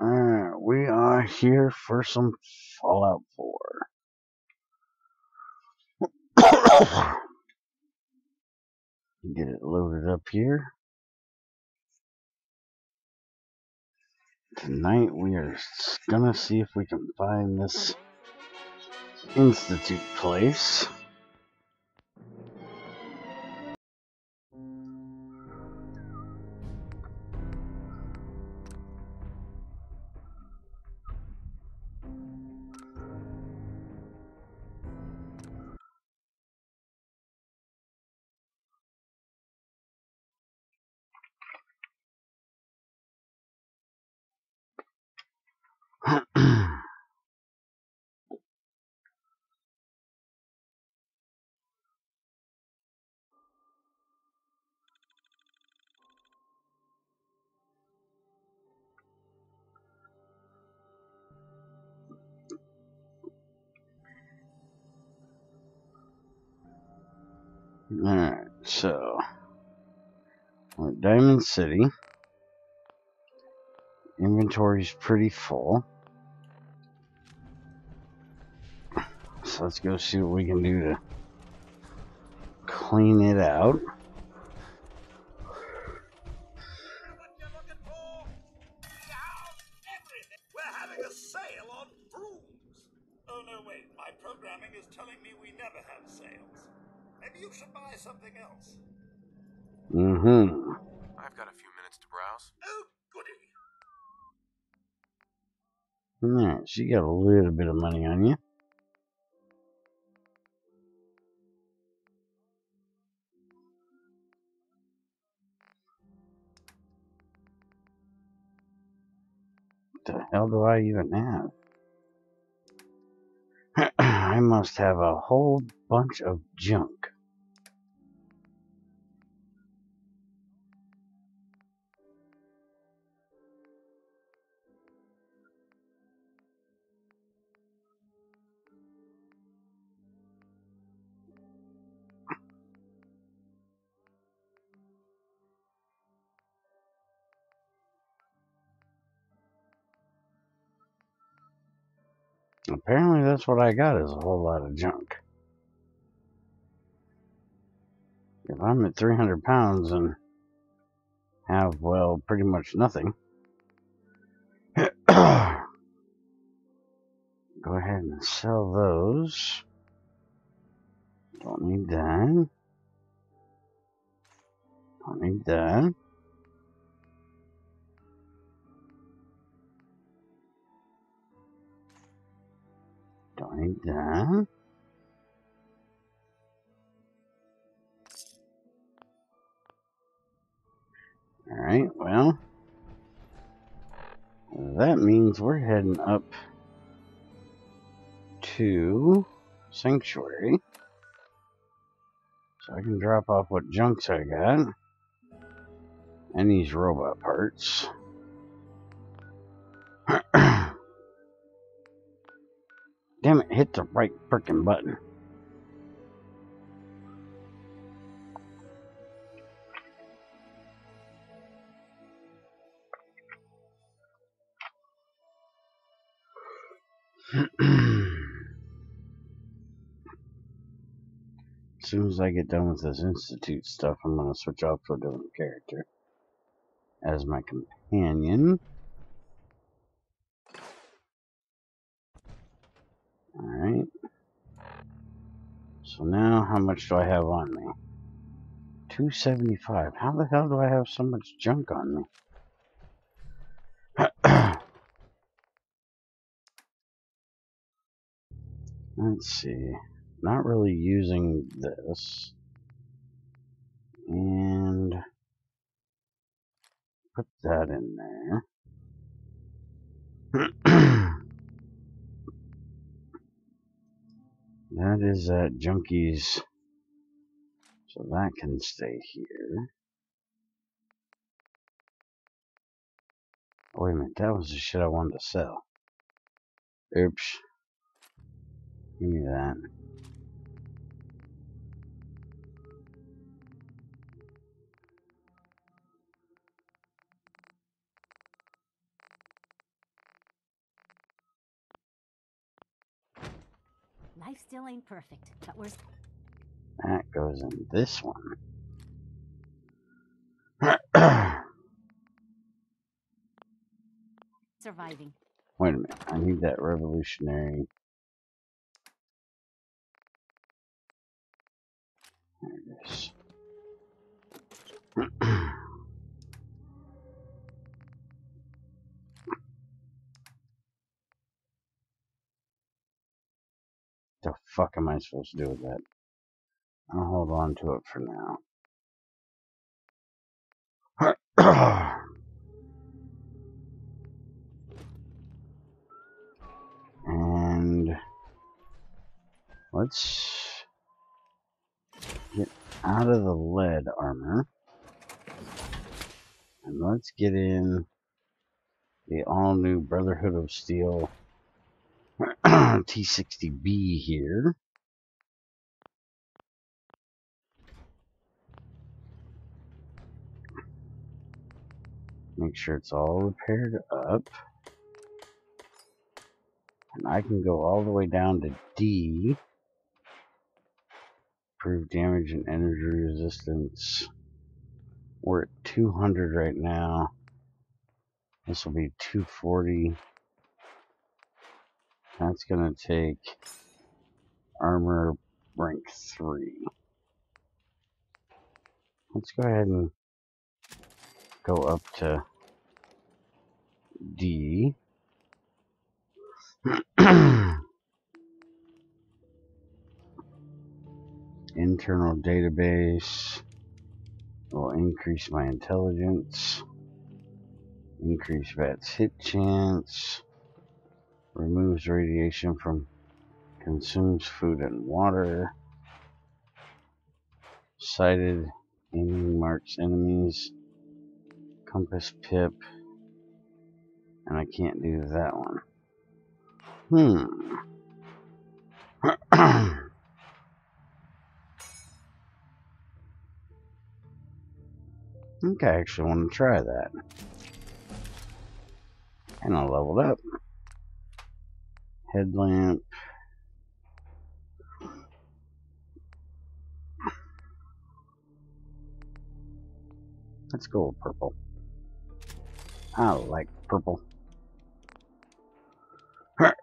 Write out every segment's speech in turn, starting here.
We are here for some Fallout 4. Get it loaded up here. Tonight we are gonna see if we can find this Institute place. Alright, so we're at Diamond City. Inventory's pretty full. So let's go see what we can do to clean it out. We're having a sale on brooms. Oh no, wait, my programming is telling me we never have sales. Maybe you should buy something else. I've got a few minutes to browse. Oh, goody. Alright, so you got a little bit of money on you. What the hell do I even have? I must have a whole bunch of junk. Apparently that's what I got, is a whole lot of junk. If I'm at 300 pounds and have, well, pretty much nothing, go ahead and sell those. Don't need that. Don't need that. Don't need that. Alright, well, that means we're heading up to Sanctuary. So I can drop off what junks I got. And these robot parts. Damn it, hit the right frickin' button. As soon as I get done with this Institute stuff, I'm going to switch off to a different character as my companion. Alright. So now, how much do I have on me? 275. How the hell do I have so much junk on me? Let's see. Not really using this. And put that in there. That is at Junkies. So that can stay here. Oh, wait a minute, that was the shit I wanted to sell. Oops. Give me that. Life still ain't perfect, but we're That goes in this one. surviving. Wait a minute. I need that revolutionary. There it is. The fuck am I supposed to do with that? I'll hold on to it for now. And let's get out of the lead armor. And let's get in the all-new Brotherhood of Steel T60B here. Make sure it's all repaired up. And I can go all the way down to D. Improve damage and energy resistance. We're at 200 right now. This will be 240. That's going to take armor rank 3. Let's go ahead and go up to D. Internal database will increase my intelligence. Increase VAT's hit chance. Removes radiation from consumes food and water. Sighted aiming marks enemies. Compass pip. And I can't do that one. I think I actually want to try that. And I leveled up. Headlamp. Let's go with purple. I like purple. We're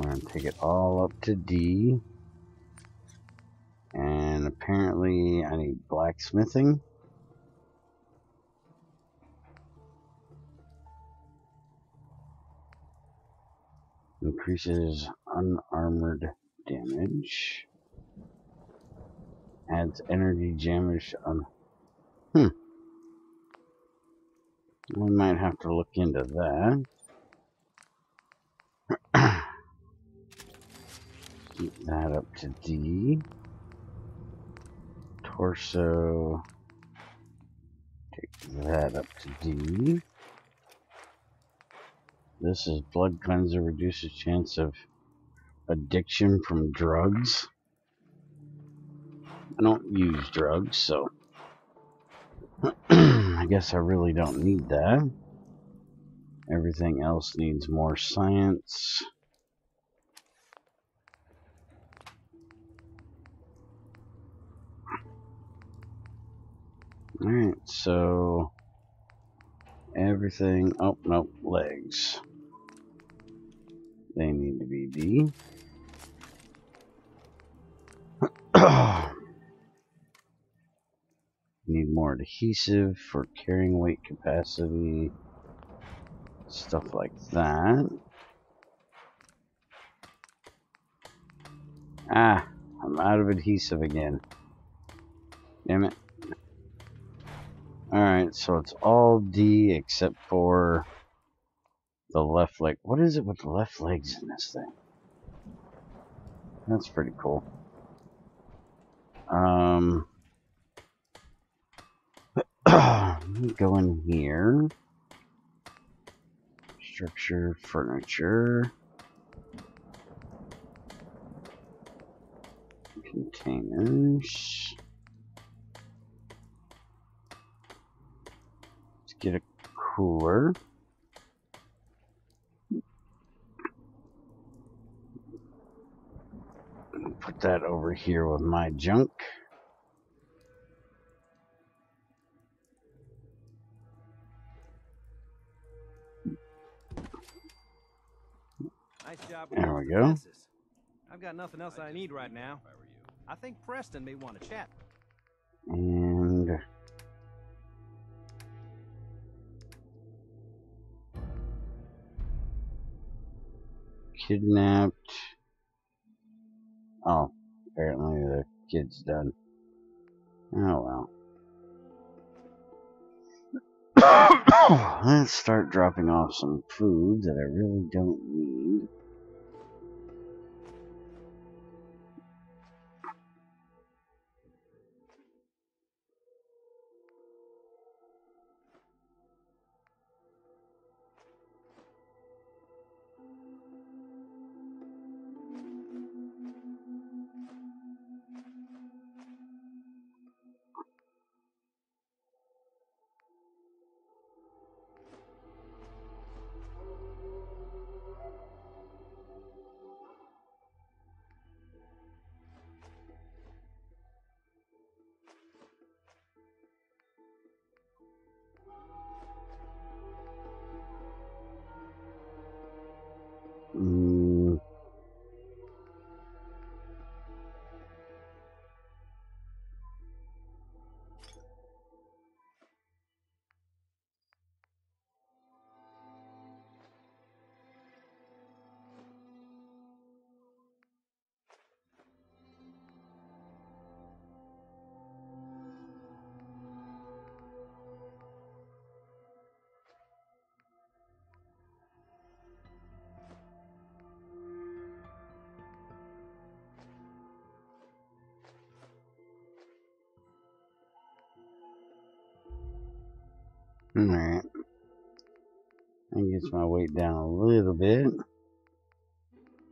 going to take it all up to D. And apparently I need blacksmithing. Increases unarmored damage. Adds energy damage on... We might have to look into that. Keep that up to D. Torso. Take that up to D. This is blood cleanser, reduces chance of addiction from drugs. I don't use drugs, so I guess I really don't need that. Everything else needs more science. Alright, so everything, oh nope, legs. They need to be D. Need more adhesive for carrying weight capacity. Stuff like that. Ah, I'm out of adhesive again. Damn it. Alright, so it's all D except for the left leg. What is it with the left legs in this thing? That's pretty cool. Let me go in here. Structure, furniture. Containers. get a cooler. Put that over here with my junk. Nice job with There those we go. defenses. I've got nothing else I need right now. I think Preston may want to chat. And kidnapped. Oh, apparently the kid's done. Oh well. Let's start dropping off some food that I really don't need. Alright. That gets my weight down a little bit. Is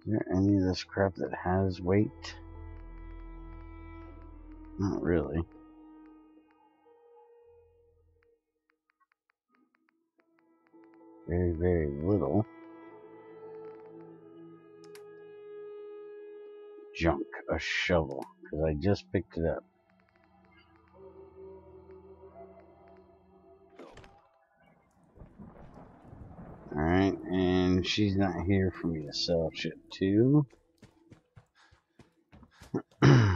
there any of this crap that has weight? Not really. Very, very little. Junk. A shovel. Because I just picked it up. Alright, and she's not here for me to sell shit to. Let's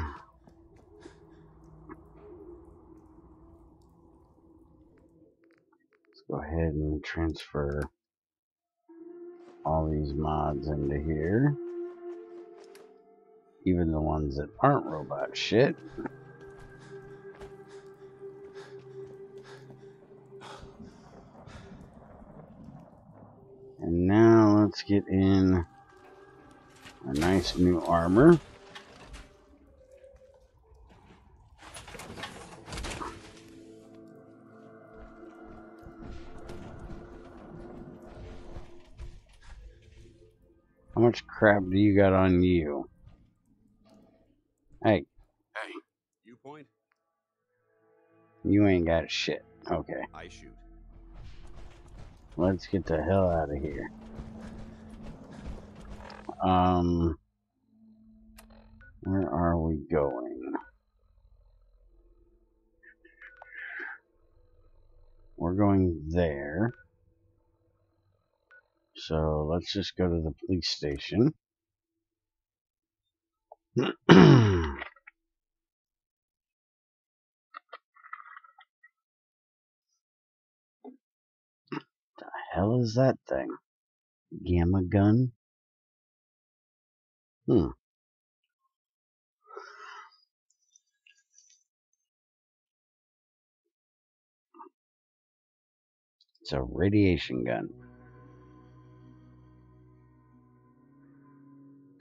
go ahead and transfer all these mods into here. Even the ones that aren't robot shit. And now let's get in a nice new armor. How much crap do you got on you? Hey. Hey. You point? You ain't got shit. Okay. I shoot. Let's get the hell out of here. Where are we going? We're going there. So let's just go to the police station. The hell is that thing? Gamma gun? It's a radiation gun.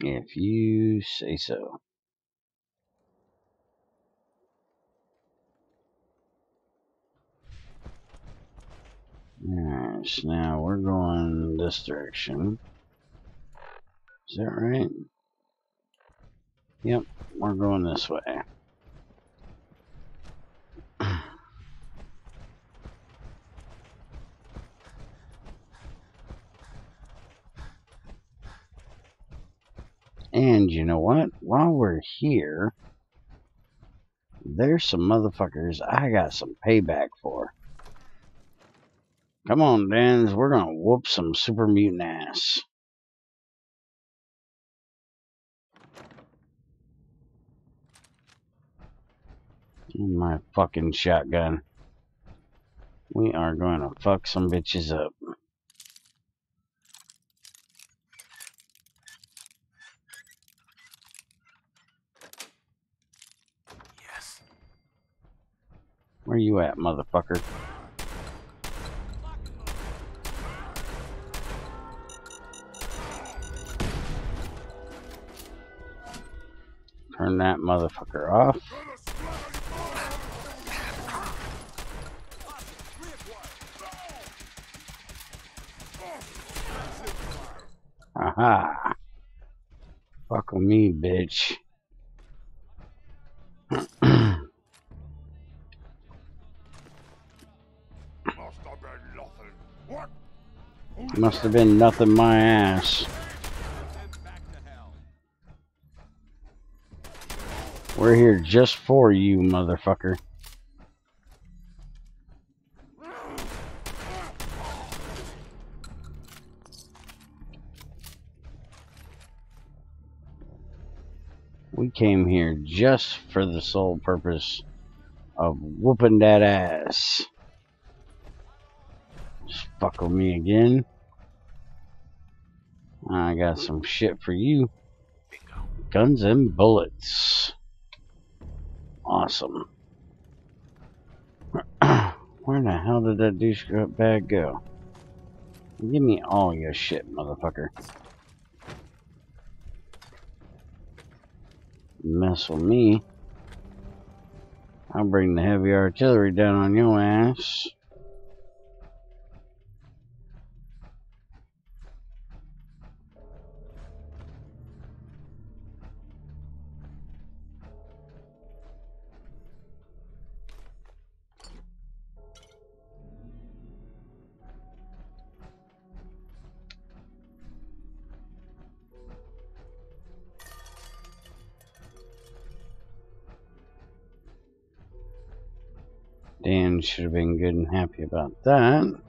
If you say so. Alright, so now we're going this direction. Is that right? Yep, we're going this way. The you know what? While we're here, there's some motherfuckers I got some payback for. Come on, Dans. We're gonna whoop some super mutant ass. My fucking shotgun. We are going to fuck some bitches up. Yes. Where you at, motherfucker? Turn that motherfucker off. Aha! Fuck with me, bitch. Must have been nothing my ass. We're here just for you, motherfucker. We came here just for the sole purpose of whooping that ass. Just fuck with me again. I got some shit for you. Bingo. Guns and bullets. Awesome. Where the hell did that douche bag go? Give me all your shit, motherfucker. Mess with me, I'll bring the heavy artillery down on your ass. Dan should have been good and happy about that.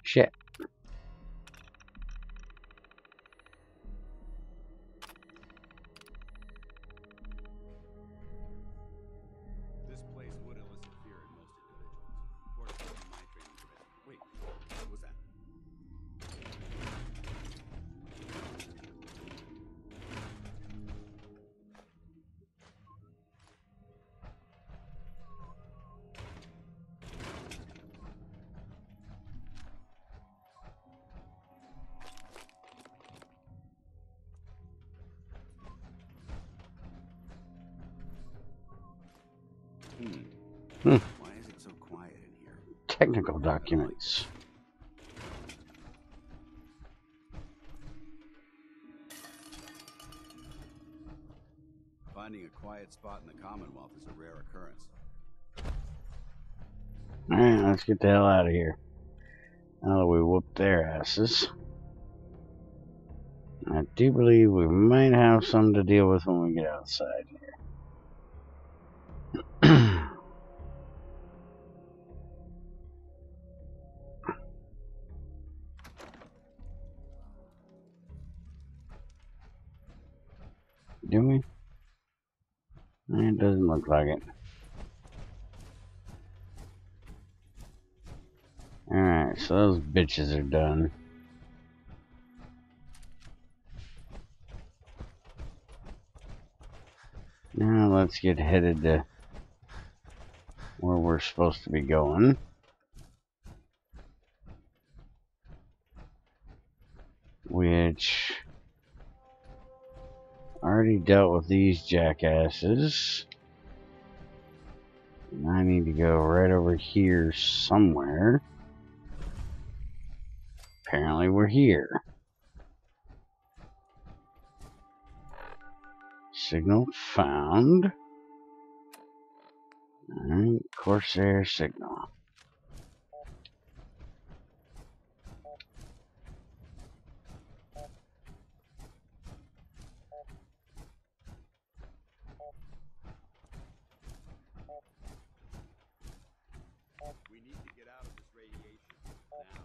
Shit. This place would elicit fear in most individuals. Fortunately, my training prevents. Wait, what was that? Why is it so quiet in here? Technical documents. Finding a quiet spot in the Commonwealth is a rare occurrence. Alright, let's get the hell out of here. Now that we whooped their asses. I do believe we might have some to deal with when we get outside here. Do we? It doesn't look like it. Alright, so those bitches are done. Now let's get headed to where we're supposed to be going. Which already dealt with these jackasses. And I need to go right over here somewhere. Apparently we're here. Signal found. Alright, Corsair signal. We need to get out of this radiation now.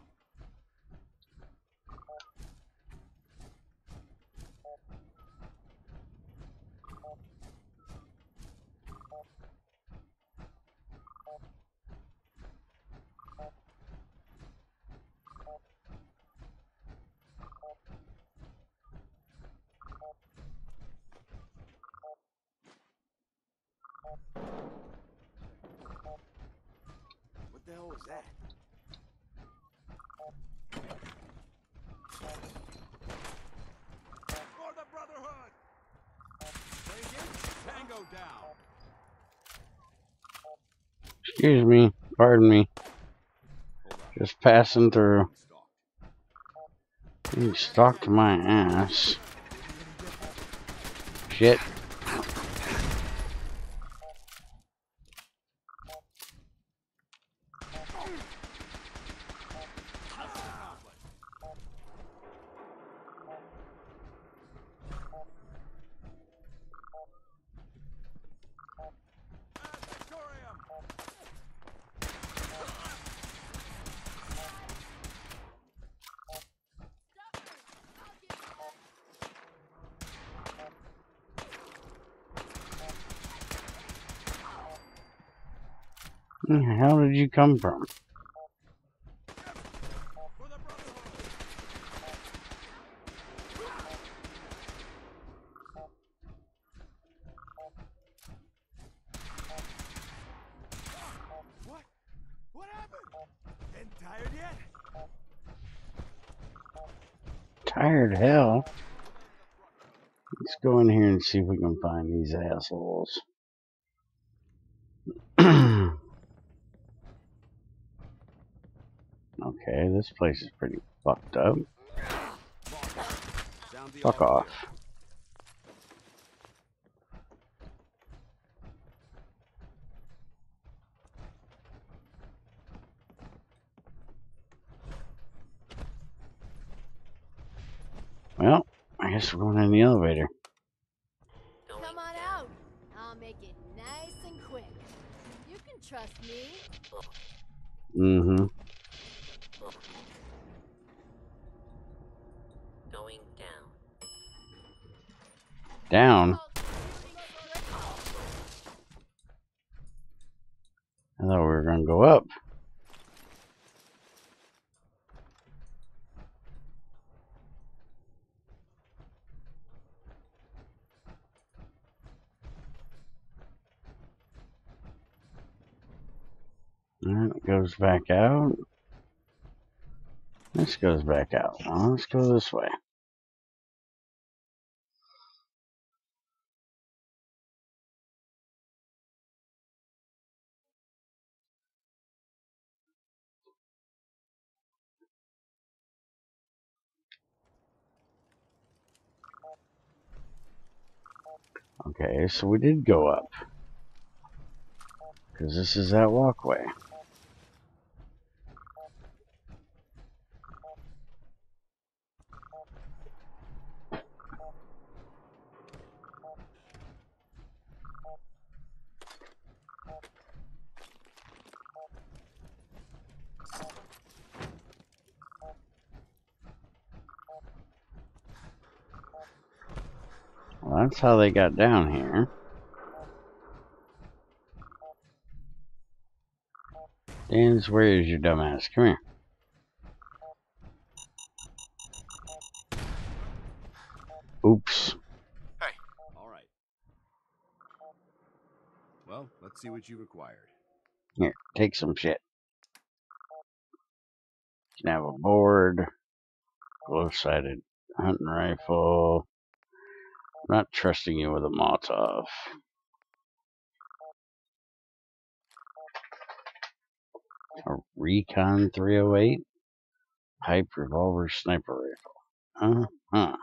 What the hell was that? For the Brotherhood! Say again? Tango down. Excuse me, pardon me. Hold on. Just passing through. Stalked. You stalked my ass. Shit. Where the hell did you come from? What happened? Getting tired yet? Tired hell. Let's go in here and see if we can find these assholes. Okay, this place is pretty fucked up. Sound the Fuck alarm. off. Well, I guess we're going in the elevator. Come on out. I'll make it nice and quick. You can trust me. Mm-hmm. Going down. Down? I thought we were going to go up. Alright, it goes back out. This goes back out. Well, let's go this way. Okay, so we did go up. Because this is that walkway. Well, that's how they got down here. Dan's, where is your dumbass? Come here. Oops. Hey. All right. Well, let's see what you required. Here, take some shit. You can have a board, glow-sighted hunting rifle. I'm not trusting you with a Molotov. A Recon 308. Pipe, revolver, sniper rifle. Uh-huh.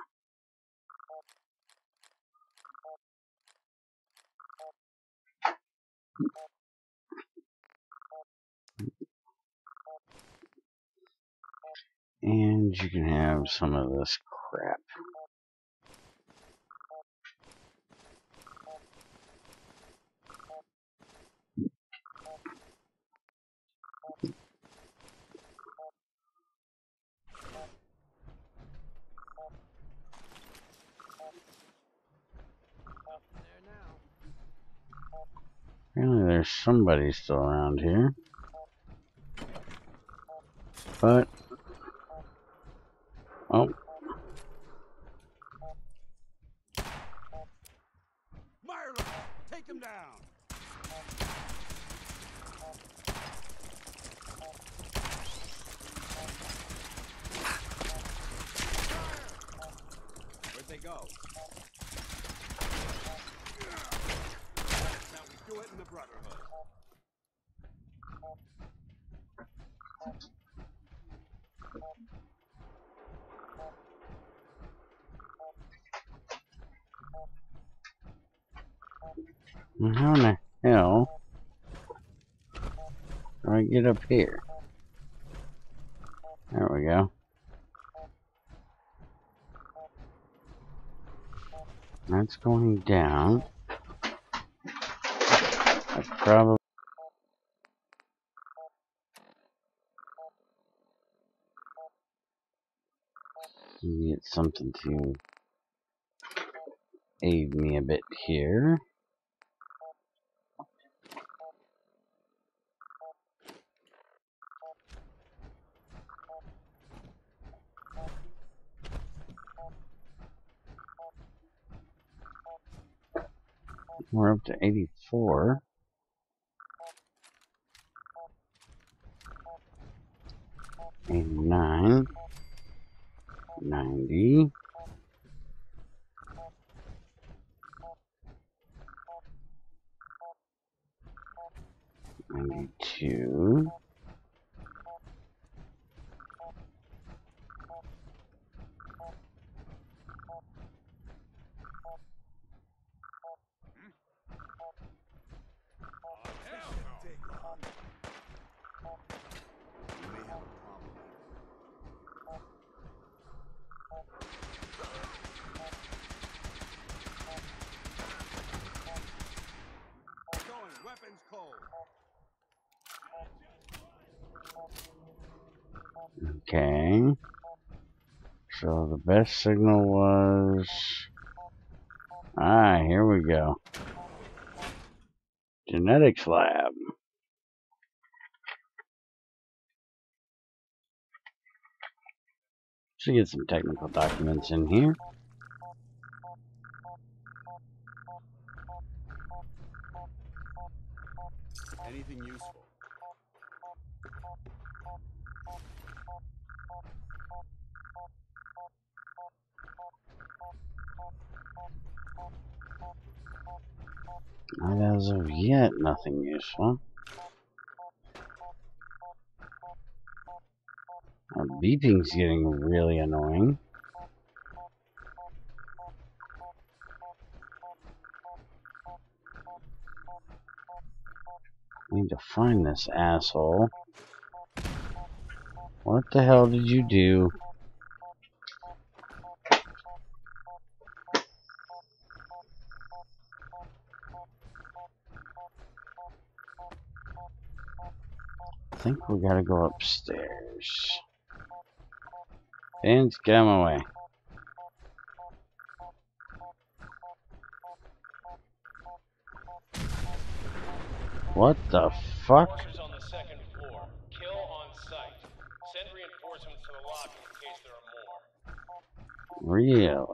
And you can have some of this crap. Apparently there's somebody still around here. But, oh. Mireless, take him down. Where'd they go? Now we do it in the Brotherhood. How in the hell do I get up here? There we go. That's going down. I probably get something to aid me a bit here. We're up to 84. 89. 90. 92. Weapons cold. Okay. So the best signal was... Ah, here we go. Genetics lab. Should get some technical documents in here. Anything useful? Not as of yet, nothing useful. Our beeping's getting really annoying. I need to find this asshole. What the hell did you do? I think we gotta go upstairs. Vince, get out of my way. What the fuck? Forces on the second floor. Kill on sight. Send reinforcements to the lobby in case there are more. Really?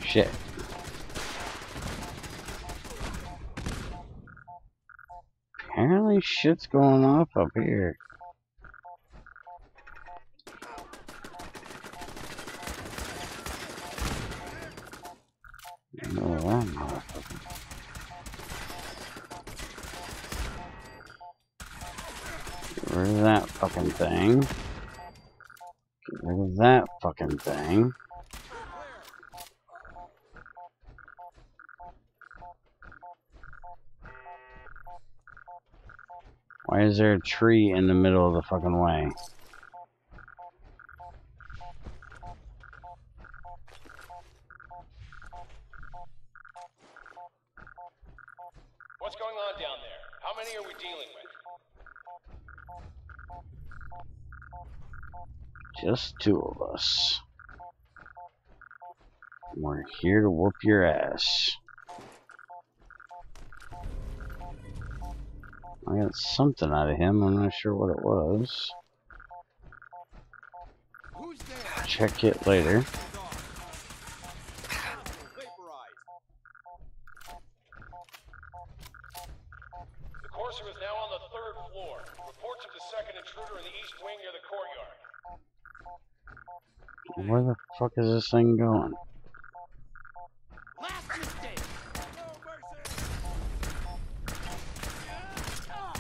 Shit. Apparently shit's going off up here. fucking thing. Get rid of that fucking thing. Why is there a tree in the middle of the fucking way? What's going on down there? How many are we dealing with? Just 2 of us. We're here to whoop your ass. I got something out of him, I'm not sure what it was. Who's there? Check it later. The Corsair is now on the 3rd floor. Reports of the second intruder in the east wing near the courtyard. Where the fuck is this thing going? Last mistake. No mercy. How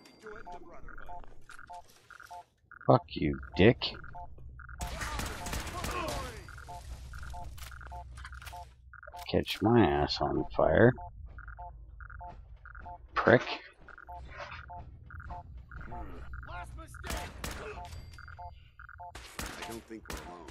we do it in the Brotherhood. Fuck you, dick. Catch my ass on fire. Prick. Last mistake. I don't think we're alone.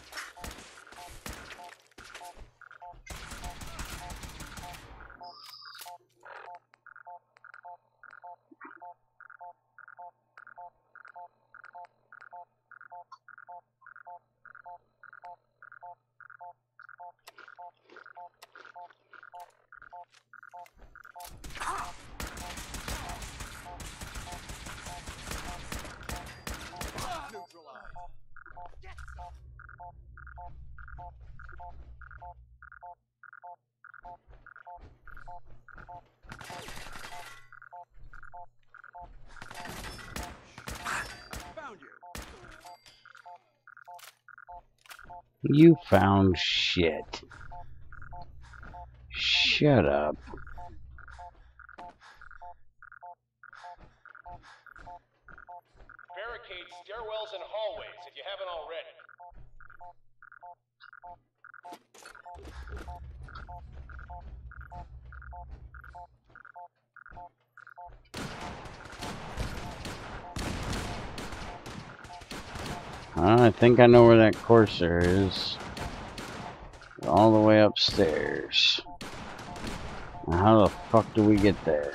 You found shit. Shut up. Barricade stairwells and hallways if you haven't already. I think I know where that Corsair is. All the way upstairs. Now how the fuck do we get there?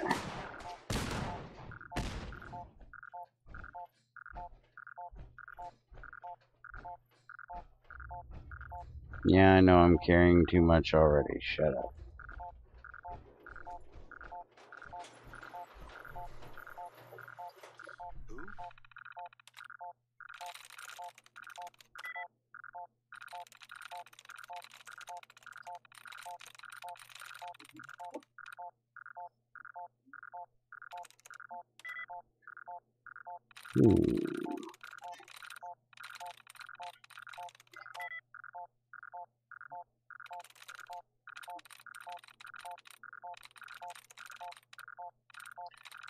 Yeah, I know I'm carrying too much already. Shut up.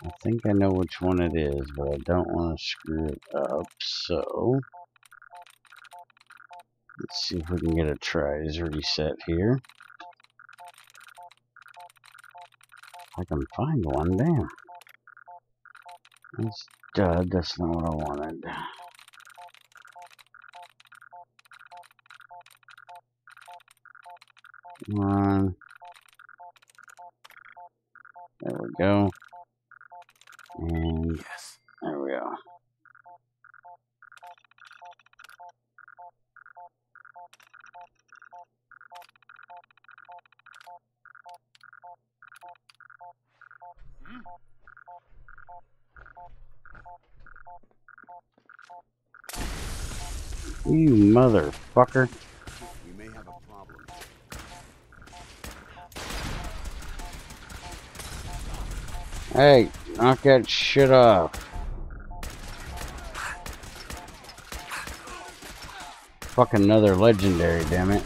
I think I know which one it is, but I don't want to screw it up, so let's see if we can get a tries reset here. I can find one, damn. That's dud, that's not what I wanted. Come on. There we go. And Yes. there we go. You motherfucker. We may have a problem. Hey, knock that shit off. Fucking another legendary, damn it.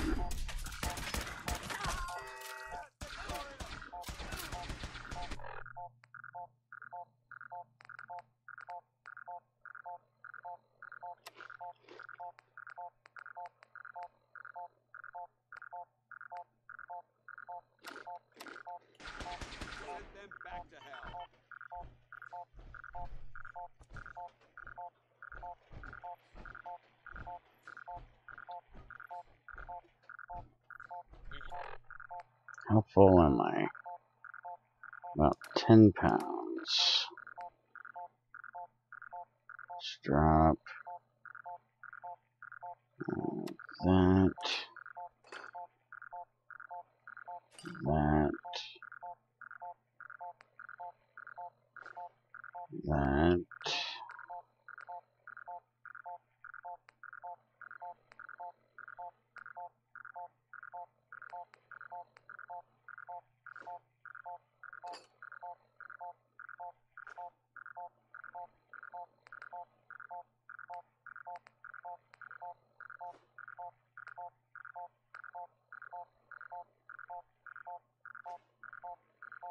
Back to hell. How full am I? About 10 pounds. Let's drop that, that.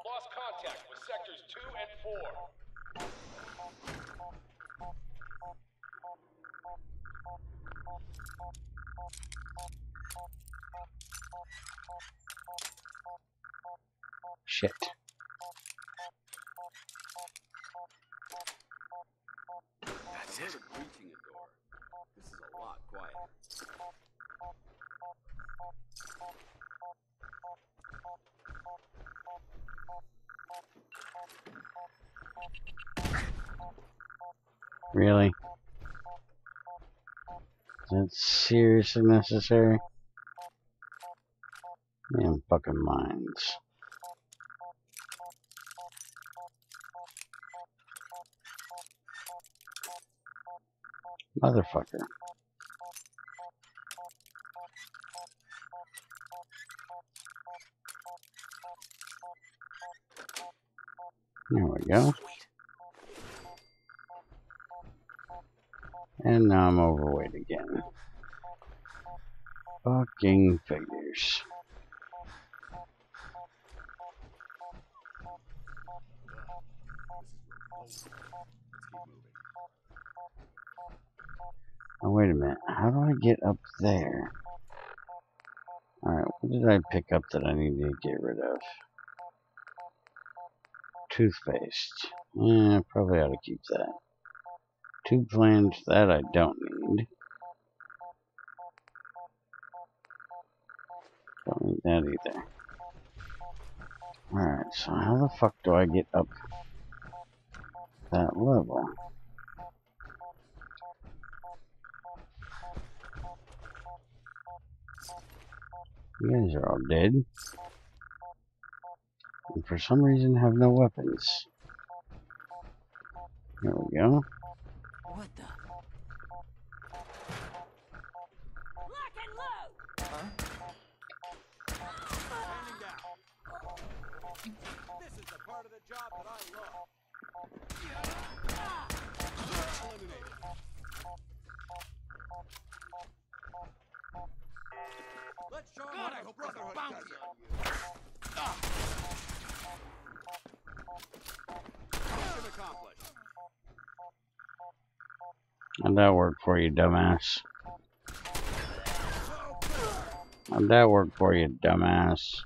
Lost contact with sectors 2 and 4. Shit. That's it. Breaching a door. This is a lot quieter. Really? Is that seriously necessary? Damn fucking mines. Motherfucker. There we go. And now I'm overweight again. Fucking figures. Oh, wait a minute. How do I get up there? Alright, what did I pick up that I need to get rid of? Toothpaste. Probably ought to keep that. Tube flange, that I don't need. Don't need that either. Alright, so how the fuck do I get up that level? You guys are all dead. And for some reason have no weapons. There we go. What the? Lock and load! Standing down. This is the part of the job that I love. Eliminated. Let's show them what a brotherhood does on you. Mission accomplished. How'd that work for you, dumbass? How'd that work for you, dumbass?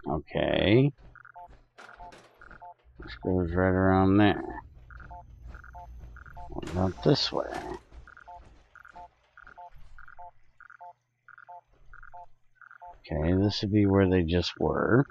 Okay. This goes right around there. What about this way? Okay, this would be where they just were.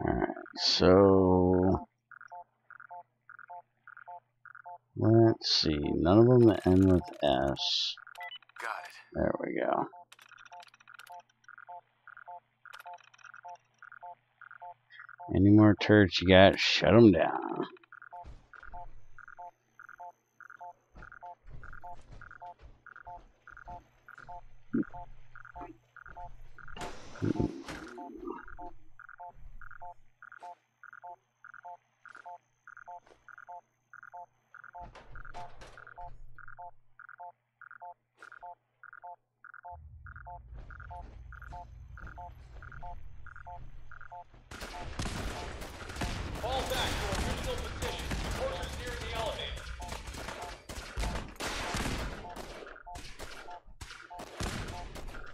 Alright, so let's see. None of them end with S. Got it. There we go. Any more turrets you got, shut them down. Fall back to original position. Horses near the elevator.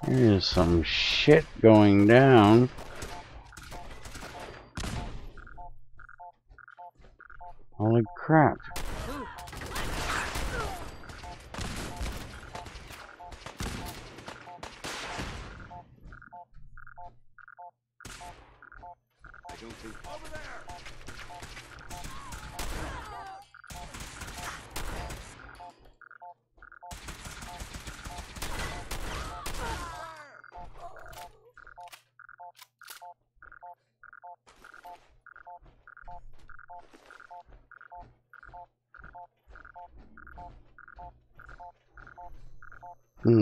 There is some shit going down. Holy crap. I don't think over there. The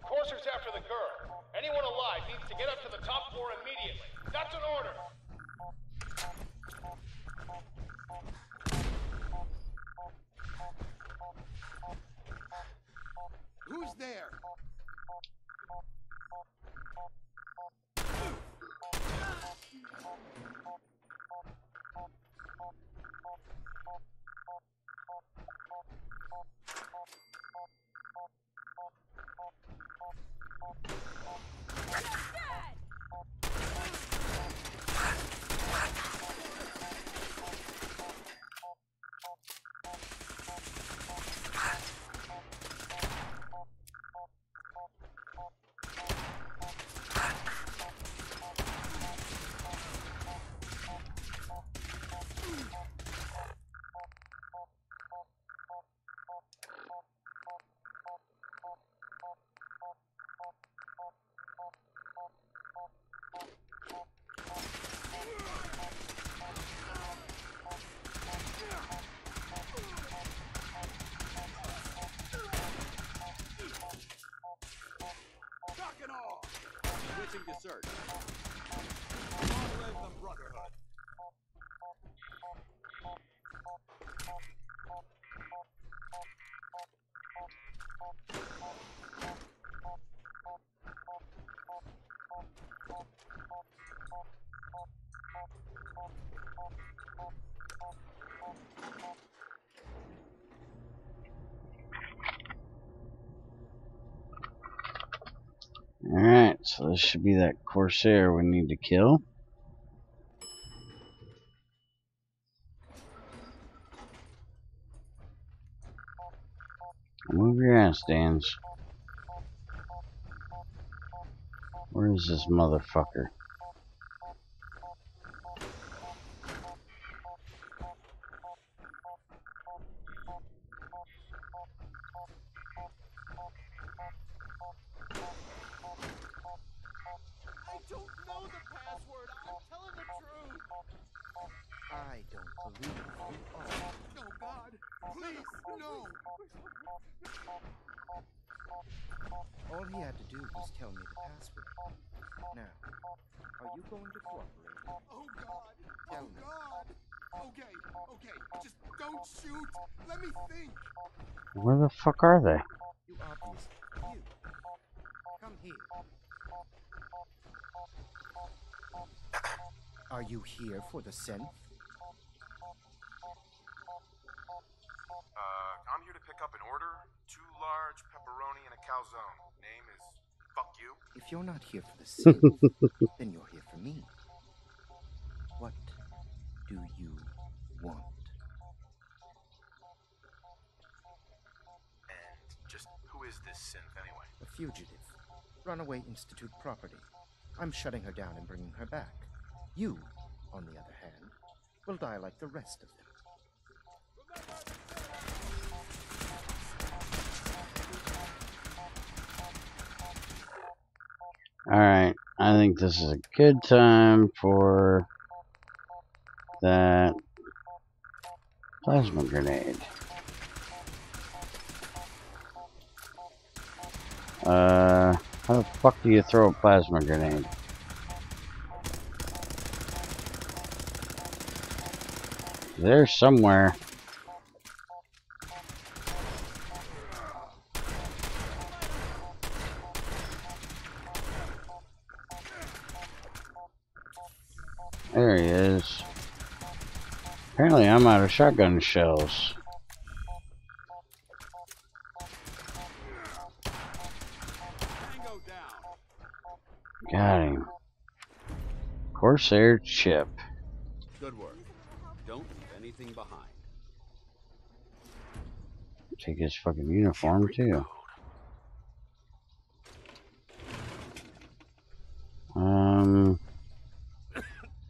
courser's after the girl. Anyone alive needs to get up to the top floor immediately. That's an order. Who's there? Knock it off! Switching to search. Monolith the Brotherhood. Alright, so this should be that Corsair we need to kill. Move your ass, Dans. Where is this motherfucker? I don't know the password. I'm telling the truth. I don't believe you are. Oh God, please, no. All he had to do was tell me the password. Now, are you going to cooperate? Oh God, Oh God. Okay, okay, just don't shoot. Let me think. Where the fuck are they? You obviously you. Come here. Are you here for the synth? I'm here to pick up an order. 2 large pepperoni and a calzone. Name is Fuck You. If you're not here for the synth, then you're here for for me. What do you want? And just who is this synth anyway? A fugitive. Runaway Institute property. I'm shutting her down and bringing her back. You, on the other hand, will die like the rest of them. Alright, I think this is a good time for that plasma grenade. How the fuck do you throw a plasma grenade? There's somewhere. There he is. Apparently I'm out of shotgun shells. Got him. Corsair chip. Good work. Don't leave anything behind. Take his fucking uniform too.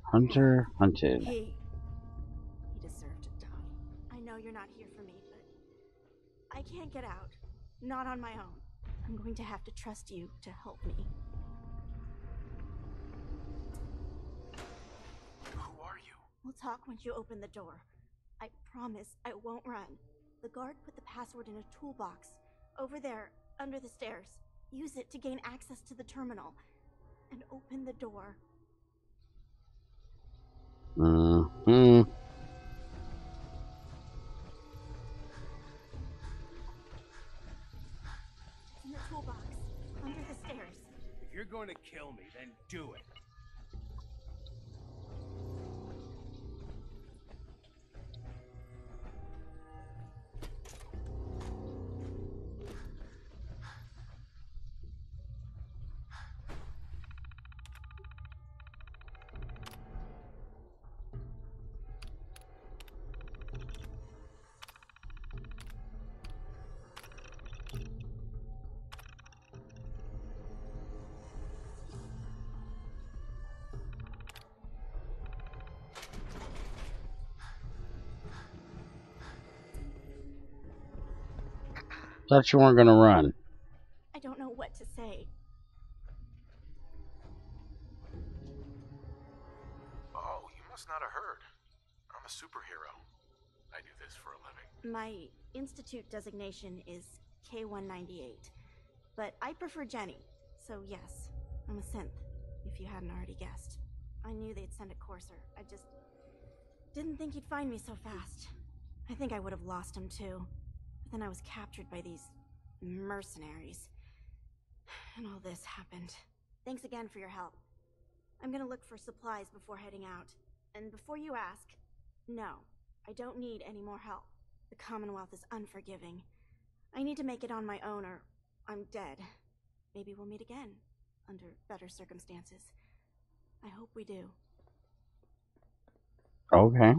Hunter hunted. He deserved to die. I know you're not here for me, but I can't get out. Not on my own. I'm going to have to trust you to help me. Who are you? We'll talk once you open the door. I promise I won't run. The guard put the password in a toolbox. Over there, under the stairs. Use it to gain access to the terminal. And open the door. Mm-hmm. It's in the toolbox. Under the stairs. If you're going to kill me, then do it. Thought you weren't gonna run. I don't know what to say. Oh, you must not have heard. I'm a superhero. I do this for a living. My institute designation is K-198, but I prefer Jenny, so yes, I'm a synth, if you hadn't already guessed. I knew they'd send a courser. I just didn't think he'd find me so fast. I think I would have lost him too. But then I was captured by these mercenaries. And all this happened. Thanks again for your help. I'm gonna look for supplies before heading out. And before you ask, no, I don't need any more help. The Commonwealth is unforgiving. I need to make it on my own or I'm dead. Maybe we'll meet again, under better circumstances. I hope we do. Okay.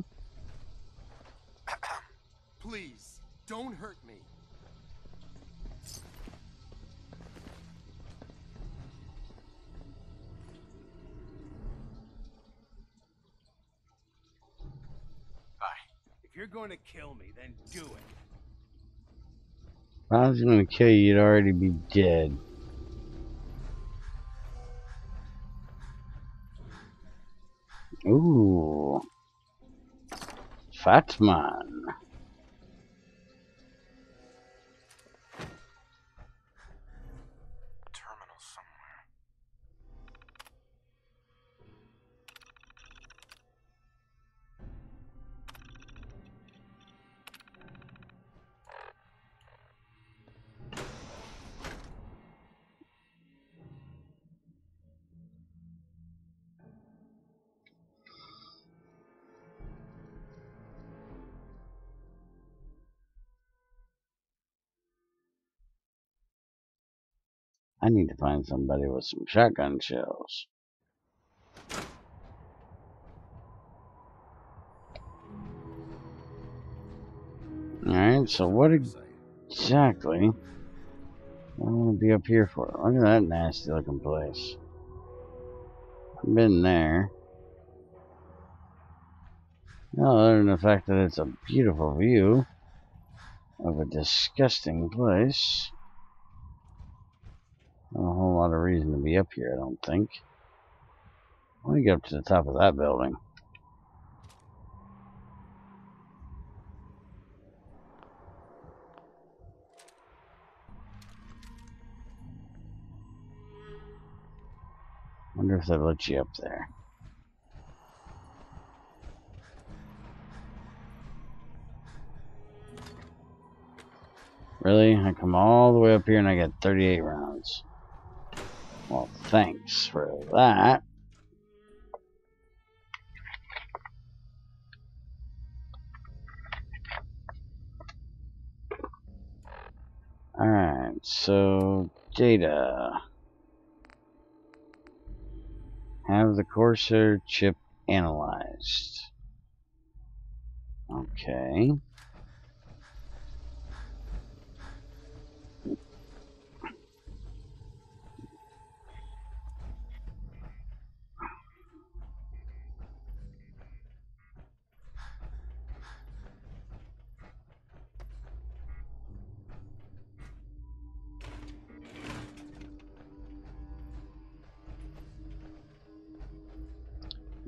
Please, don't hurt me. Bye. If you're going to kill me, then do it. If I was gonna kill you, you'd already be dead. Ooh. Fatman. Terminal somewhere. I need to find somebody with some shotgun shells. Alright, so what exactly do I want to be up here for? Look at that nasty looking place. I've been there. Well, other than the fact that it's a beautiful view of a disgusting place. Not a whole lot of reason to be up here, I don't think. I want to get up to the top of that building. Wonder if they let you up there. Really? I come all the way up here and I get 38 rounds. Well, thanks for that. Alright, so data. Have the Corsair chip analyzed. Okay.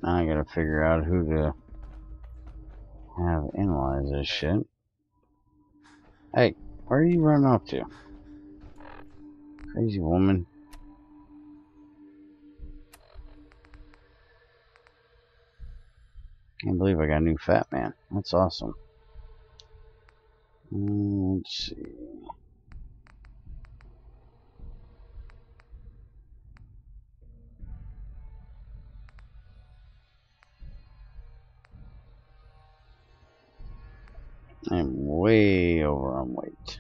Now I gotta figure out who to have analyze this shit. Hey, where are you running off to? Crazy woman. Can't believe I got a new fat man. That's awesome. Let's see. I'm way over on weight.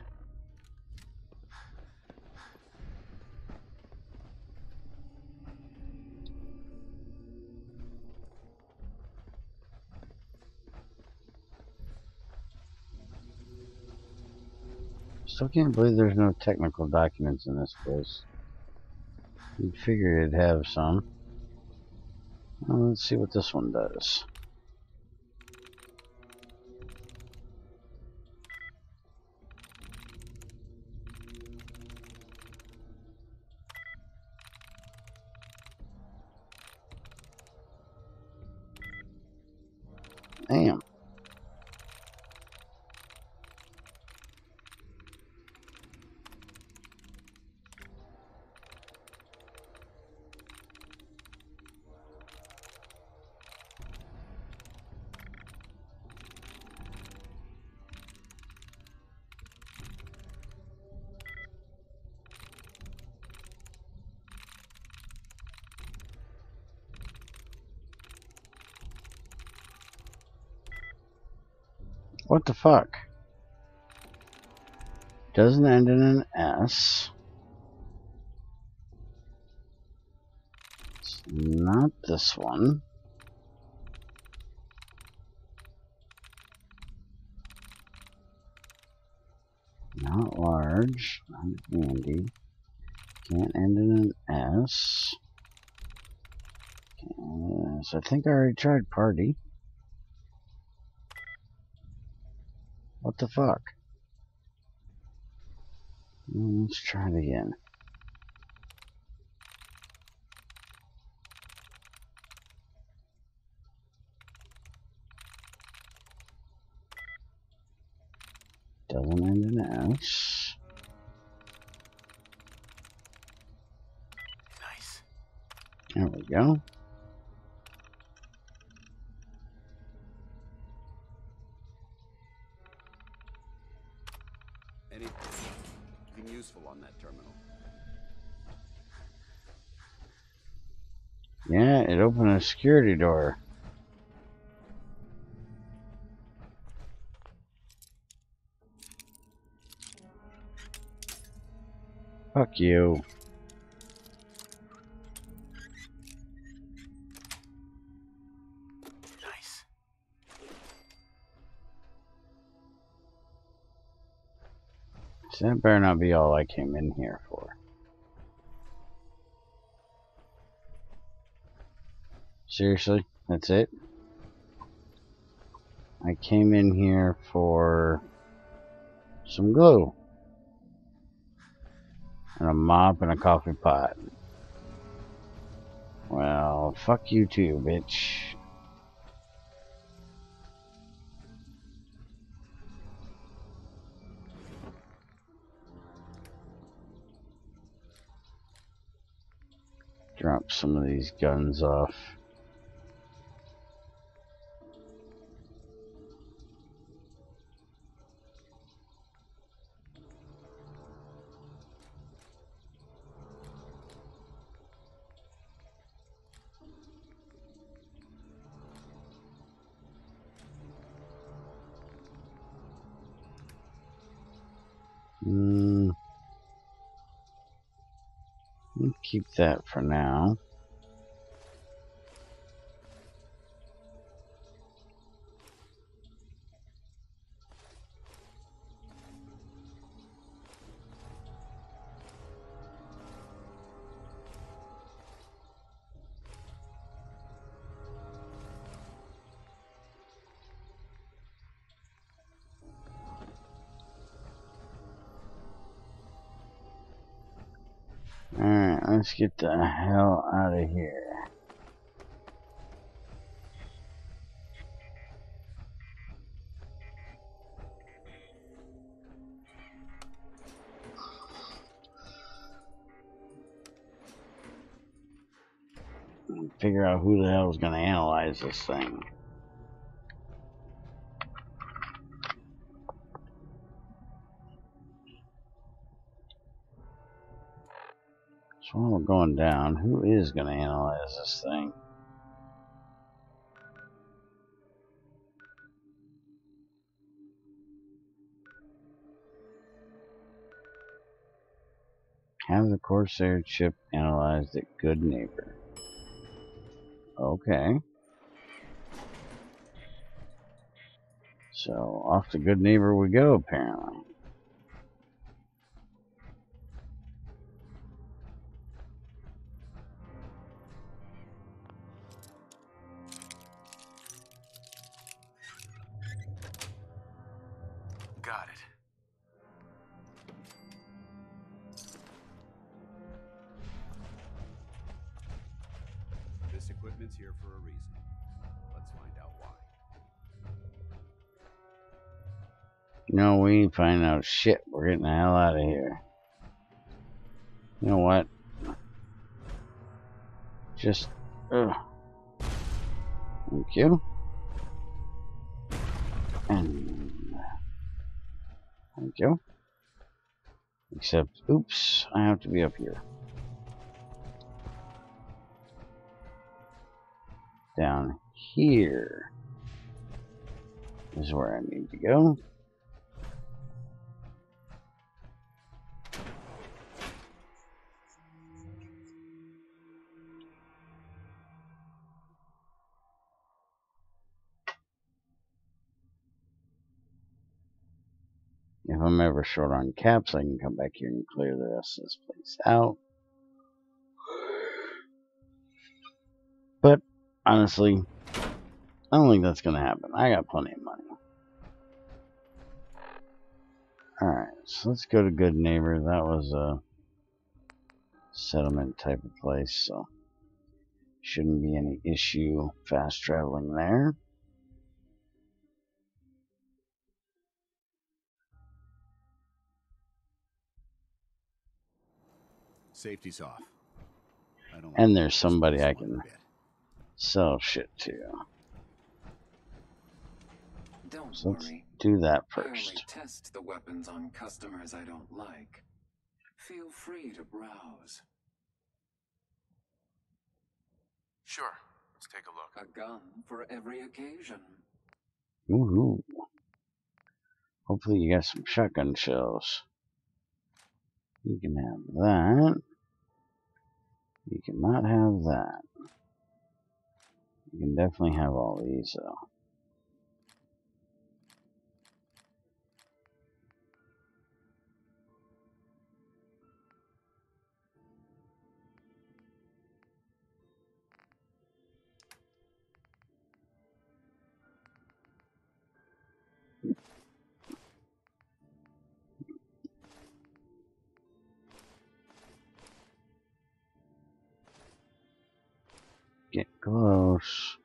Still can't believe there's no technical documents in this place. You'd figure it'd have some. Well, let's see what this one does. Damn. What the fuck? Doesn't end in an S. It's not this one. Not large. Not handy. Can't end in an S. So I think I already tried party. What the fuck? Let's try it again. Doesn't end in an S. Nice. There we go. Anything useful on that terminal? Yeah, it opened a security door. Fuck you. Nice. So that better not be all I came in here for. Seriously? That's it? I came in here for some glue. And a mop and a coffee pot. Well, fuck you too, bitch. Drop some of these guns off. Keep that for now. Alright, let's get the hell out of here. Figure out who the hell is going to analyze this thing. So while we're going down, who is going to analyze this thing? Have the Corsair chip analyzed at Good Neighbor. Okay. So off to Good Neighbor we go, apparently. Got it. This equipment's here for a reason. Let's find out why. No, we ain't finding out shit. We're getting the hell out of here. You know what? Just, ugh. Thank you. And thank you. Except, oops, I have to be up here. Down here is where I need to go. If I'm ever short on caps, I can come back here and clear the rest of this place out. But honestly, I don't think that's going to happen. I got plenty of money. Alright, so let's go to Good Neighbor. That was a settlement type of place, so shouldn't be any issue fast traveling there. Safety's off. I don't And there's somebody I can sell shit to. Don't So let's worry. do that I only first. test the weapons on customers I don't like. Feel free to browse. Sure. Let's take a look. A gun for every occasion. Woohoo. Hopefully you got some shotgun shells. You can have that. You cannot have that. You can definitely have all these though. Get close.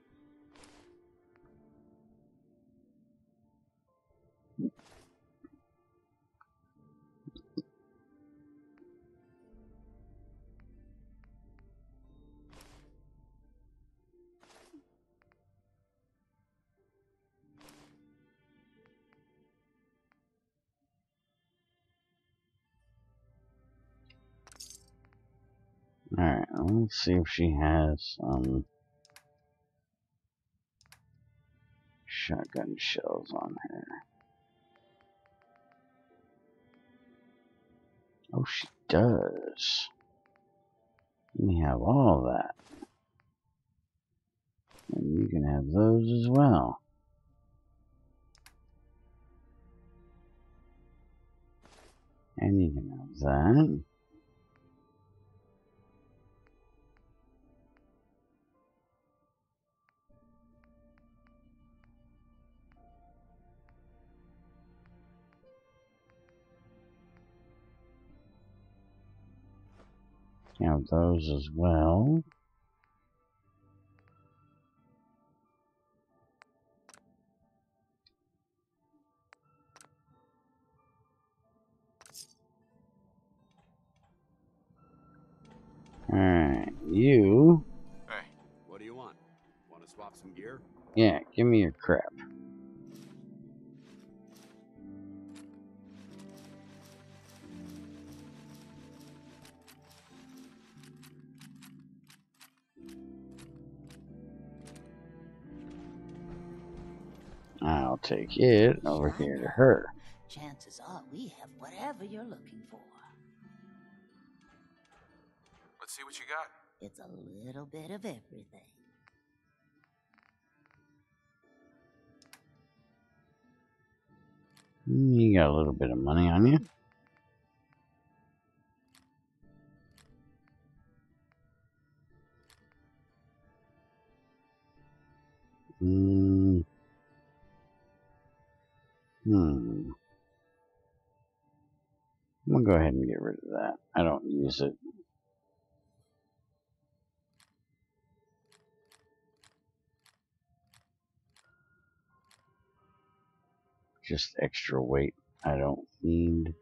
Alright, let's see if she has some shotgun shells on her. Oh, she does. We have all that. And you can have those as well. And you can have that. You have those as well. Alright, you. Hey. What do you want? Want to swap some gear? Yeah, give me your crap. I'll take it over here to her. Chances are we have whatever you're looking for. Let's see what you got. It's a little bit of everything. You got a little bit of money on you. I'm gonna go ahead and get rid of that. I don't use it. Just extra weight I don't need.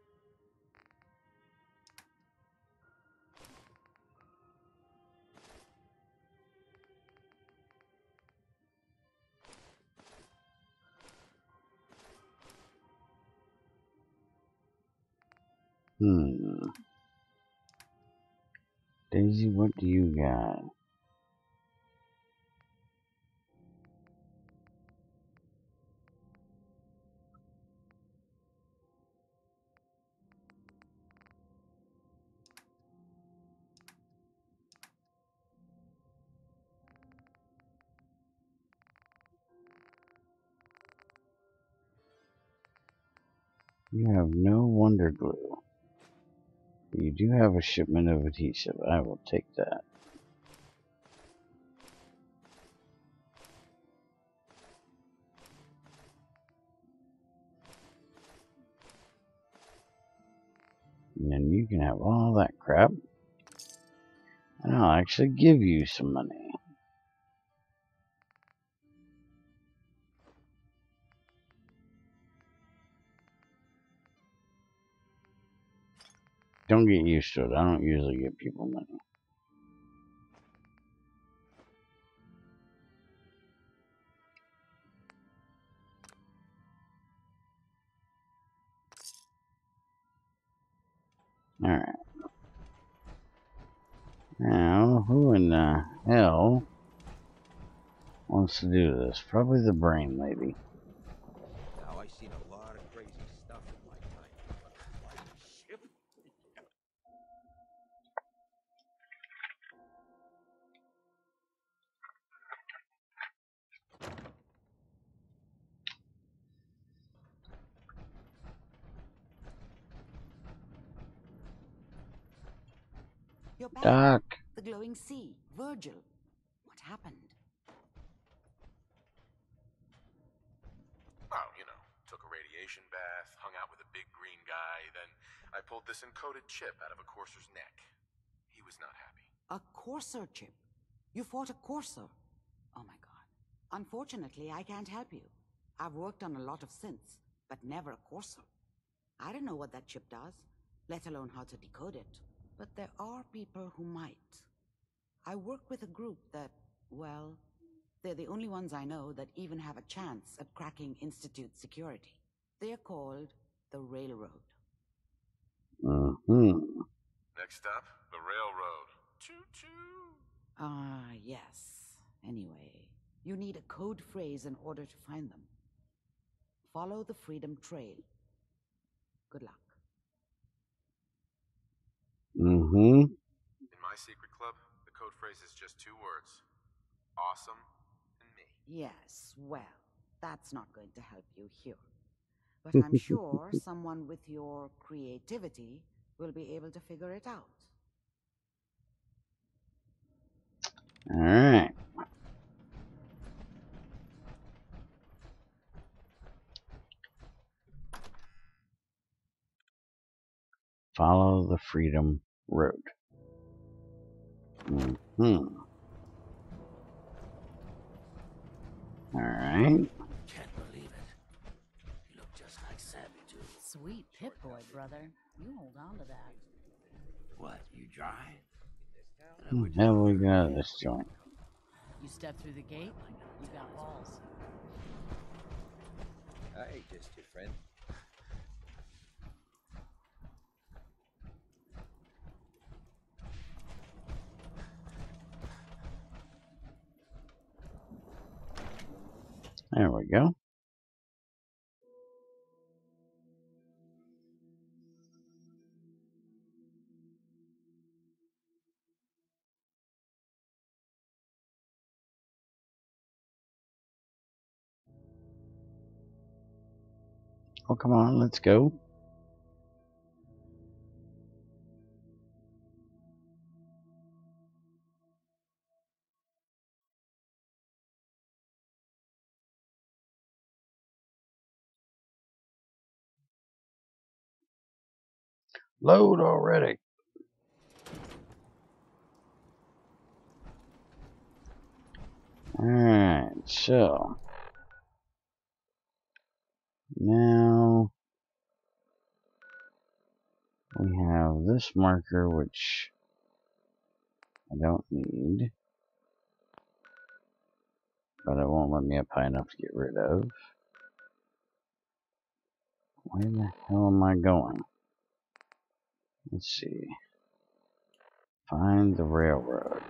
Daisy, what do you got? You have no Wonder Glue. You do have a shipment of adhesive. I will take that. And then you can have all that crap. And I'll actually give you some money. Don't get used to it. I don't usually give people money. Alright. Now, who in the hell wants to do this? Probably the brain lady. Now, I've seen a lot of crazy stuff in my time, but a flying ship? You're back. Doc. The glowing sea. Virgil. What happened? Oh, you know, took a radiation bath, hung out with a big green guy, then I pulled this encoded chip out of a courser's neck. He was not happy. A courser chip. You fought a courser. Oh my god. Unfortunately, I can't help you. I've worked on a lot of synths, but never a courser. I don't know what that chip does, let alone how to decode it. But there are people who might. I work with a group that, well, they're the only ones I know that even have a chance at cracking Institute security. They're called the Railroad. Next stop, the railroad. Choo-choo! Ah, yes. Anyway, you need a code phrase in order to find them. Follow the Freedom Trail. Good luck. In my secret club, the code phrase is just 2 words. Awesome and me. Yes, well, that's not going to help you here. But I'm sure someone with your creativity will be able to figure it out. Alright. Follow the Freedom Road. Alright. Can't believe it. You look just like Savvy, too. Sweet Pip-Boy, brother. You hold on to that. What, you dry? How do we get out of this joint? You step through the gate, you got balls. I ain't just your friend. There we go. Oh, come on, let's go. Load already. Alright, so now we have this marker, which I don't need, but it won't let me up high enough to get rid of. Where the hell am I going? Let's see. Find the railroad.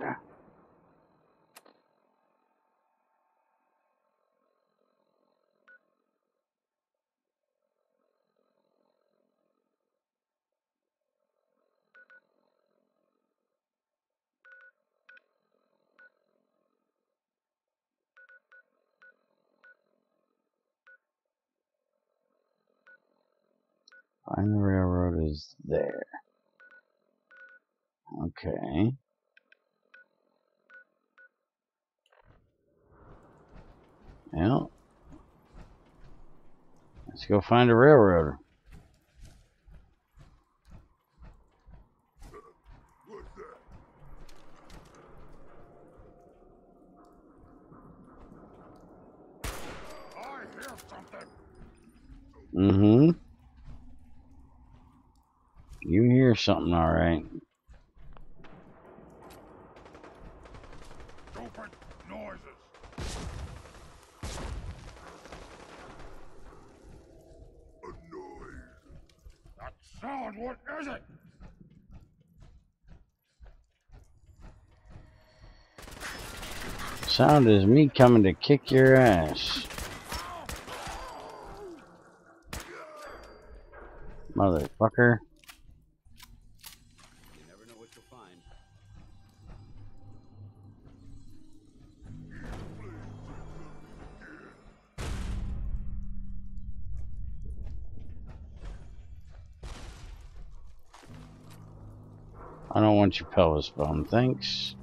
Find the railroad is there. Okay. Well, let's go find a railroad. What's that? I hear something. You hear something, alright. Stupid noises. A noise. That sound, what is it? Sound is me coming to kick your ass. Motherfucker. You never know what you'll find. I don't want your pelvis bone, thanks.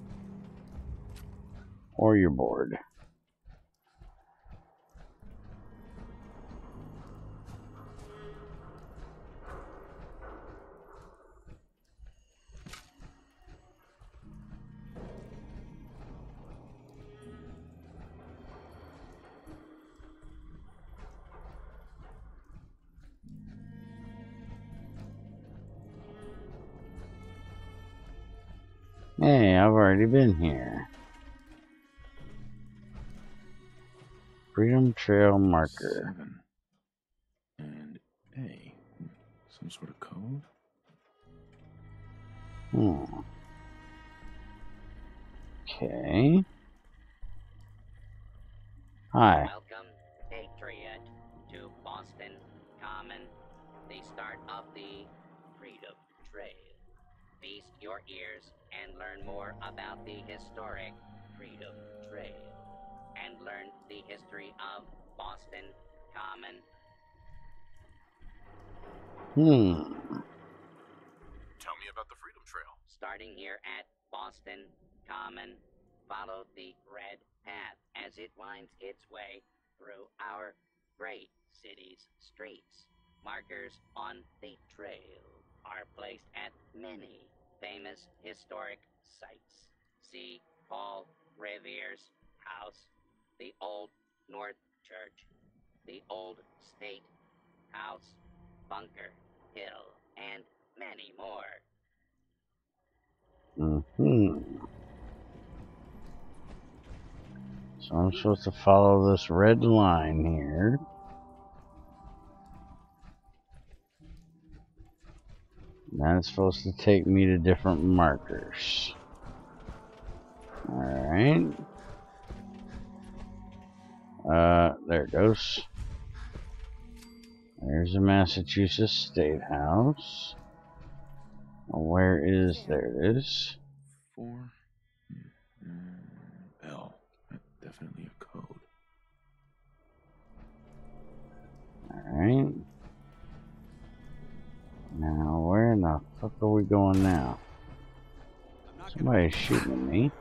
Or your board. Hey, I've already been here. Freedom Trail marker. 7 and A. Some sort of code? Okay. Hi. Welcome, Patriot, to Boston Common, the start of the Freedom Trail. Feast your ears and learn more about the historic Freedom Trail, and learn the history of Boston Common. Tell me about the Freedom Trail. Starting here at Boston Common, follow the red path as it winds its way through our great city's streets. Markers on the trail are placed at many famous historic sites. See Paul Revere's house, the Old North Church, the Old State House, Bunker Hill, and many more. So I'm supposed to follow this red line here. That's supposed to take me to different markers. Alright. There it goes. There's a Massachusetts State House. Where is, there it is. 4 L. Definitely a code. Alright. Now, where in the fuck are we going now? Somebody's shooting at me.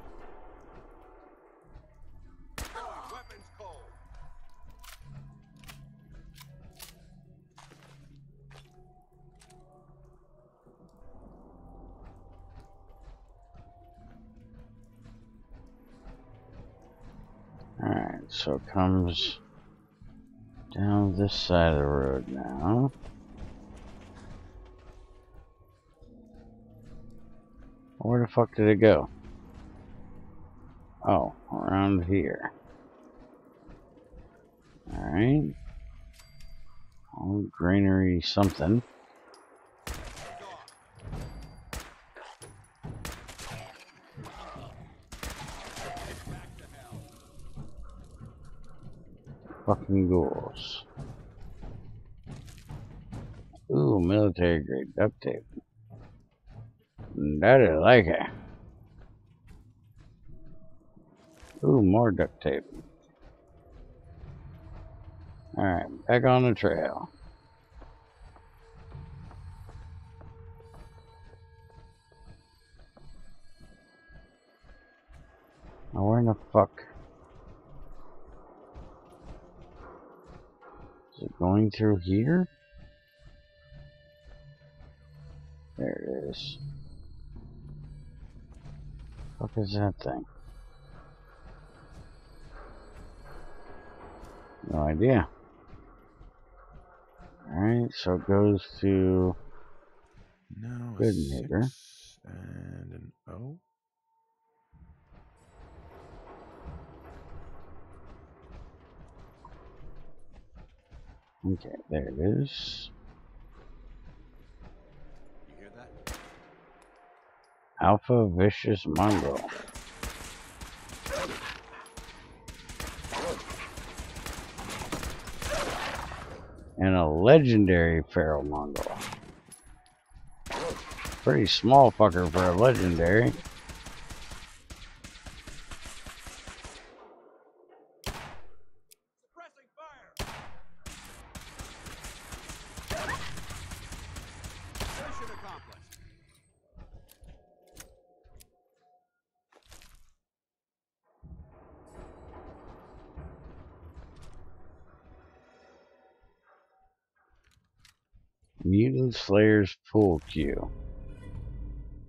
Alright, so it comes down this side of the road now. Where the fuck did it go? Oh, around here. Alright. Oh, greenery something. Fucking ghouls. Ooh, military grade duct tape. That is like it. Ooh, more duct tape. Alright, back on the trail. Now where in the fuck? Is it going through here? There it is. What is that thing? No idea. Alright, so it goes to Now Good a neighbor. 6 and an O. Okay, there it is. You hear that? Alpha Vicious Mongrel. And a legendary feral mongrel. Pretty small fucker for a legendary. Mission accomplished. Mutant Slayer's pool cue.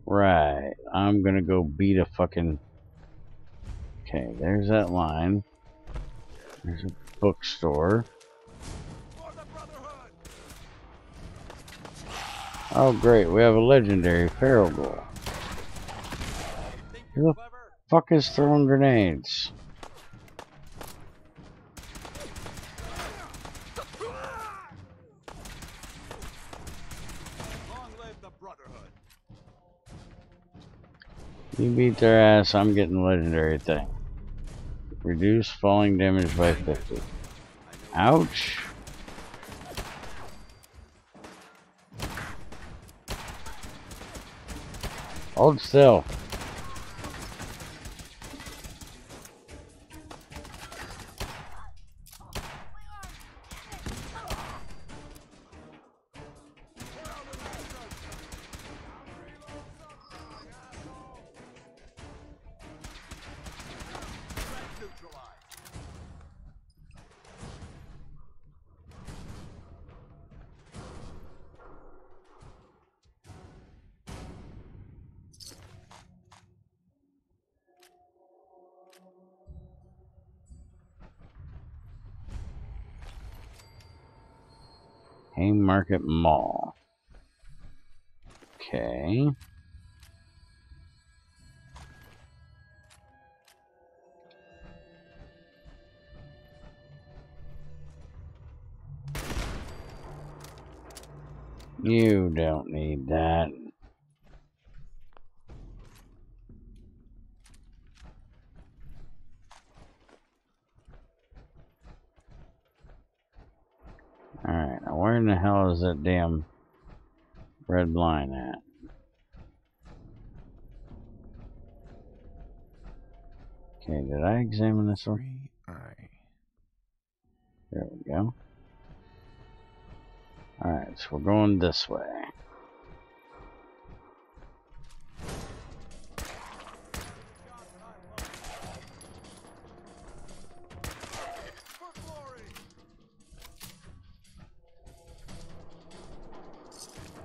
Right, I'm gonna go beat a fucking... Okay, there's that line. There's a bookstore. Oh great, we have a legendary feral ghoul. Who the fuck is throwing grenades? Long live the Brotherhood. You beat their ass, I'm getting legendary thing. Reduce falling damage by 50. Ouch! Hold still. Haymarket Mall. Okay. You don't need that. Alright, now where in the hell is that damn red line at? Okay, did I examine this one? There we go. Alright, so we're going this way.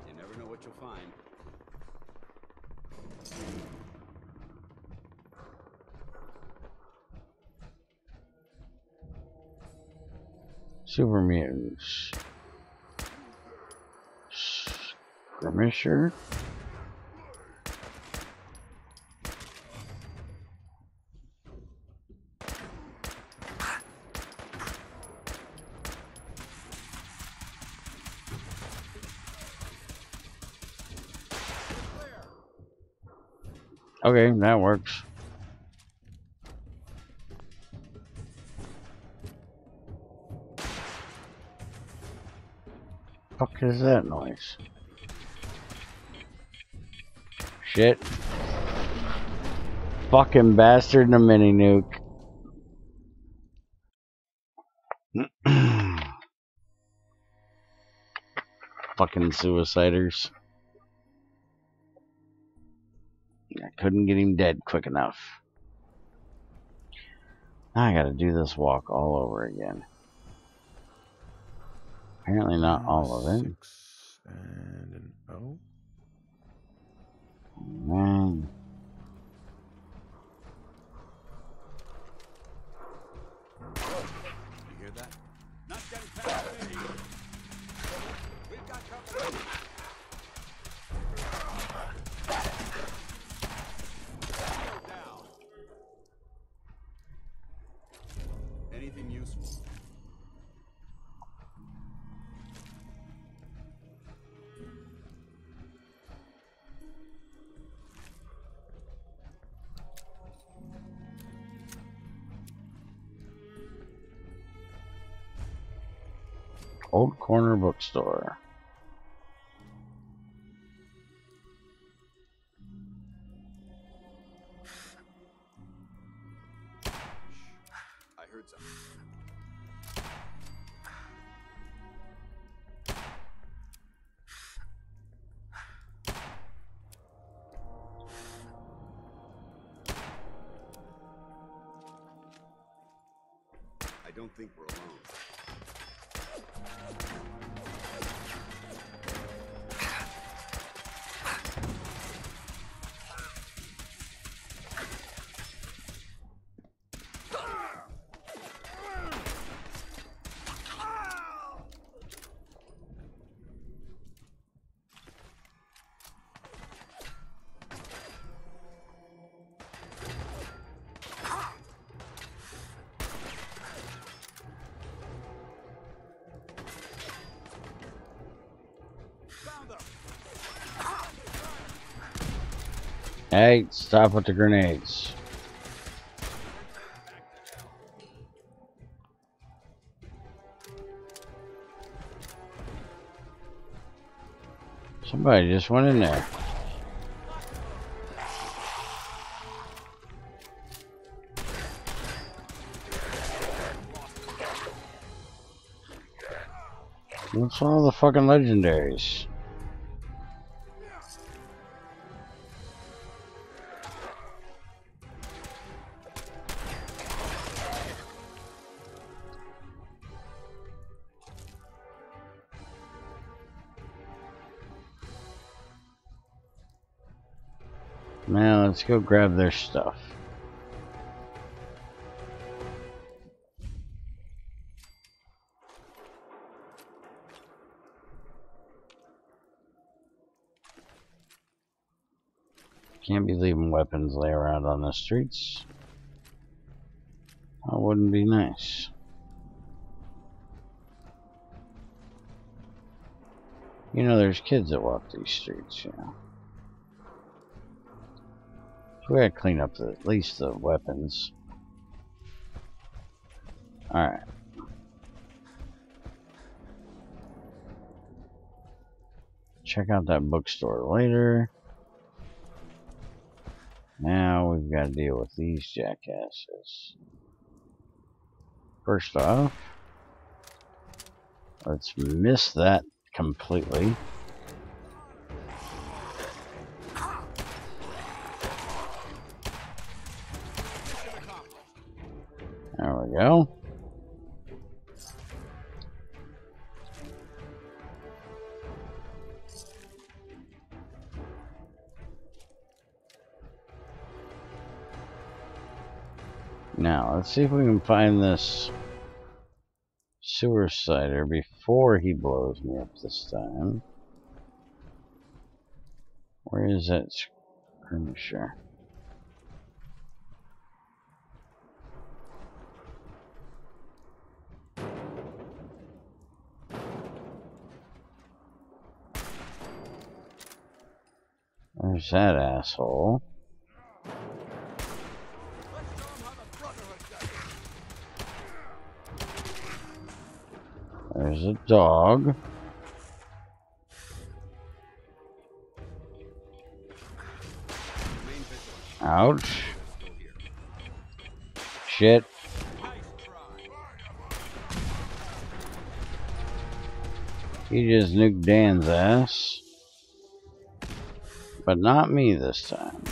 You never know what you'll find. Super mutants. Skirmisher. Okay, that works. Fuck is that noise? Shit. Fucking bastard and a mini nuke. Fucking suiciders. I couldn't get him dead quick enough. Now I gotta do this walk all over again. Apparently not all of it. 6 and an O. Man. You hear that? Not getting past me. We've got company. Go down. Anything useful? Old Corner Bookstore. I heard something. I don't think we're alone. Hey, stop with the grenades. Somebody just went in there. What's all the fucking legendaries? Now let's go grab their stuff. Can't be leaving weapons lay around on the streets. That wouldn't be nice. You know, there's kids that walk these streets, you know. So we gotta clean up at least the weapons. Alright. Check out that bookstore later. Now we've got to deal with these jackasses. First off, let's miss that completely. There we go. Now, let's see if we can find this sewer cider before he blows me up this time. Where is that skirmisher? There's that asshole. There's a dog. Ouch. Shit. He just nuked Dan's ass. But not me this time.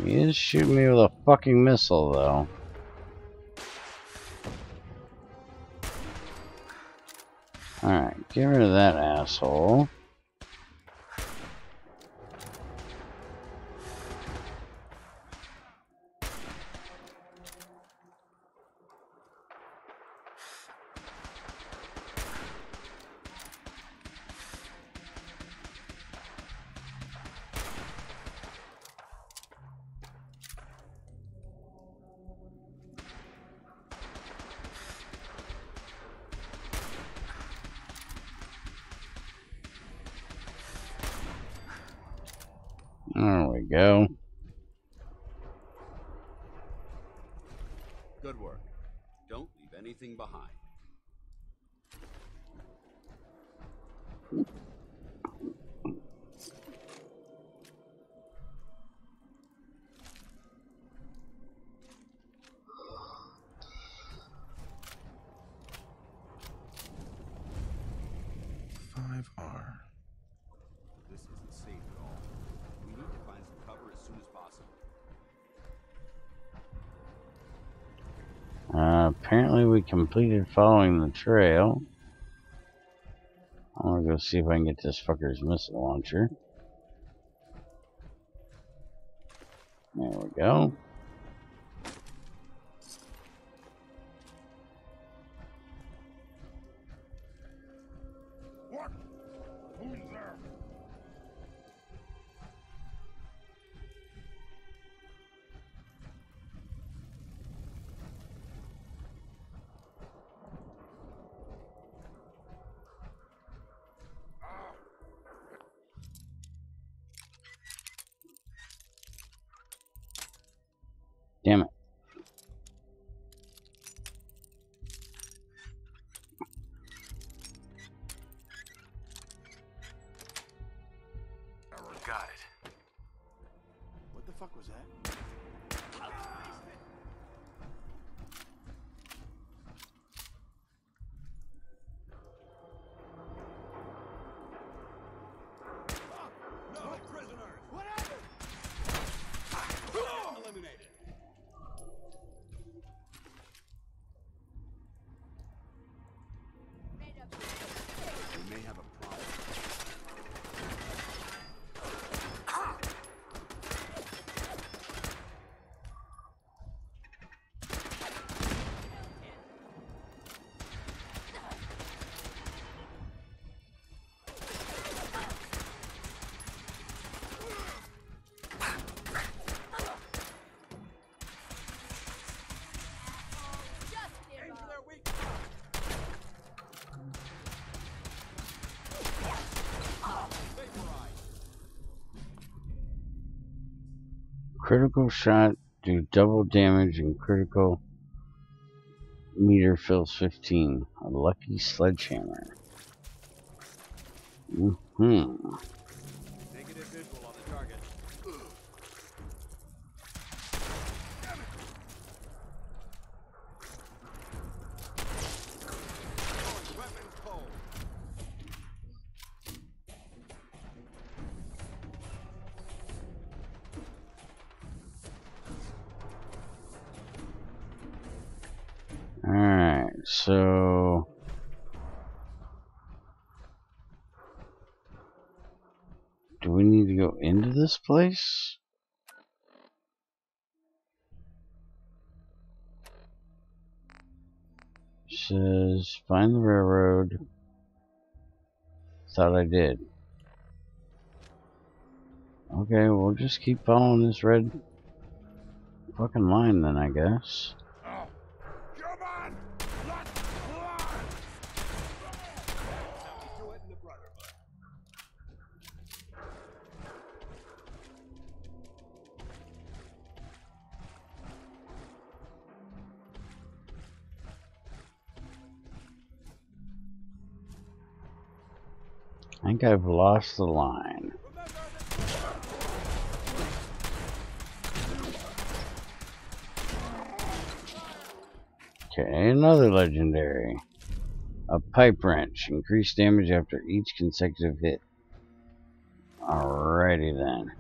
He is shooting me with a fucking missile, though. Alright, get rid of that asshole. There we go. Good work. Don't leave anything behind. This isn't safe at all. We need to find some cover as soon as possible. Apparently we completed following the trail. I'm gonna go see if I can get this fucker's missile launcher. There we go. What? Who's there? fuck was that? No prisoners! What happened? Eliminated. We may have a problem. Aim for their weak Critical shot, do double damage, and critical meter fills 15. A lucky sledgehammer. Mm-hmm. negative visual on the target. Weapons cold. Alright, so do we need to go into this place? It says find the railroad. Thought I did. Okay, we'll just keep following this red fucking line then, I guess. Oh, come on! Let's fly! That's how we do it in the Brotherhood. I think I've lost the line. Okay, another legendary. A pipe wrench. Increased damage after each consecutive hit. Alrighty then.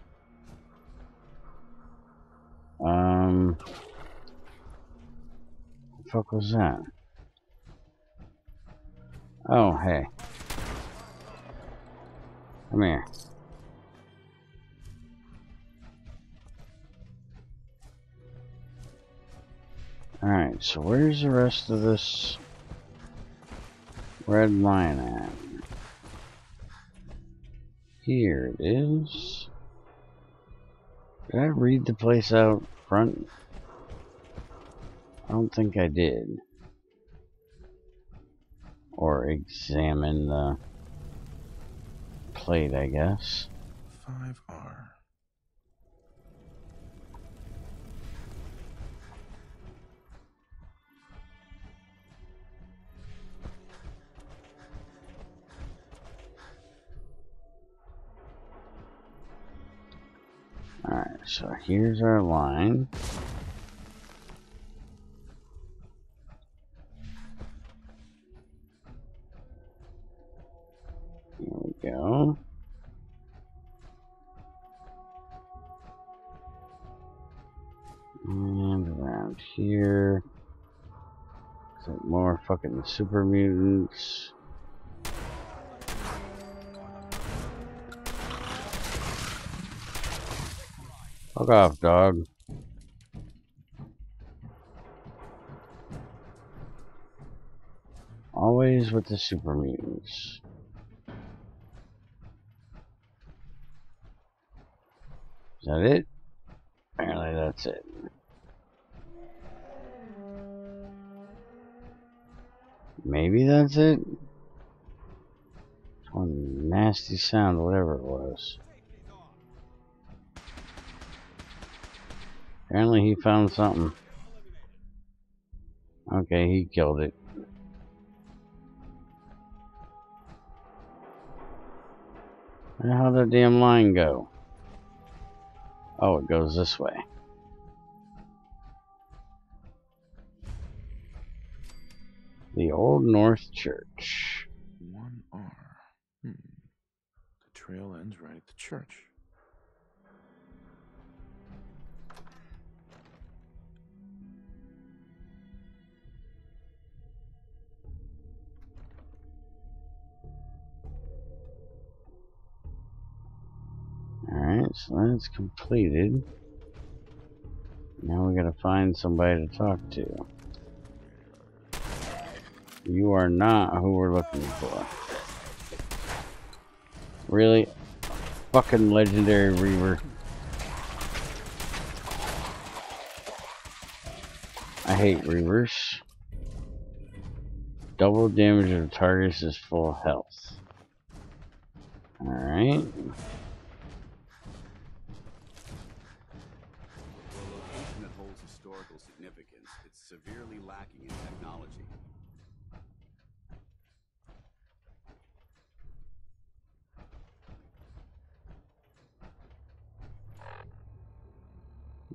What the fuck was that? Oh, hey. Come here. Alright, so where's the rest of this red line at? Here it is. Did I read the place out front? I don't think I did. Or examine the plate, I guess. 5R. Alright, so here's our line. Here we go. And around here. Some more fucking super mutants. Fuck off, dog. Always with the super mutants. Is that it? Apparently that's it. Maybe that's it? One nasty sound, whatever it was. Apparently he found something. Okay, he killed it. How'd that damn line go? Oh, it goes this way. The Old North Church. 1R. The trail ends right at the church. Alright, so that's completed. Now we gotta find somebody to talk to. You are not who we're looking for. Really? Fucking legendary Reaver. I hate Reavers. Double damage of the target is full health. Alright. For a location that holds historical significance, it's severely lacking in technology.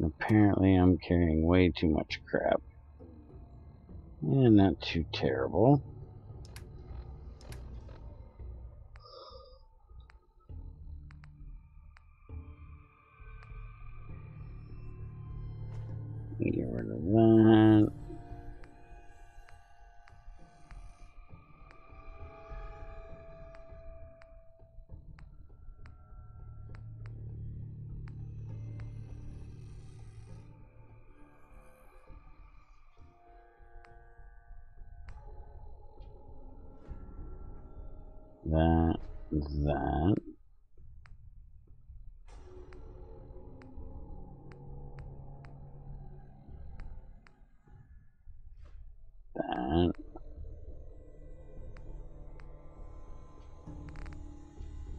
Apparently I'm carrying way too much crap. And not too terrible. Get rid of that. That. That.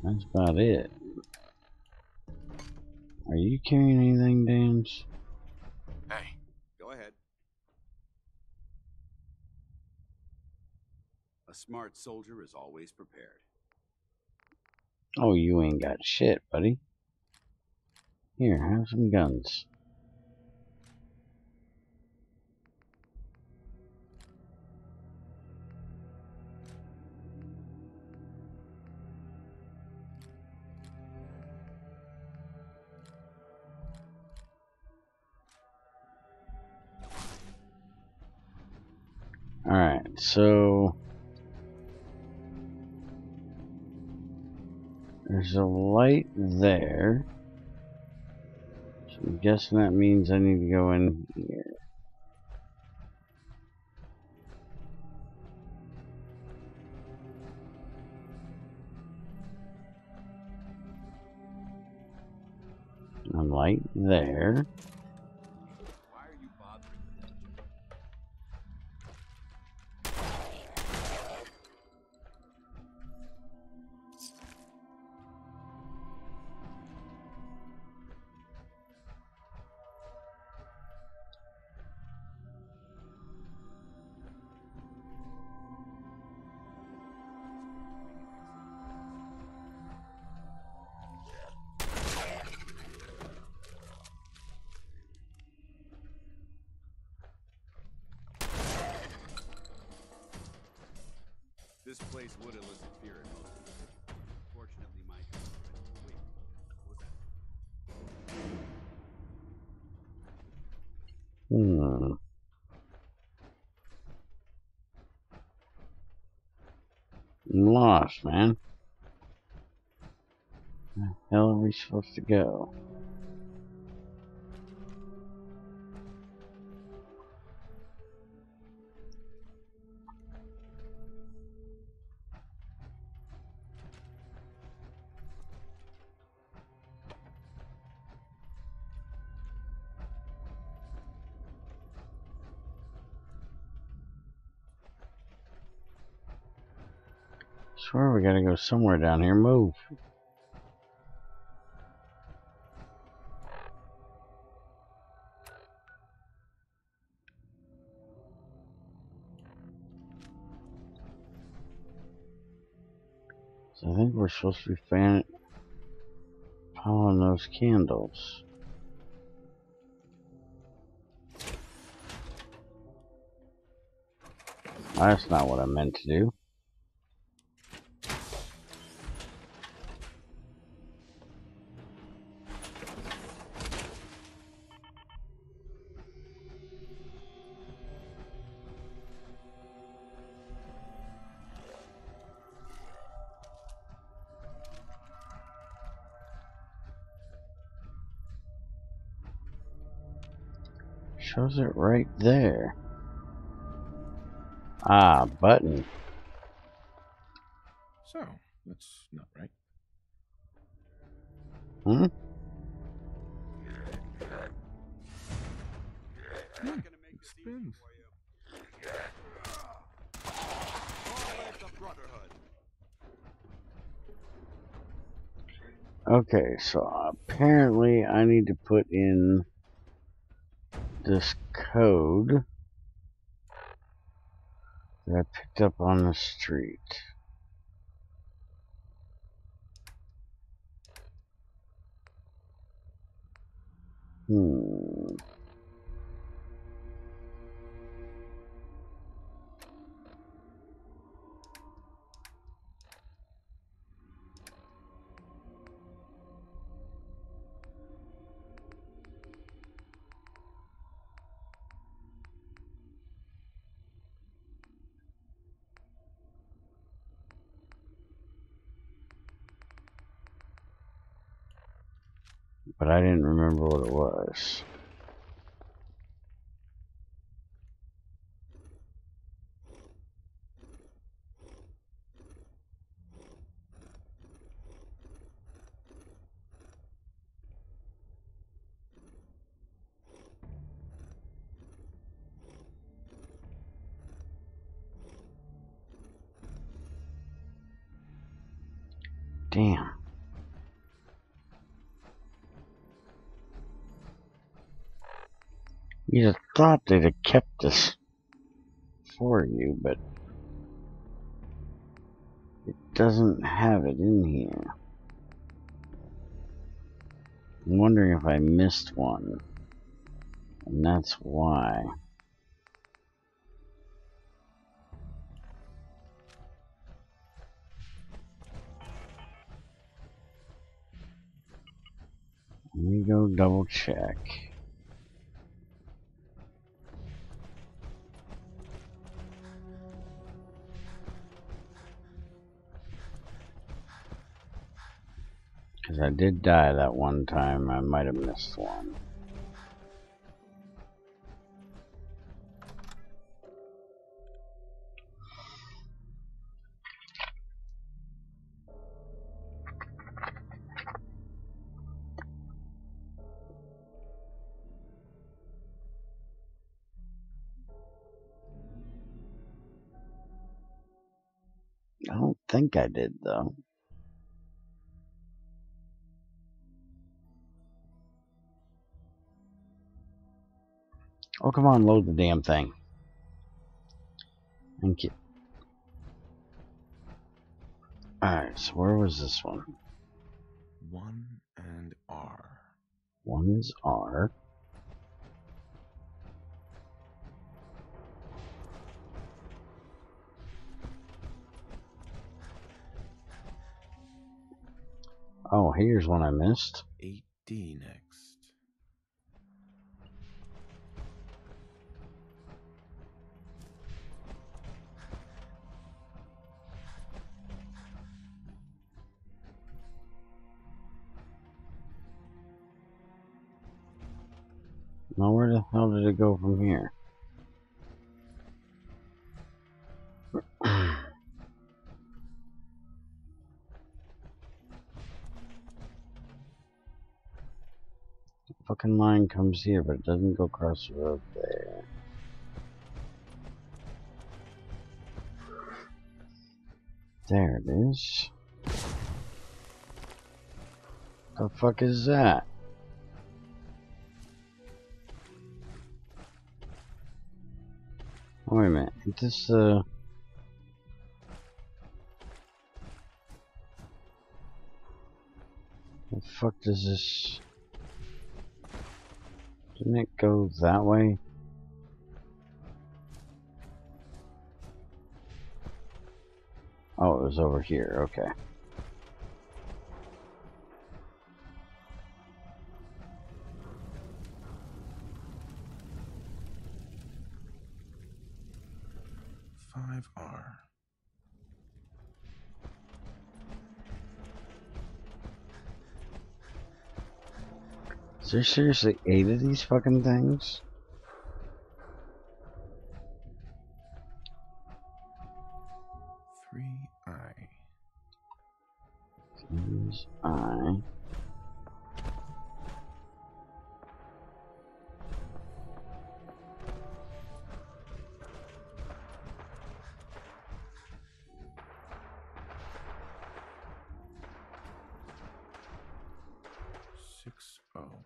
That's about it. Are you carrying anything, Dams? Hey, go ahead. A smart soldier is always prepared. Oh, you ain't got shit, buddy. Here, have some guns. Alright, so there's a light there. So I'm guessing that means I need to go in here. A light there. Why are you bothering with that? This place would elicit fear in most people. Fortunately, my wait, what was that? I'm lost, man. Where the hell are we supposed to go? Swear we gotta go somewhere down here. Move. So I think we're supposed to be following those candles. That's not what I meant to do. Shows it right there. Ah, button. So, that's not right. Hmm? Spins. Okay, so apparently I need to put in this code that I picked up on the street. But I didn't remember what it was. Damn. You'd have thought they'd have kept this for you, but it doesn't have it in here. I'm wondering if I missed one, and that's why. Let me go double check. Because I did die that one time, I might have missed one. I don't think I did, though. Oh, come on, load the damn thing. Thank you. Alright, so where was this one? 1 and R. 1 is R. Oh, here's one I missed. 8D next. Now where the hell did it go from here? The fucking line comes here, but it doesn't go across the road there. There it is. The fuck is that? Wait a minute, is this the fuck does this... Didn't it go that way? was over here. Okay. R. Is there seriously 8 of these fucking things? I. 3I. O.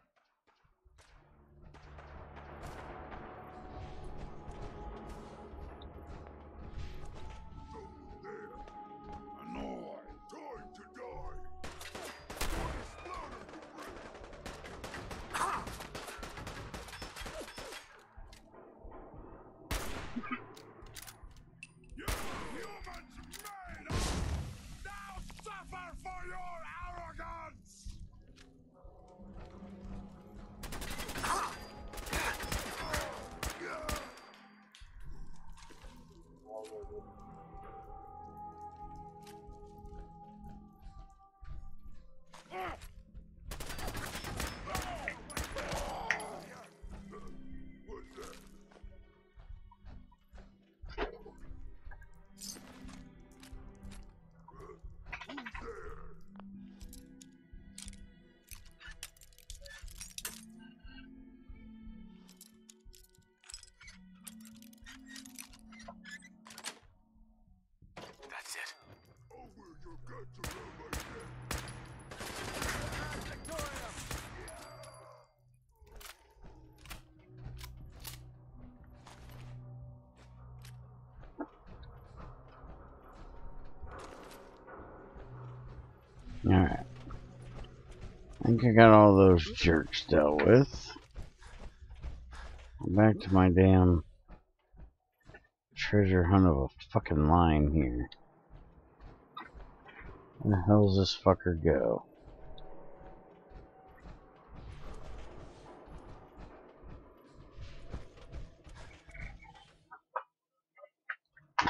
That's it. Alright. I think I got all those jerks dealt with. Back to my damn treasure hunt of a fucking line here. Where the hell's this fucker go?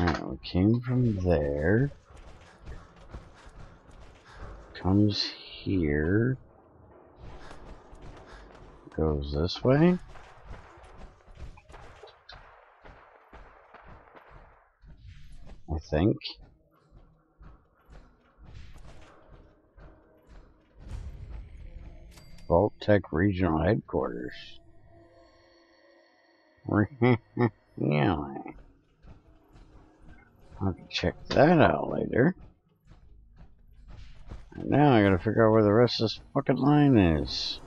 Alright, we came from there. Comes here. Goes this way. I think. Vault-Tec Regional Headquarters. Yeah. I'll have to check that out later. And now I gotta figure out where the rest of this fucking line is.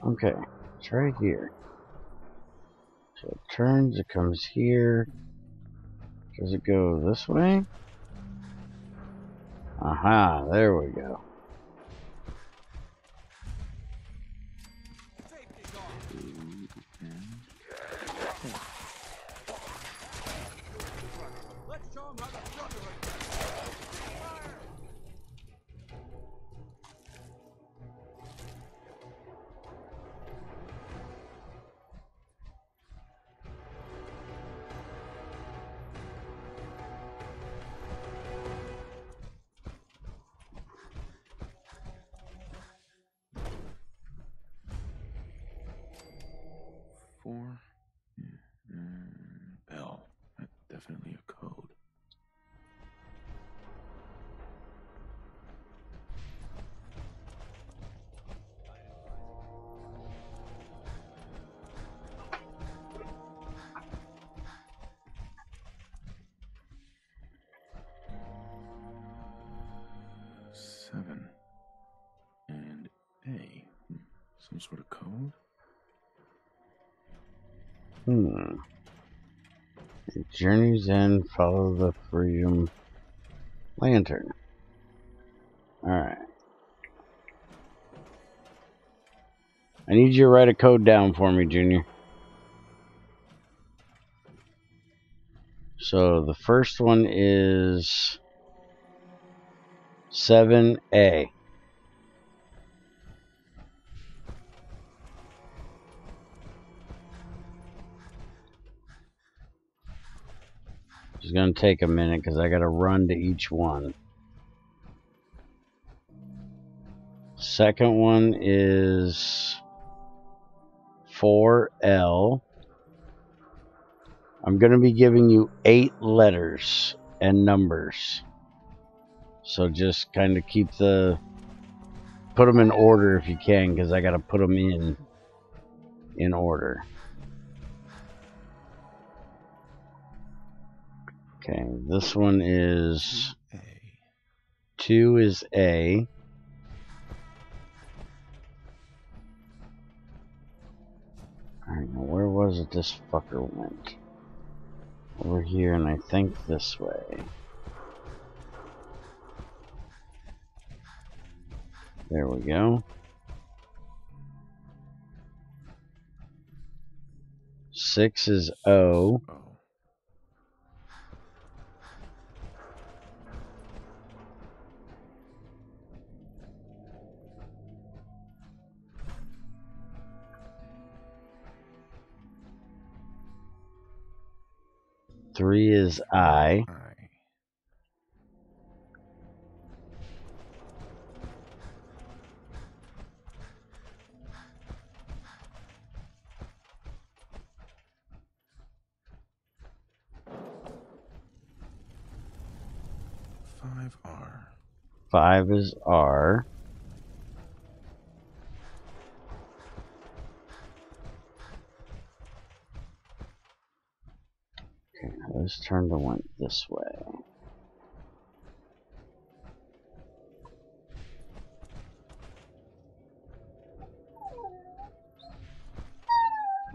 Okay, it's right here. So it turns, it comes here. Does it go this way? Aha, there we go. L. That's definitely a code. Seven and A. Some sort of code? Journey's End, follow the Freedom Lantern. Alright. I need you to write a code down for me, Junior. So the first one is 7A. It's going to take a minute because I got to run to each one. Second one is 4L. I'm going to be giving you 8 letters and numbers. So just kind of put them in order if you can, because I got to put them in order. Okay, this one is 2 is A. Alright, now where was it this fucker went? Over here, and I think this way. There we go. 6 is O. Three is I. R. 5 is R. Okay, now this turn to went this way.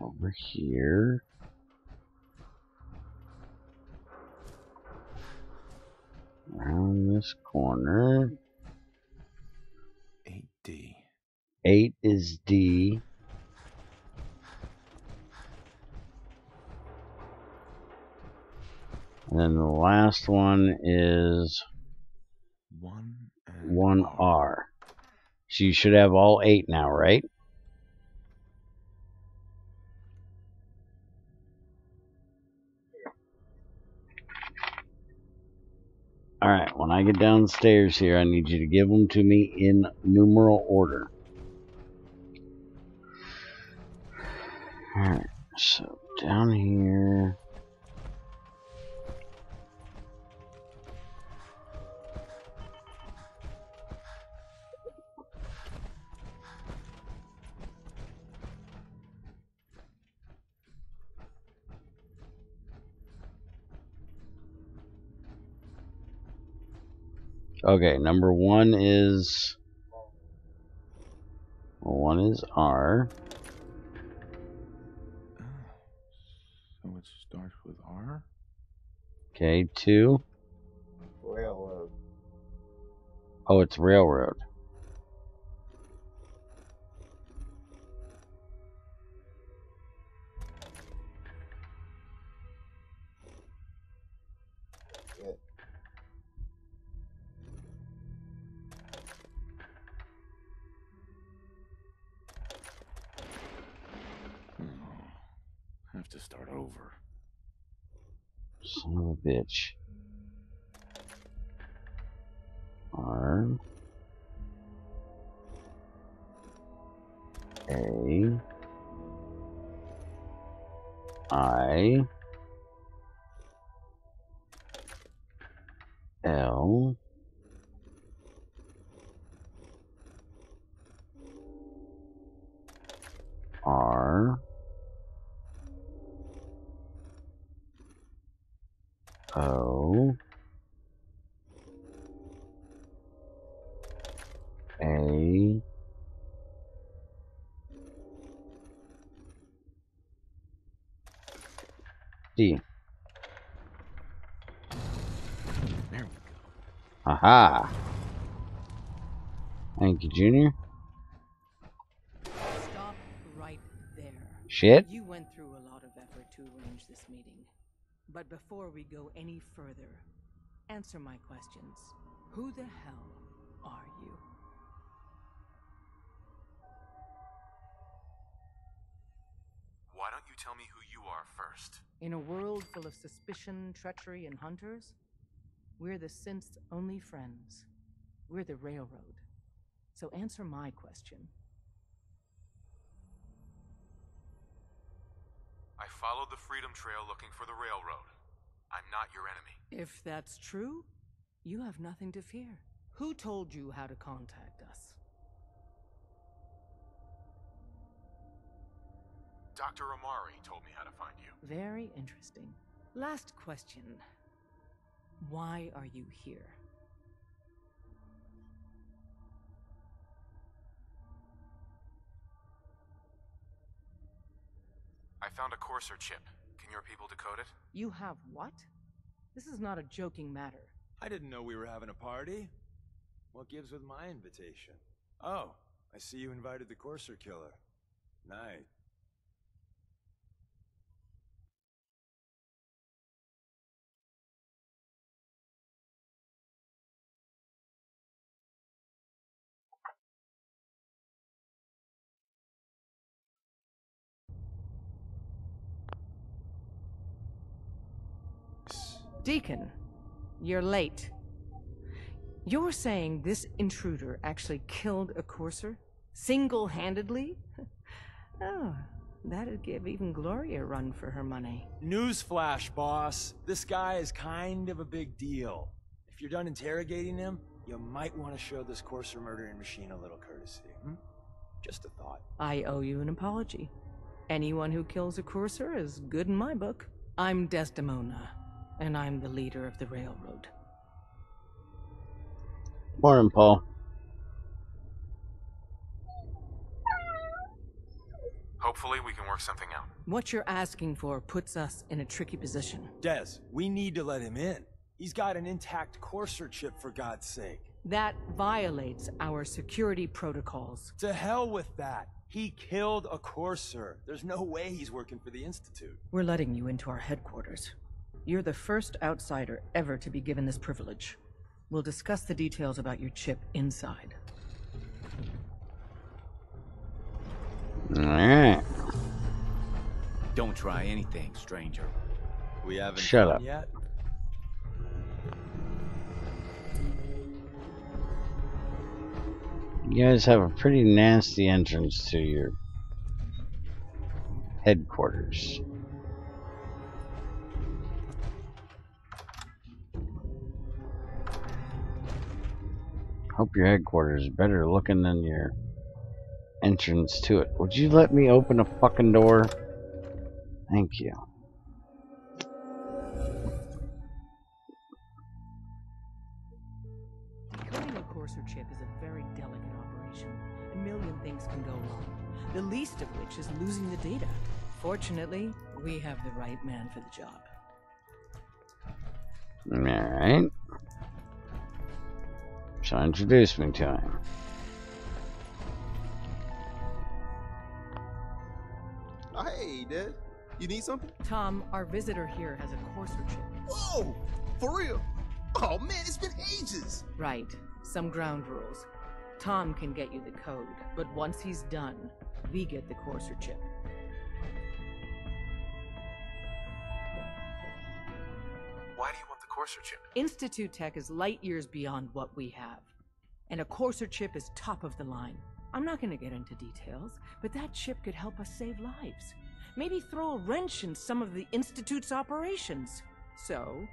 Over here. Around this corner. 8D. 8 is D. And then the last one is 1R. So you should have all 8 now, right? Alright, when I get downstairs here, I need you to give them to me in numeral order. Alright, so down here. Okay, number 1 is... Well, 1 is R. So it starts with R? Okay, 2. Railroad. Oh, it's railroad. Have to start over. Son of a bitch. R. A. I. L. R. O. A. D. There we go. Aha! Thank you, Junior. Stop Shit. You went through a lot of effort to arrange this meeting. But before we go any further, answer my questions. Who the hell are you? Why don't you tell me who you are first? In a world full of suspicion, treachery, and hunters, we're the synth's only friends. We're the Railroad. So answer my question. I followed the Freedom Trail looking for the Railroad. I'm not your enemy. If that's true, you have nothing to fear. Who told you how to contact us? Dr. Amari told me how to find you. Very interesting. Last question. Why are you here? I found a Courser chip. Can your people decode it? You have what? This is not a joking matter. I didn't know we were having a party. What gives with my invitation? Oh, I see you invited the Courser killer. Nice. Deacon, you're late. You're saying this intruder actually killed a Courser? Single-handedly? Oh, that'd give even Gloria a run for her money. Newsflash, boss. This guy is kind of a big deal. If you're done interrogating him, you might want to show this Courser murdering machine a little courtesy. Just a thought. I owe you an apology. Anyone who kills a Courser is good in my book. I'm Desdemona, and I'm the leader of the Railroad. Morning, Paul. Hopefully we can work something out. What you're asking for puts us in a tricky position. Des, we need to let him in. He's got an intact Courser chip, for God's sake. That violates our security protocols. To hell with that. He killed a Courser. There's no way he's working for the Institute. We're letting you into our headquarters. You're the first outsider ever to be given this privilege. We'll discuss the details about your chip inside. Alright. Don't try anything, stranger. We haven't Shut up. yet. You guys have a pretty nasty entrance to your headquarters. Hope your headquarters is better looking than your entrance to it. Would you let me open a fucking door? Thank you. Decoding a Courser chip is a very delicate operation. A million things can go wrong, the least of which is losing the data. Fortunately, we have the right man for the job. Alright. So introduce me to him. Hey, Dad. You need something? Tom, our visitor here has a Courser chip. Whoa! For real? Oh man, it's been ages! Right. Some ground rules. Tom can get you the code, but once he's done, we get the Courser chip. Why do you want the Courser chip? Institute tech is light years beyond what we have. And a Courser chip is top of the line. I'm not going to get into details, but that chip could help us save lives. Maybe throw a wrench in some of the Institute's operations. So,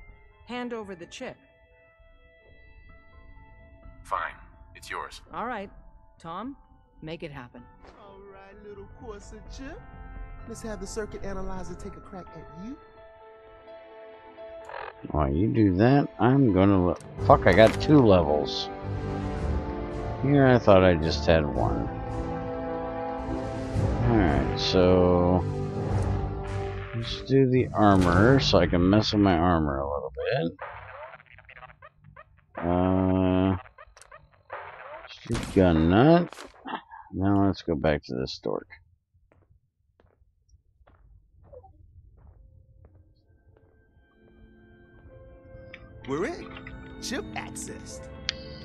hand over the chip. Fine. It's yours. All right. Tom, make it happen. All right, little Courser chip. Let's have the circuit analyzer take a crack at you. While you do that, I'm gonna look. Fuck, I got 2 levels. Here I thought I just had 1. Alright, so let's do the armor so I can mess with my armor a little bit. Street gun nut. Now let's go back to this dork. We're in. Chip accessed.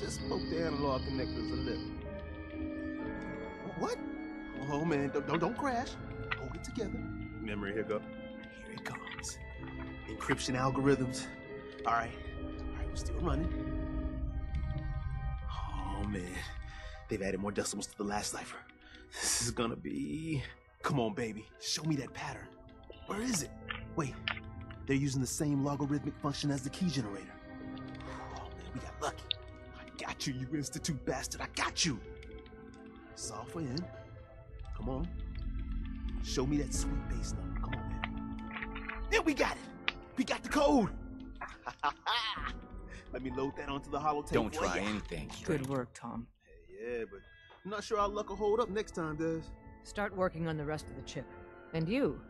Just poke the analog connectors a little. What? Oh man, don't crash. Hold it together. Memory hiccup. Here it comes. Encryption algorithms. All right, we're still running. Oh man, they've added more decimals to the last cipher. This is gonna be... Come on, baby, show me that pattern. Where is it? Wait, they're using the same logarithmic function as the key generator. Oh man, we got lucky. I got you, you Institute bastard, I got you. Solve for N. Come on. Show me that sweet base number. Come on, baby. Yeah, we got it. We got the code. Let me load that onto the holotape. Don't try anything. Good work, Tom. Hey, yeah, but I'm not sure our luck will hold up next time, Des. Start working on the rest of the chip. And you,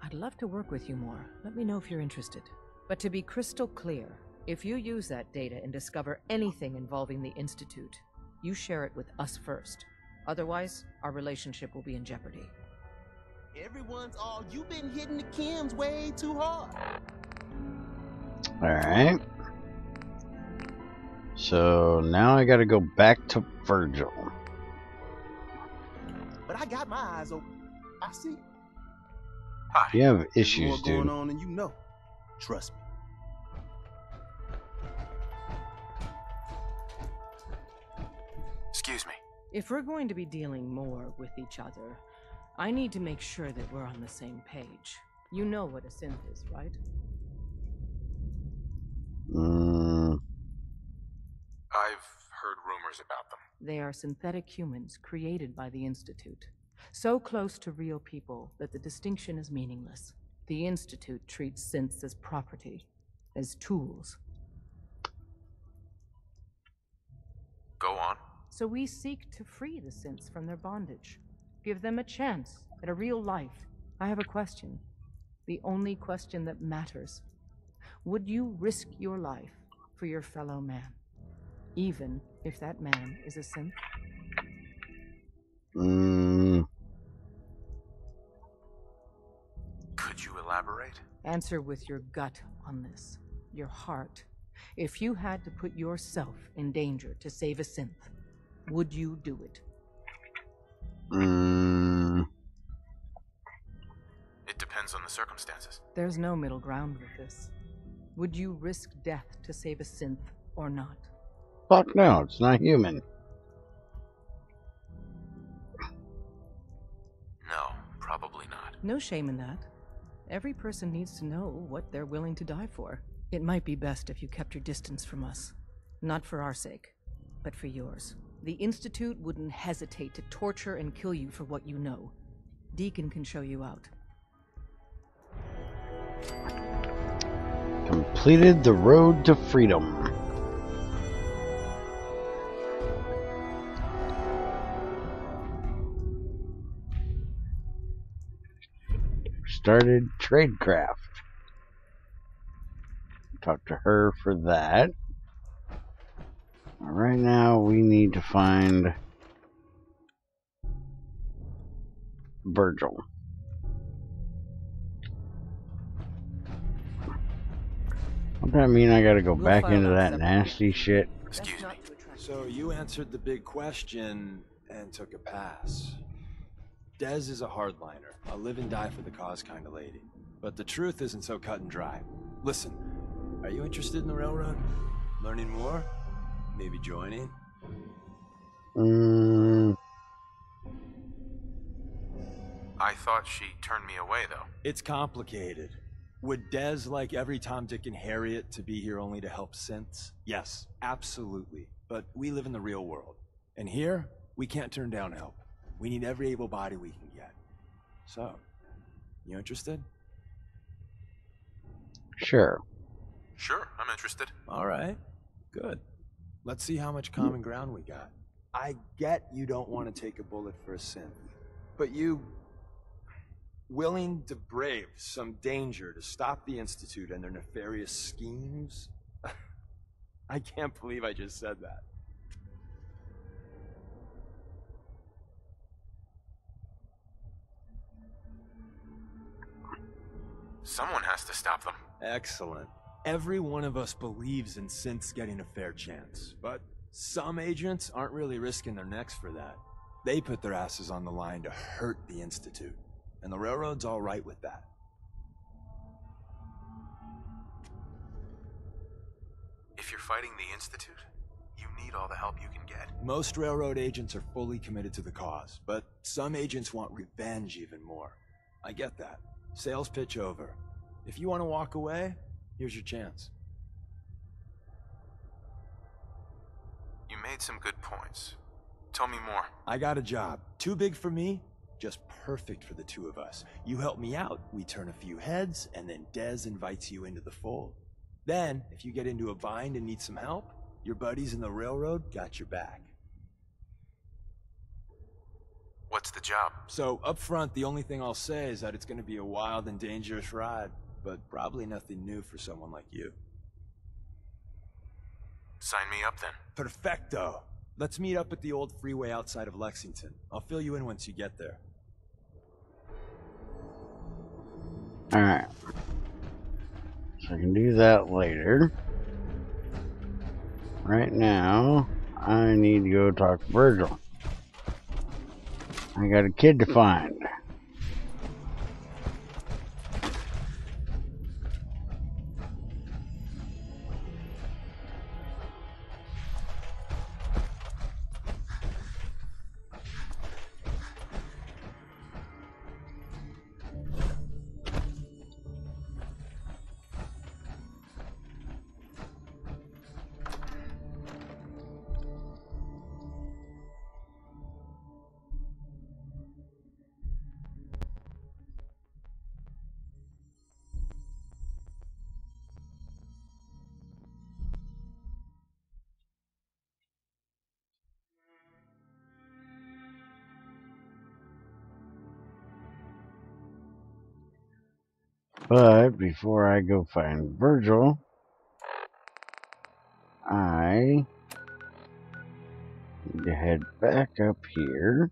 I'd love to work with you more. Let me know if you're interested. But to be crystal clear, if you use that data and discover anything involving the Institute, you share it with us first. Otherwise, our relationship will be in jeopardy. Everyone's all, you've been hitting the chems way too hard. Alright. So now I gotta go back to Virgil. But I got my eyes open. I see. You have issues, More going dude. on than you know. Trust me. Excuse me. If we're going to be dealing more with each other, I need to make sure that we're on the same page. You know what a synth is, right? I've heard rumors about them. They are synthetic humans created by the Institute. So close to real people that the distinction is meaningless. The Institute treats synths as property, as tools. Go on. So we seek to free the synths from their bondage. Give them a chance at a real life. I have a question. The only question that matters. Would you risk your life for your fellow man? Even if that man is a synth? Could you elaborate? Answer with your gut on this. Your heart. If you had to put yourself in danger to save a synth, would you do it? It depends on the circumstances. There's no middle ground with this. Would you risk death to save a synth or not? Fuck no, it's not human. No, probably not. No shame in that. Every person needs to know what they're willing to die for. It might be best if you kept your distance from us. Not for our sake, but for yours. The Institute wouldn't hesitate to torture and kill you for what you know. Deacon can show you out. Completed the road to freedom. Started tradecraft. Talk to her for that. Right now we need to find Virgil. What that mean? I gotta go back into that nasty shit? Excuse me. So you answered the big question and took a pass. Des is a hardliner, a live and die for the cause kind of lady. But the truth isn't so cut and dry. Listen, are you interested in the railroad? Learning more? Maybe joining? I thought she turned me away, though. It's complicated. Would Des like every Tom, Dick, and Harriet to be here only to help synths? Yes, absolutely. But we live in the real world. And here, we can't turn down help. We need every able body we can get. So, you interested? Sure. Sure, I'm interested. All right, good. Let's see how much common ground we got. I get you don't want to take a bullet for a synth, but you willing to brave some danger to stop the Institute and their nefarious schemes? I can't believe I just said that. Someone has to stop them. Excellent. Every one of us believes in synths getting a fair chance, but some agents aren't really risking their necks for that. They put their asses on the line to hurt the Institute, and the Railroad's all right with that. If you're fighting the Institute, you need all the help you can get. Most Railroad agents are fully committed to the cause, but some agents want revenge even more. I get that. Sales pitch over. If you want to walk away, here's your chance. You made some good points. Tell me more. I got a job. Too big for me, just perfect for the two of us. You help me out, we turn a few heads, and then Dez invites you into the fold. Then, if you get into a bind and need some help, your buddies in the Railroad got your back. What's the job? So, up front, the only thing I'll say is that it's going to be a wild and dangerous ride, but probably nothing new for someone like you. Sign me up then. Perfecto. Let's meet up at the old freeway outside of Lexington. I'll fill you in once you get there. Alright. So I can do that later. Right now, I need to go talk to Virgil. I got a kid to find. But before I go find Virgil, I need to head back up here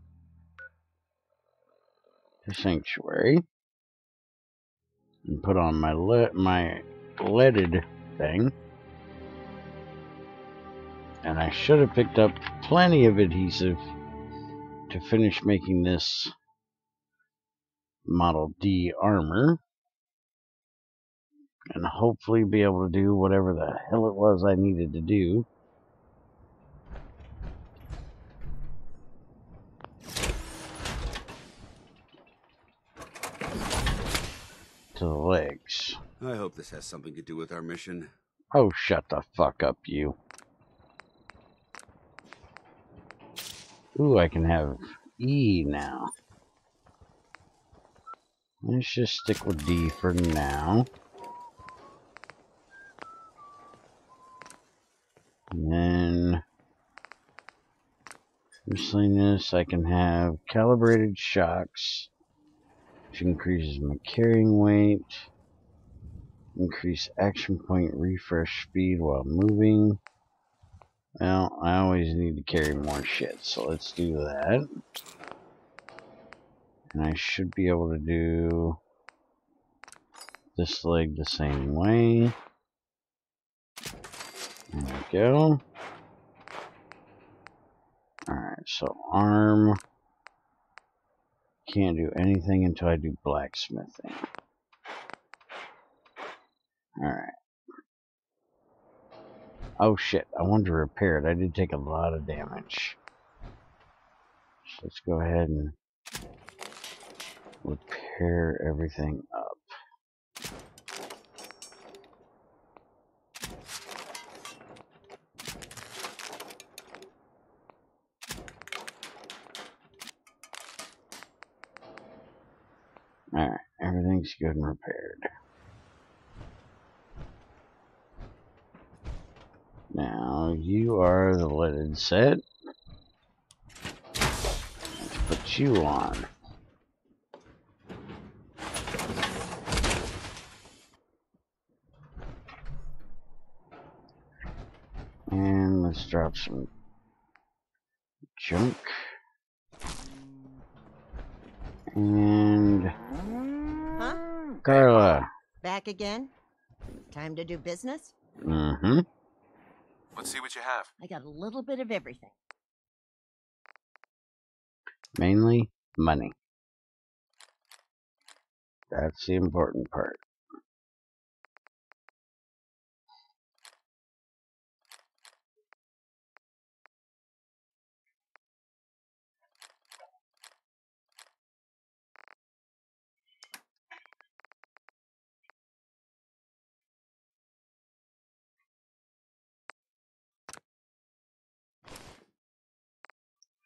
to Sanctuary and put on my leaded thing. And I should have picked up plenty of adhesive to finish making this Model D armor. And hopefully be able to do whatever the hell it was I needed to do. To the legs. I hope this has something to do with our mission. Oh, shut the fuck up, you. Ooh, I can have E now. Let's just stick with D for now. And then miscellaneous, I can have calibrated shocks, which increases my carrying weight, increase action point refresh speed while moving. Well, I always need to carry more shit, so let's do that. And I should be able to do this leg the same way. There we go. Alright, so arm. Can't do anything until I do blacksmithing. Alright. Oh shit, I wanted to repair it. I did take a lot of damage. So let's go ahead and repair everything up. Alright, everything's good and repaired. Now, you are the leaded set. Let's put you on. And let's drop some junk. And Huh? Carla. Back again? Time to do business? Mm-hmm. Let's see what you have. I got a little bit of everything. Mainly money. That's the important part.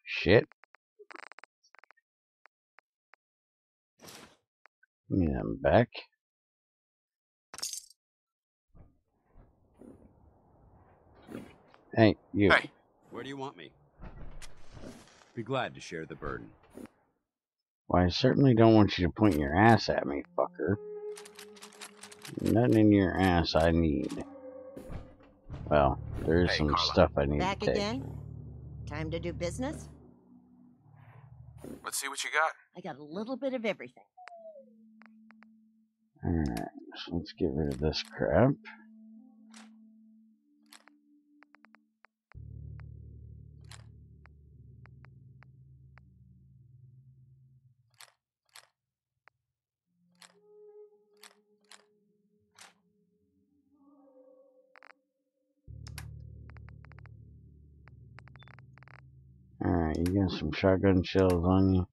Shit. Give me them back. Hey, you. Hey, where do you want me? Be glad to share the burden. Well, I certainly don't want you to point your ass at me, fucker. Nothing in your ass I need. Well, there is some Carla. stuff I need Back to take. again? Time to do business? Let's see what you got. I got a little bit of everything. Alright, so let's get rid of this crap. Alright, you got some shotgun shells on you.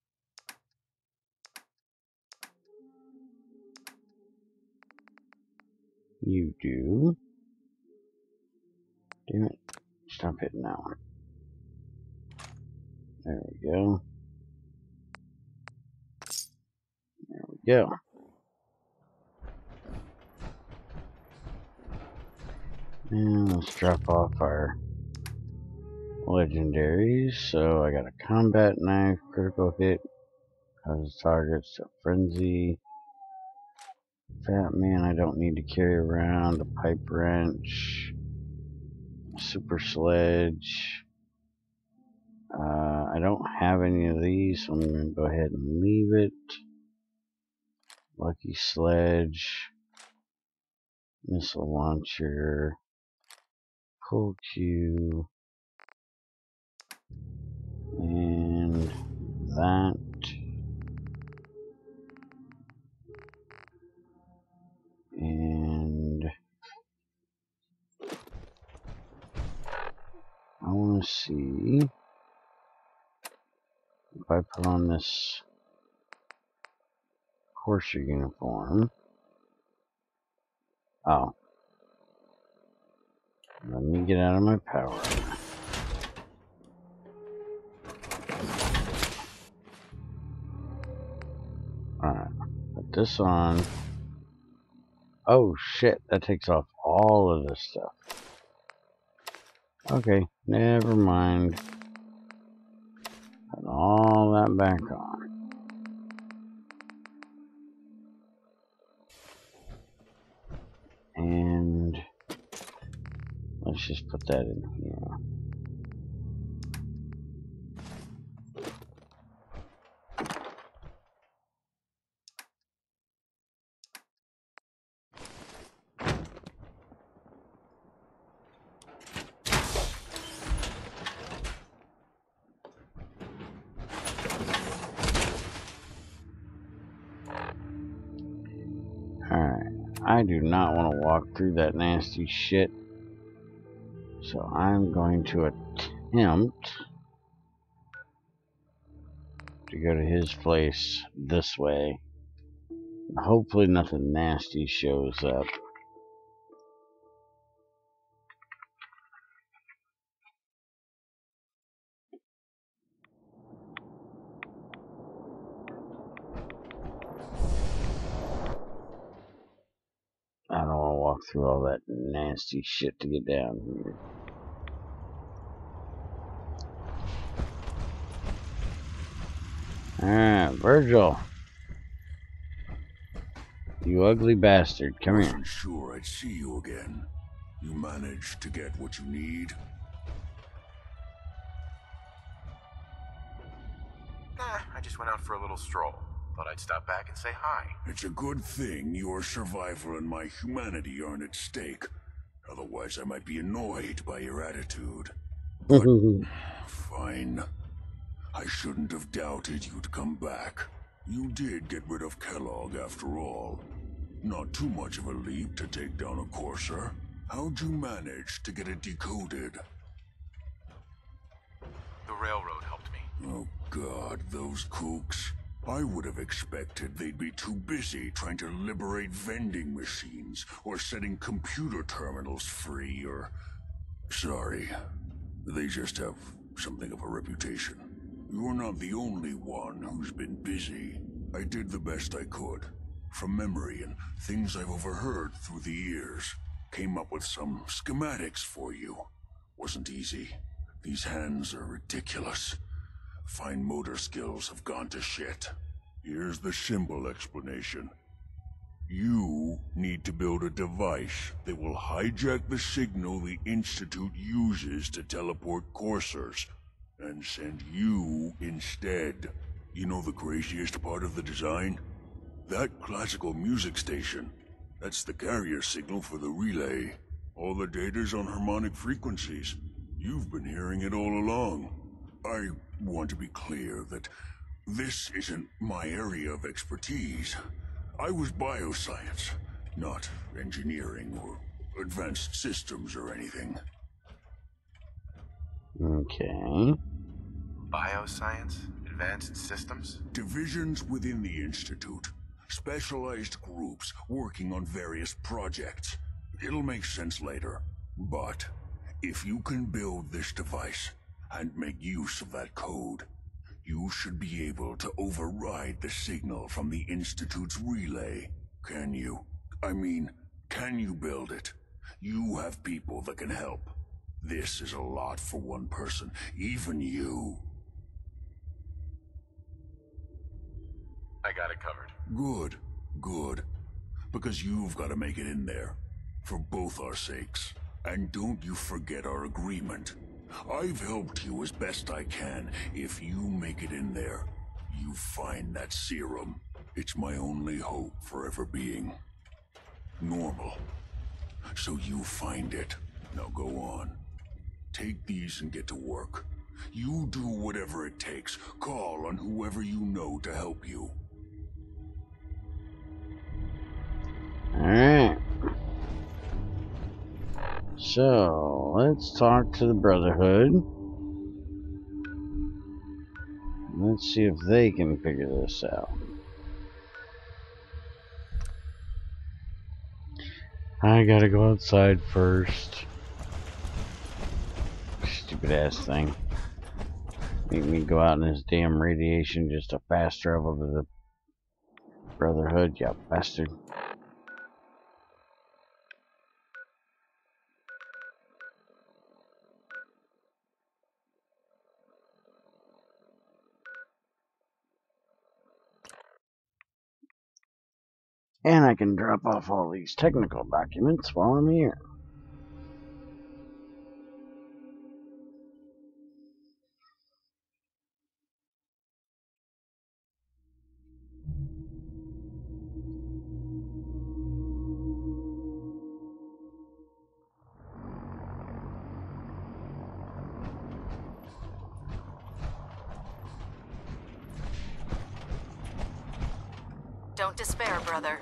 You do. Damn it. Stop hitting that one. There we go. There we go. And let's drop off our legendaries. So I got a combat knife, critical hit, causes targets to frenzy. Fat man I don't need to carry around. A pipe wrench. Super sledge. I don't have any of these, so I'm going to go ahead and leave it. Lucky sledge. Missile launcher. Pull Q. And that. And I want to see if I put on this Courser uniform. Oh. Let me get out of my power. Alright. Put this on. Oh shit, that takes off all of this stuff. Okay, never mind. Put all that back on. And let's just put that in here. Alright, I do not want to walk through that nasty shit. So I'm going to attempt to go to his place this way. Hopefully nothing nasty shows up. I don't want to walk through all that nasty shit to get down here. Alright, Virgil. You ugly bastard. Come here. Wasn't sure I'd see you again. You managed to get what you need? Nah, I just went out for a little stroll. Thought I'd stop back and say hi. It's a good thing your survival and my humanity aren't at stake. Otherwise, I might be annoyed by your attitude. But fine. I shouldn't have doubted you'd come back. You did get rid of Kellogg after all. Not too much of a leap to take down a courser. How'd you manage to get it decoded? The railroad helped me. Oh God, those kooks. I would have expected they'd be too busy trying to liberate vending machines or setting computer terminals free or... Sorry, they just have something of a reputation. You're not the only one who's been busy. I did the best I could. From memory and things I've overheard through the years. Came up with some schematics for you. Wasn't easy. These hands are ridiculous. Fine motor skills have gone to shit. Here's the simple explanation. You need to build a device that will hijack the signal the Institute uses to teleport coursers, and send you instead. You know the craziest part of the design? That classical music station. That's the carrier signal for the relay. All the data's on harmonic frequencies. You've been hearing it all along. I want to be clear that this isn't my area of expertise. I was bioscience, not engineering or advanced systems or anything. Okay. Bioscience? Advanced systems? Divisions within the Institute. Specialized groups working on various projects. It'll make sense later. But if you can build this device and make use of that code, you should be able to override the signal from the Institute's relay. Can you? I mean, can you build it? You have people that can help. This is a lot for one person, even you. I got it covered. Good, good. Because you've got to make it in there. For both our sakes. And don't you forget our agreement. I've helped you as best I can. If you make it in there, you find that serum. It's my only hope for ever being normal. So you find it. Now go on. Take these and get to work. You do whatever it takes. Call on whoever you know to help you. Alright. So, let's talk to the Brotherhood. Let's see if they can figure this out. I gotta go outside first. Stupid ass thing. Make me go out in this damn radiation just to fast travel to the Brotherhood, you bastard. And I can drop off all these technical documents while I'm here. Don't despair, brother.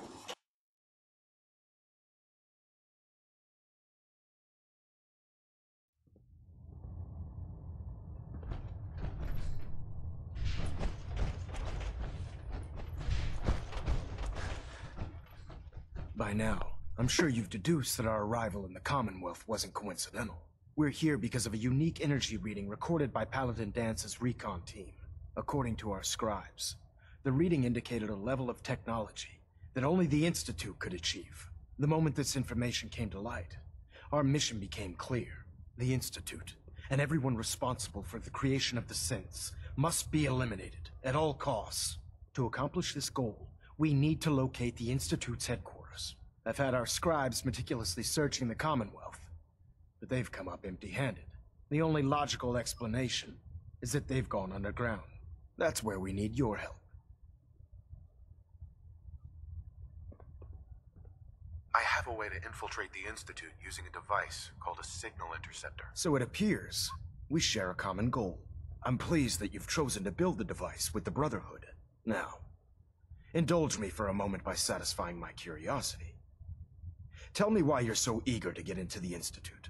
By now, I'm sure you've deduced that our arrival in the Commonwealth wasn't coincidental. We're here because of a unique energy reading recorded by Paladin Dance's recon team. According to our scribes, the reading indicated a level of technology that only the Institute could achieve. The moment this information came to light, our mission became clear. The Institute, and everyone responsible for the creation of the synths, must be eliminated at all costs. To accomplish this goal, we need to locate the Institute's headquarters. I've had our scribes meticulously searching the Commonwealth, but they've come up empty-handed. The only logical explanation is that they've gone underground. That's where we need your help. have a way to infiltrate the Institute using a device called a signal interceptor. So it appears we share a common goal. I'm pleased that you've chosen to build the device with the Brotherhood. Now, indulge me for a moment by satisfying my curiosity. Tell me why you're so eager to get into the Institute.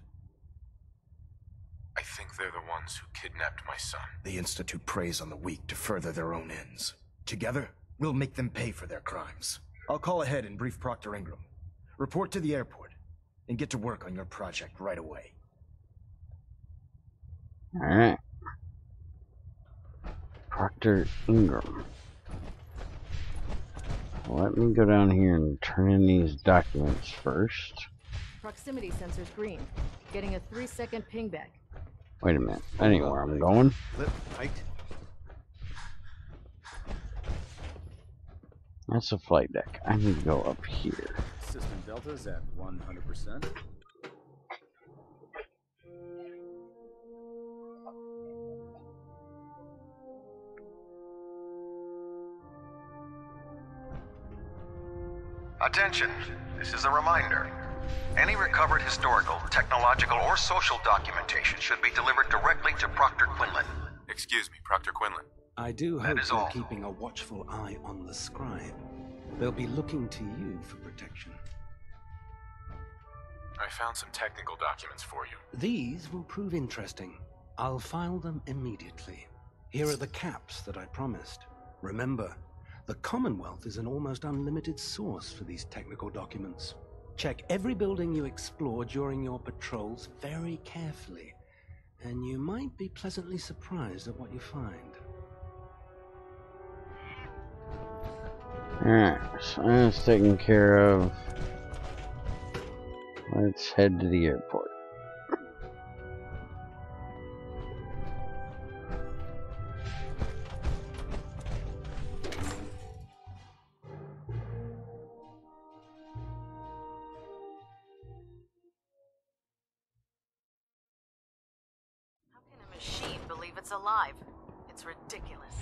I think they're the ones who kidnapped my son. The Institute preys on the weak to further their own ends. Together, we'll make them pay for their crimes. I'll call ahead and brief Proctor Ingram. Report to the airport, and get to work on your project right away. Alright. Proctor Ingram. Let me go down here and turn in these documents first. Proximity sensor's green. Getting a 3-second ping back. Wait a minute. That ain't where I'm going. Flip, right. That's a flight deck. I need to go up here. System Delta's at 100%. Attention, this is a reminder. Any recovered historical, technological, or social documentation should be delivered directly to Proctor Quinlan. Excuse me, Proctor Quinlan. I do That hope is you're all. keeping a watchful eye on the scribe. They'll be looking to you for protection. I found some technical documents for you. These will prove interesting. I'll file them immediately. Here are the caps that I promised. Remember, the Commonwealth is an almost unlimited source for these technical documents. Check every building you explore during your patrols very carefully, and you might be pleasantly surprised at what you find. Alright, so that's taken care of. Let's head to the airport. How can a machine believe it's alive? It's ridiculous.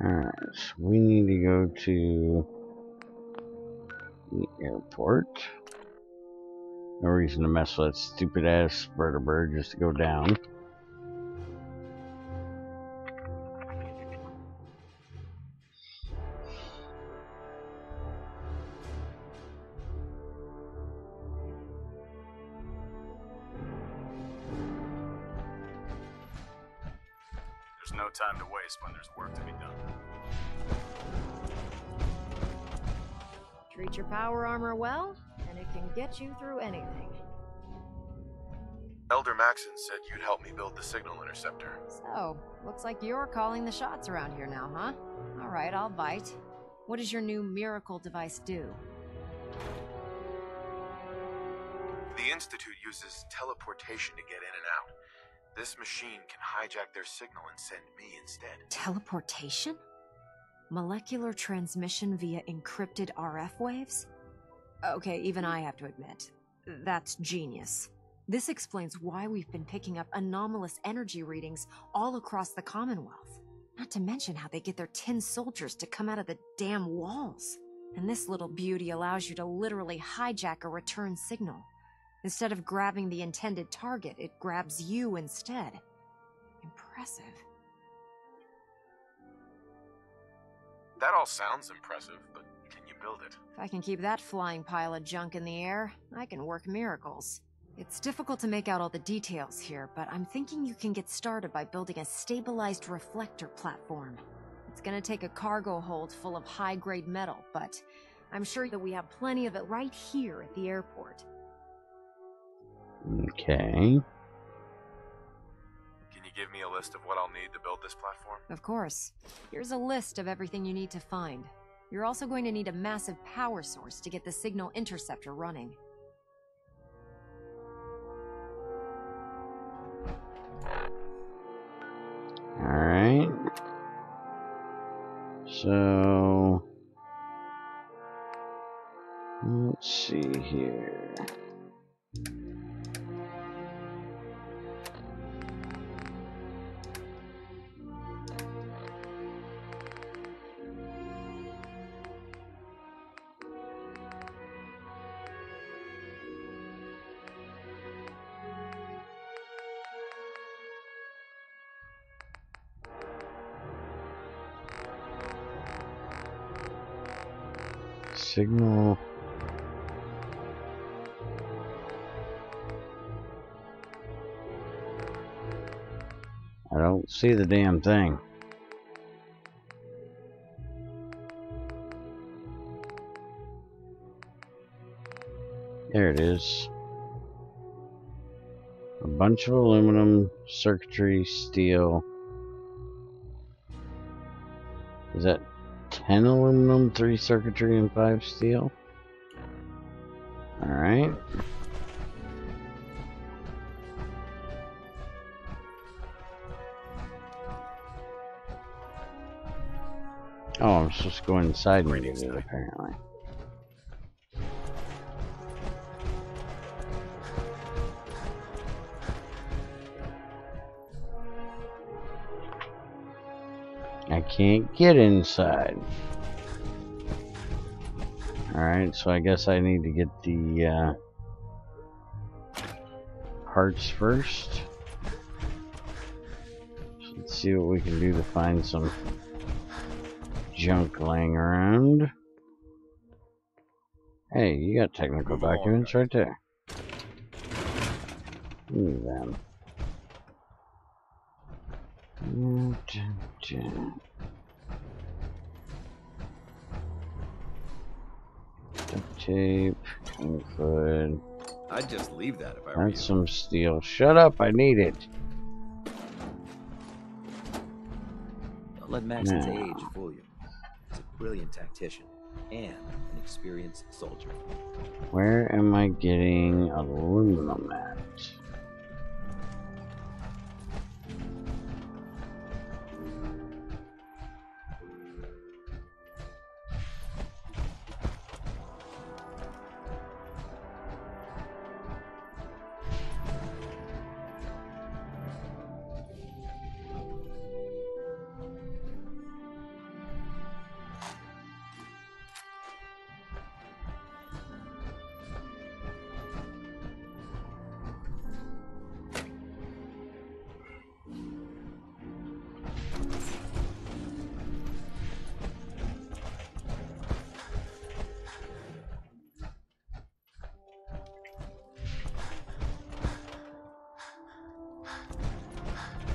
Alright, so we need to go to the airport. No reason to mess with that stupid ass vertibird just to go down. There's no time to waste when there's work to be done. Treat your power armor well, and it can get you through anything. Elder Maxon said you'd help me build the signal interceptor. So, looks like you're calling the shots around here now, huh? Alright, I'll bite. What does your new miracle device do? The Institute uses teleportation to get in and out. This machine can hijack their signal and send me instead. Teleportation? Molecular transmission via encrypted RF waves? Okay, even I have to admit, that's genius. This explains why we've been picking up anomalous energy readings all across the Commonwealth. Not to mention how they get their tin soldiers to come out of the damn walls. And this little beauty allows you to literally hijack a return signal. Instead of grabbing the intended target, it grabs you instead. Impressive. That all sounds impressive, but can you build it? If I can keep that flying pile of junk in the air, I can work miracles. It's difficult to make out all the details here, but I'm thinking you can get started by building a stabilized reflector platform. It's gonna take a cargo hold full of high-grade metal, but I'm sure that we have plenty of it right here at the airport. Okay. Can you give me a list of what I'll need to build this platform? Of course. Here's a list of everything you need to find. You're also going to need a massive power source to get the signal interceptor running. Alright. So let's see here. signal. I don't see the damn thing. There it is. A bunch of aluminum, circuitry, steel. Is that 10 aluminum, 3 circuitry, and 5 steel? Alright. Oh, I'm supposed to go inside and get it, apparently. I can't get inside. Alright, so I guess I need to get the parts first. So let's see what we can do to find some junk laying around. Hey, you got technical documents right there. Give them. Duct tape, food. I'd just leave that if I were you. That's some steel. Shut up, I need it. Don't let Max's age fool you. He's a brilliant tactician and an experienced soldier. Where am I getting aluminum at?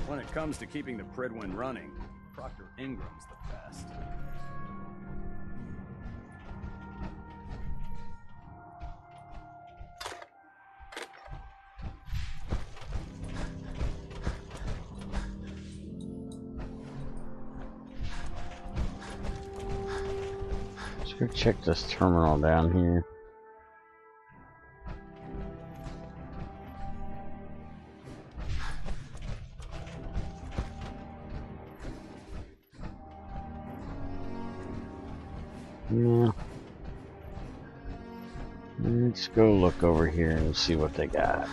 When it comes to keeping the Pridwin running, Proctor Ingram's the best. Let's go check this terminal down here. Yeah. Let's go look over here and see what they got.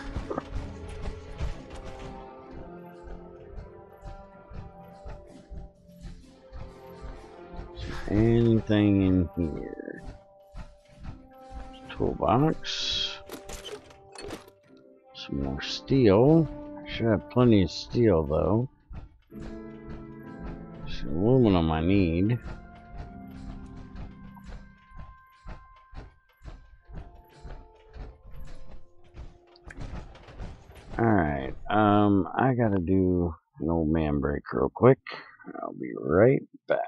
Anything in here? Toolbox. Some more steel. I should have plenty of steel though. Some aluminum I need. Alright, I gotta do an old man break real quick. I'll be right back.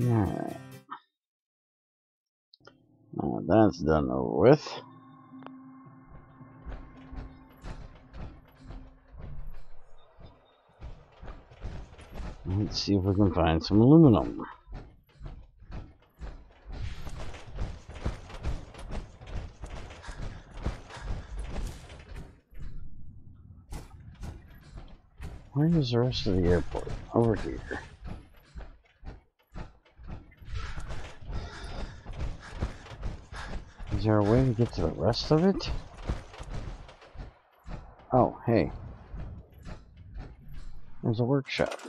Alright. Now that's done over with. Let's see if we can find some aluminum. Where is the rest of the airport? Over here. Is there a way to get to the rest of it? Oh, hey. There's a workshop.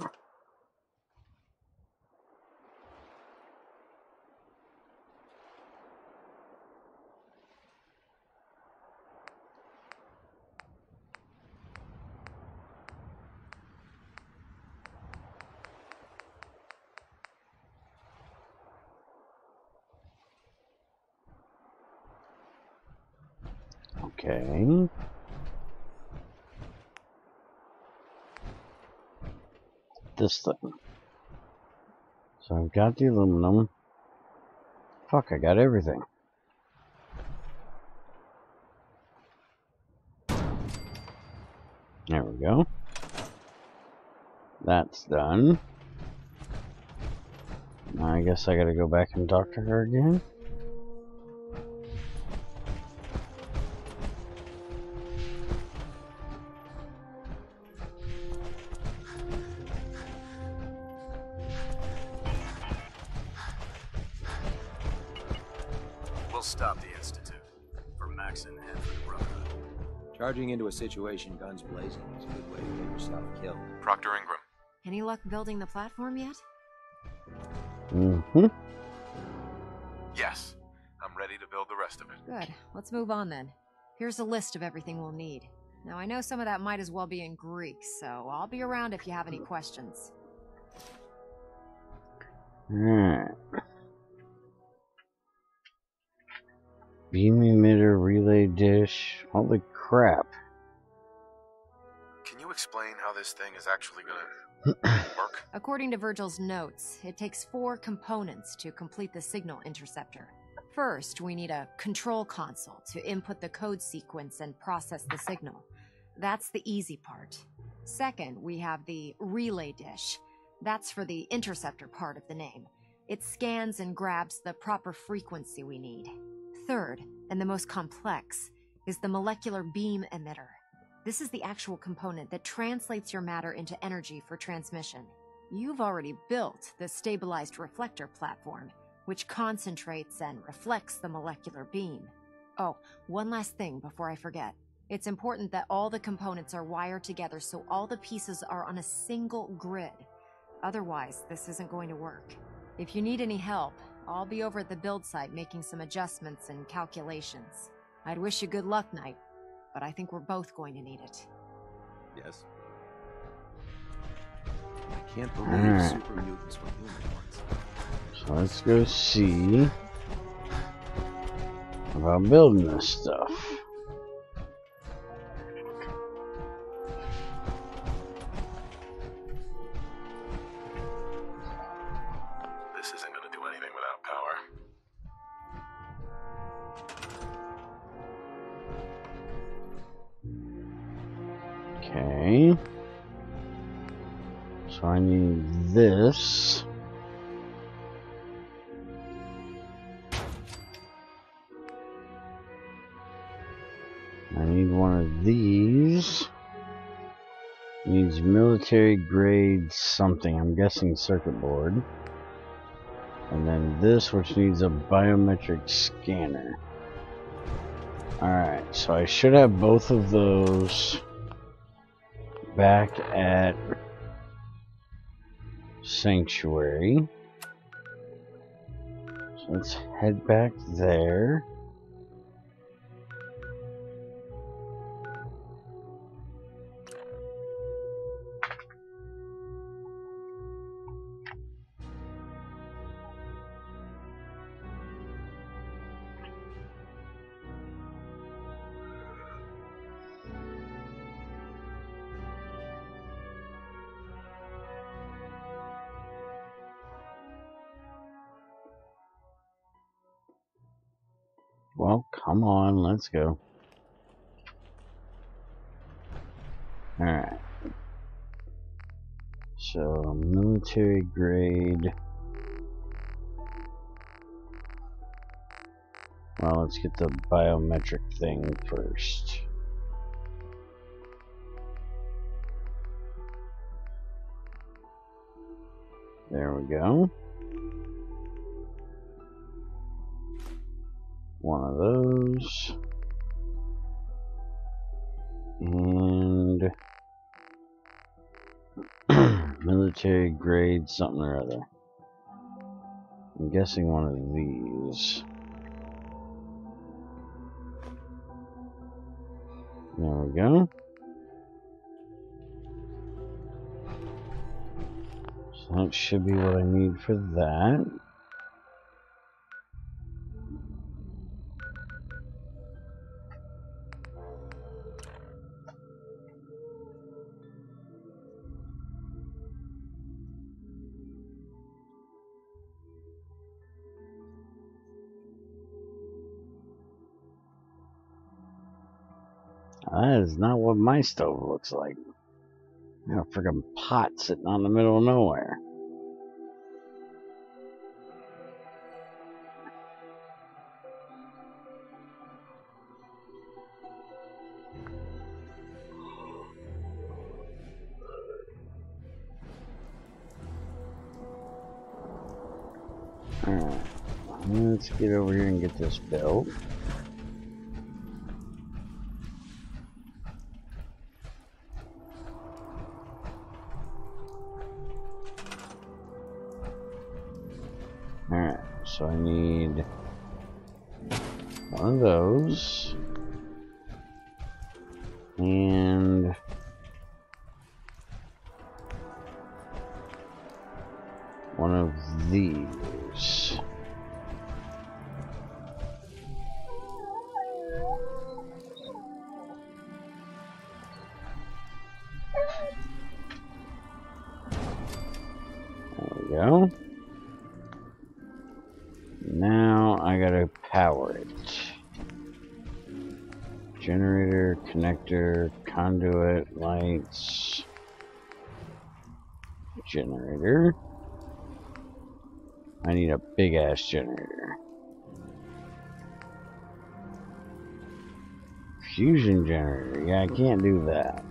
Okay. This thing. So I've got the aluminum. Fuck, I got everything. There we go. That's done. Now I guess I gotta go back and talk to her again. We'll stop the Institute. For Max and for the Brotherhood. Charging into a situation guns blazing is a good way to get yourself killed. Proctor Ingram. Any luck building the platform yet? Mm-hmm. Yes. I'm ready to build the rest of it. Good. Let's move on then. Here's a list of everything we'll need. Now, I know some of that might as well be in Greek, so I'll be around if you have any questions. Alright. Beam emitter relay dish. Holy crap. Can you explain how this thing is actually gonna work? According to Virgil's notes, it takes 4 components to complete the signal interceptor. First, we need a control console to input the code sequence and process the signal. That's the easy part. Second, we have the relay dish. That's for the interceptor part of the name. It scans and grabs the proper frequency we need. Third, and the most complex, is the molecular beam emitter. This is the actual component that translates your matter into energy for transmission. You've already built the stabilized reflector platform, which concentrates and reflects the molecular beam. Oh, one last thing before I forget. It's important that all the components are wired together so all the pieces are on a single grid. Otherwise, this isn't going to work. If you need any help, I'll be over at the build site making some adjustments and calculations. I'd wish you good luck, Knight, but I think we're both going to need it. Yes. I can't believe super mutants were human ones. So let's go see about building this stuff. This isn't gonna do anything without power. Okay. So I need this. I need one of these. Needs military grade something. I'm guessing circuit board. And then this, which needs a biometric scanner. Alright, so I should have both of those back at Sanctuary. So let's head back there. Well, come on, let's go. Alright. So, military grade. Well, let's get the biometric thing first. There we go. One of those. And military grade something or other. I'm guessing one of these. There we go. So that should be what I need for that. That is not what my stove looks like. Got a friggin' pot sitting out in the middle of nowhere. Alright, let's get over here and get this built. Alright, so I need one of those. And one of these. There we go. Now I gotta power it. Generator, connector, conduit, lights. Generator. I need a big ass generator. Fusion generator. Yeah, I can't do that.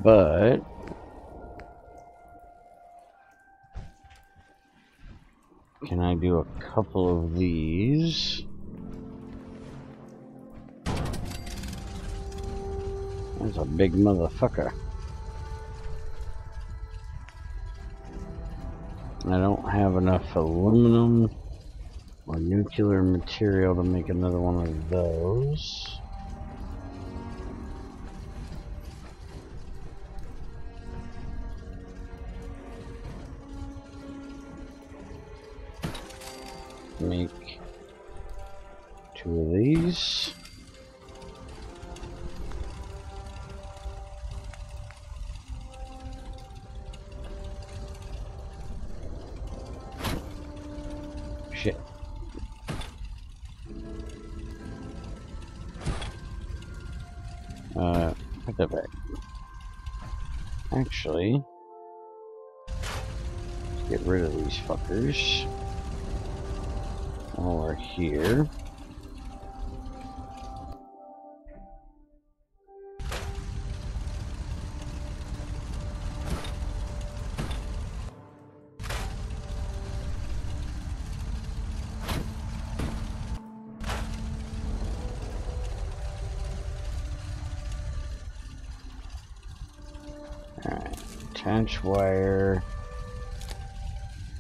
But can I do a couple of these? That's a big motherfucker. I don't have enough aluminum or nuclear material to make another one of those. Make two of these. Shit. Put that back. Actually, let's get rid of these fuckers. While we're here. Alright, attach wire,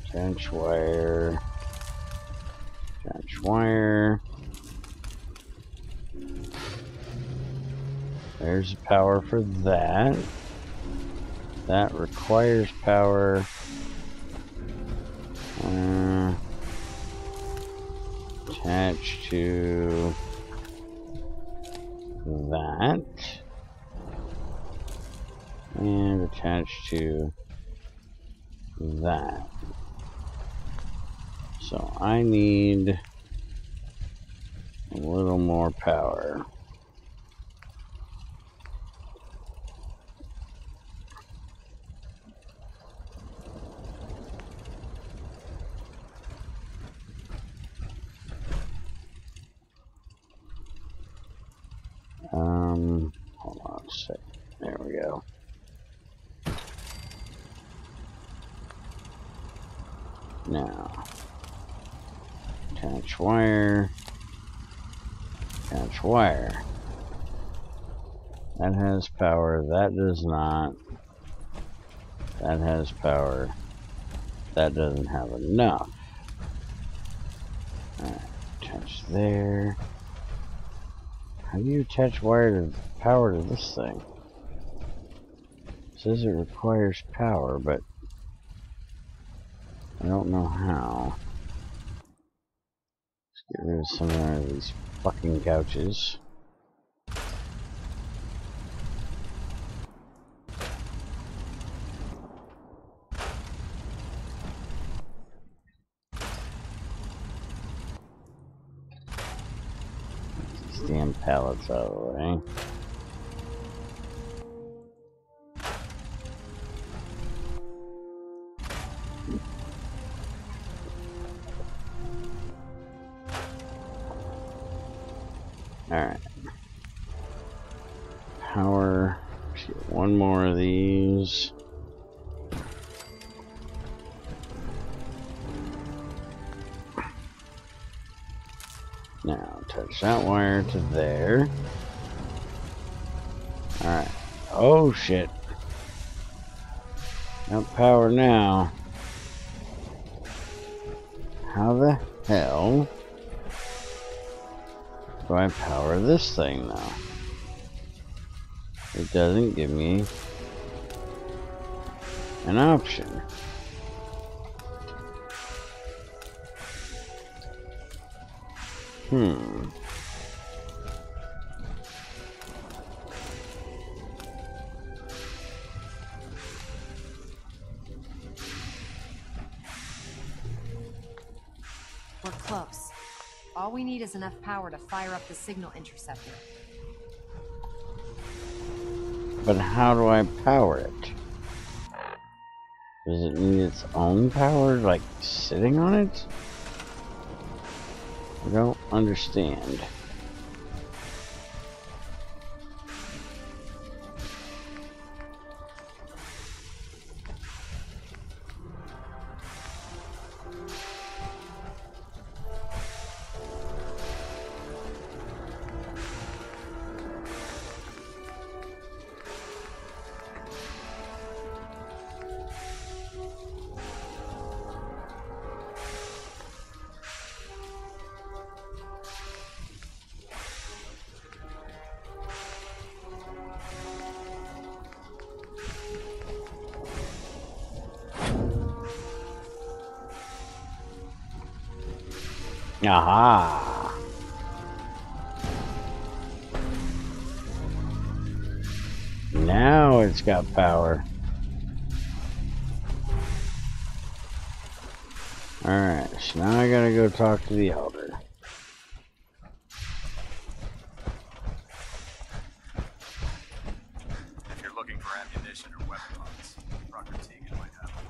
attach wire. Attach wire. There's the power for that. That requires power. Attach to that. And attach to that. So I need A little more power. Hold on a sec. There we go. Now, attach wire. Attach wire. That has power. That does not. That has power. That doesn't have enough. Alright, attach there. How do you attach wire to power to this thing? It says it requires power, but I don't know how. Let's get rid of some of these fucking couches. These damn pallets out of the way. Alright. Power. Let's get one more of these. Now, touch that wire to there. Alright. Oh, shit. Got power now. How the hell do I power this thing now? It doesn't give me an option. We're close. All we need is enough power to fire up the signal interceptor. But how do I power it? Does it need its own power, like sitting on it? I don't understand. Aha! Now it's got power. Alright, so now I gotta go talk to the elder. If you're looking for ammunition or weapon parts, Dr. Tegan might have them.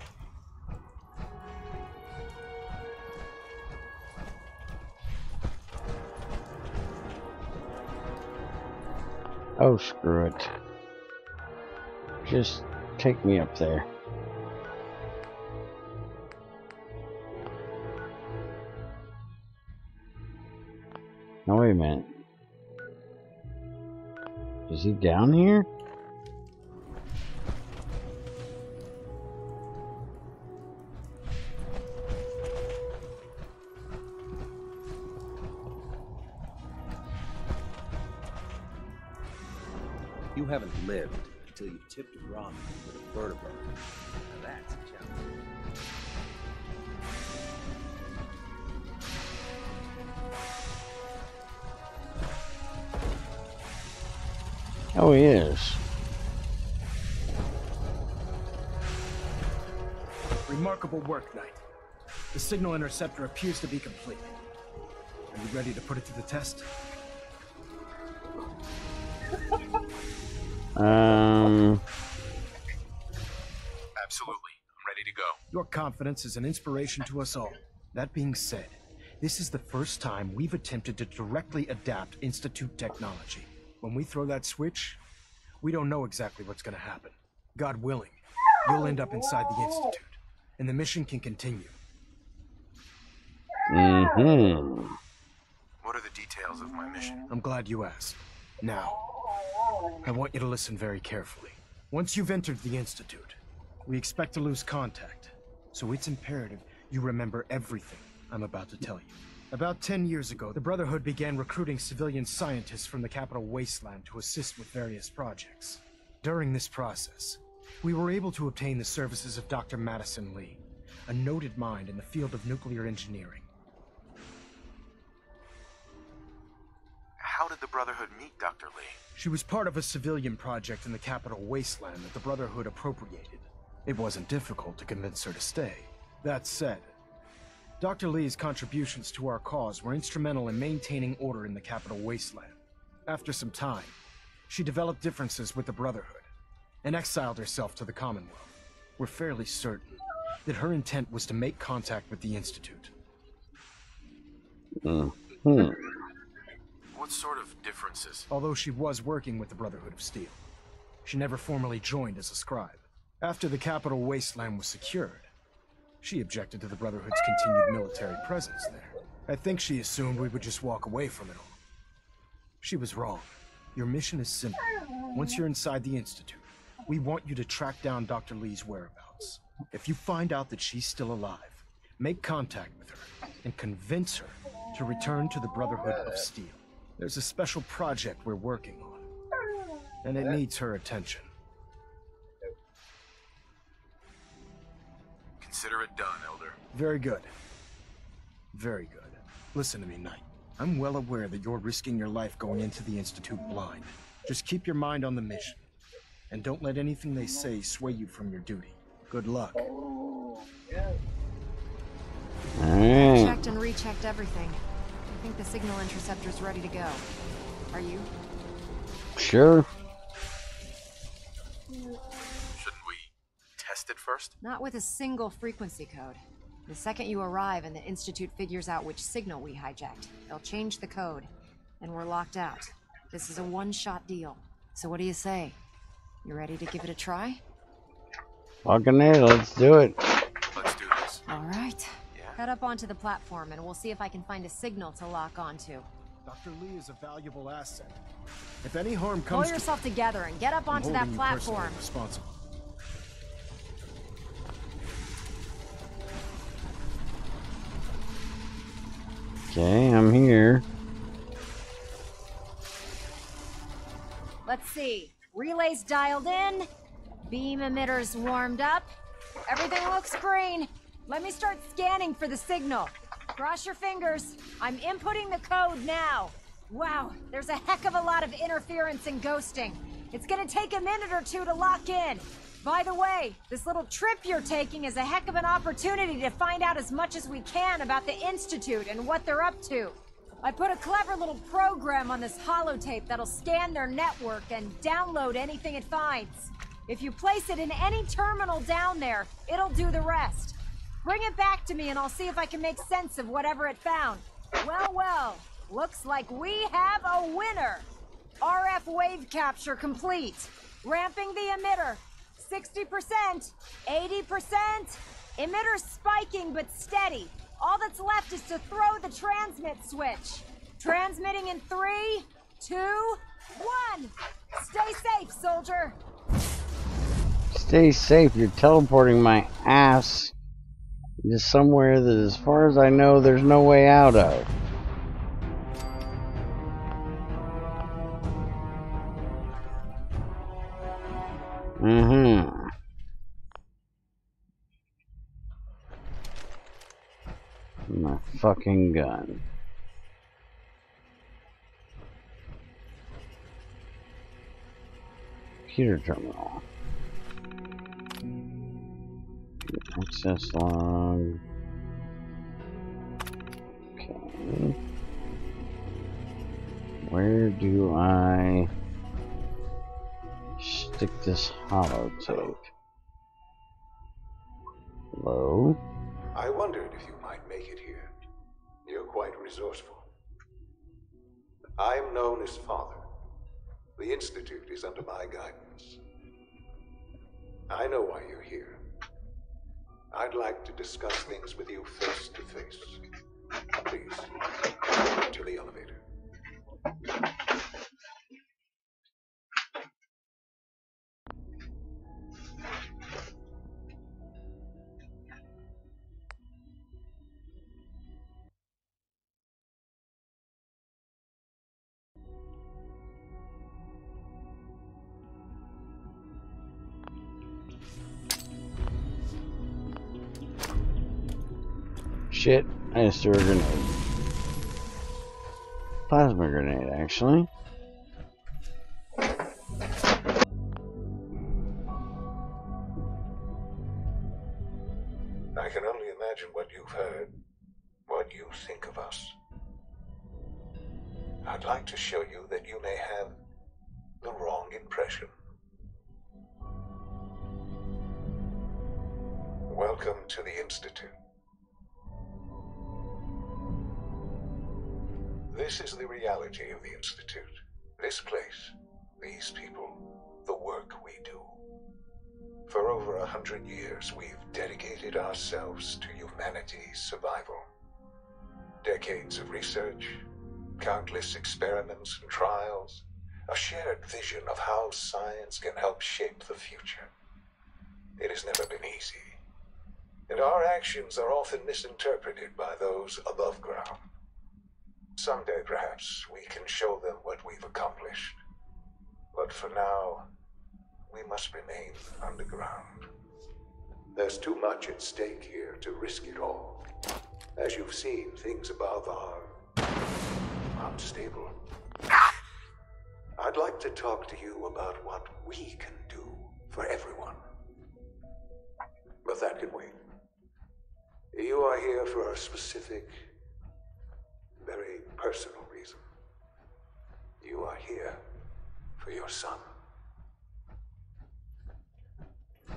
Oh, screw it. Just take me up there. No, wait a minute. Is he down here? You haven't lived until you've tipped a ramen with a vertebra. Now that's a challenge. Oh, he is. Remarkable work, Knight. The signal interceptor appears to be complete. Are you ready to put it to the test? Absolutely. I'm ready to go. Your confidence is an inspiration to us all. That being said, this is the first time we've attempted to directly adapt Institute technology. When we throw that switch, we don't know exactly what's going to happen. God willing, you'll end up inside the Institute, and the mission can continue. Mm-hmm. What are the details of my mission? I'm glad you asked. Now, I want you to listen very carefully. Once you've entered the Institute, we expect to lose contact, so it's imperative you remember everything I'm about to tell you. About 10 years ago, the Brotherhood began recruiting civilian scientists from the capital wasteland to assist with various projects. During this process, we were able to obtain the services of Dr. Madison Lee, a noted mind in the field of nuclear engineering. How did the Brotherhood meet Dr. Lee? She was part of a civilian project in the capital wasteland that the Brotherhood appropriated. It wasn't difficult to convince her to stay. That said, Dr. Lee's contributions to our cause were instrumental in maintaining order in the capital wasteland. After some time, she developed differences with the Brotherhood and exiled herself to the Commonwealth. We're fairly certain that her intent was to make contact with the Institute. Mm-hmm. What sort of differences? Although she was working with the Brotherhood of Steel, she never formally joined as a scribe. After the capital wasteland was secured, she objected to the Brotherhood's continued military presence there. I think she assumed we would just walk away from it all. She was wrong. Your mission is simple. Once you're inside the Institute, we want you to track down Dr. Lee's whereabouts. If you find out that she's still alive, make contact with her and convince her to return to the Brotherhood of Steel. There's a special project we're working on, and it needs her attention. Consider it done, Elder. Very good. Very good. Listen to me, Knight. I'm well aware that you're risking your life going into the Institute blind. Just keep your mind on the mission, and don't let anything they say sway you from your duty. Good luck. Alright. Checked and rechecked everything. I think the signal interceptor's ready to go. Are you? Sure. Shouldn't we test it first? Not with a single frequency code. The second you arrive and the Institute figures out which signal we hijacked, they'll change the code, and we're locked out. This is a one-shot deal. So what do you say? You ready to give it a try? Fucking A, let's do it. Let's do this. All right. Head up onto the platform, and we'll see if I can find a signal to lock onto. Dr. Lee is a valuable asset. If any harm Pull comes yourself together and get up onto that platform. Responsible. Okay, I'm here. Let's see. Relays dialed in. Beam emitters warmed up. Everything looks green. Let me start scanning for the signal. Cross your fingers. I'm inputting the code now. Wow, there's a heck of a lot of interference and ghosting. It's gonna take a minute or two to lock in. By the way, this little trip you're taking is a heck of an opportunity to find out as much as we can about the Institute and what they're up to. I put a clever little program on this holotape that'll scan their network and download anything it finds. If you place it in any terminal down there, it'll do the rest. Bring it back to me and I'll see if I can make sense of whatever it found. Well, well, looks like we have a winner. RF wave capture complete. Ramping the emitter. 60%, 80%. Emitter spiking but steady. All that's left is to throw the transmit switch. Transmitting in 3, 2, 1. Stay safe, soldier. Stay safe, you're teleporting my ass to somewhere that, as far as I know, there's no way out of. Mm-hmm. My fucking gun. Computer terminal. Access log. Okay. Where do I stick this holotape? Hello? I wondered if you might make it here. You're quite resourceful. I'm known as Father. The Institute is under my guidance. I know why you're here. I'd like to discuss things with you face to face. Please, to the elevator. Shit, I just threw a grenade. Plasma grenade, actually. I can only imagine what you've heard, what you think of us. I'd like to show you that you may have the wrong impression. Welcome to the Institute. This is the reality of the Institute. This place, these people, the work we do. For over 100 years, we've dedicated ourselves to humanity's survival. Decades of research, countless experiments and trials, a shared vision of how science can help shape the future. It has never been easy, and our actions are often misinterpreted by those above ground. Someday, perhaps, we can show them what we've accomplished. But for now, we must remain underground. There's too much at stake here to risk it all. As you've seen, things above are unstable. I'd like to talk to you about what we can do for everyone. But that can wait. You are here for a specific, very personal reason. You are here for your son. I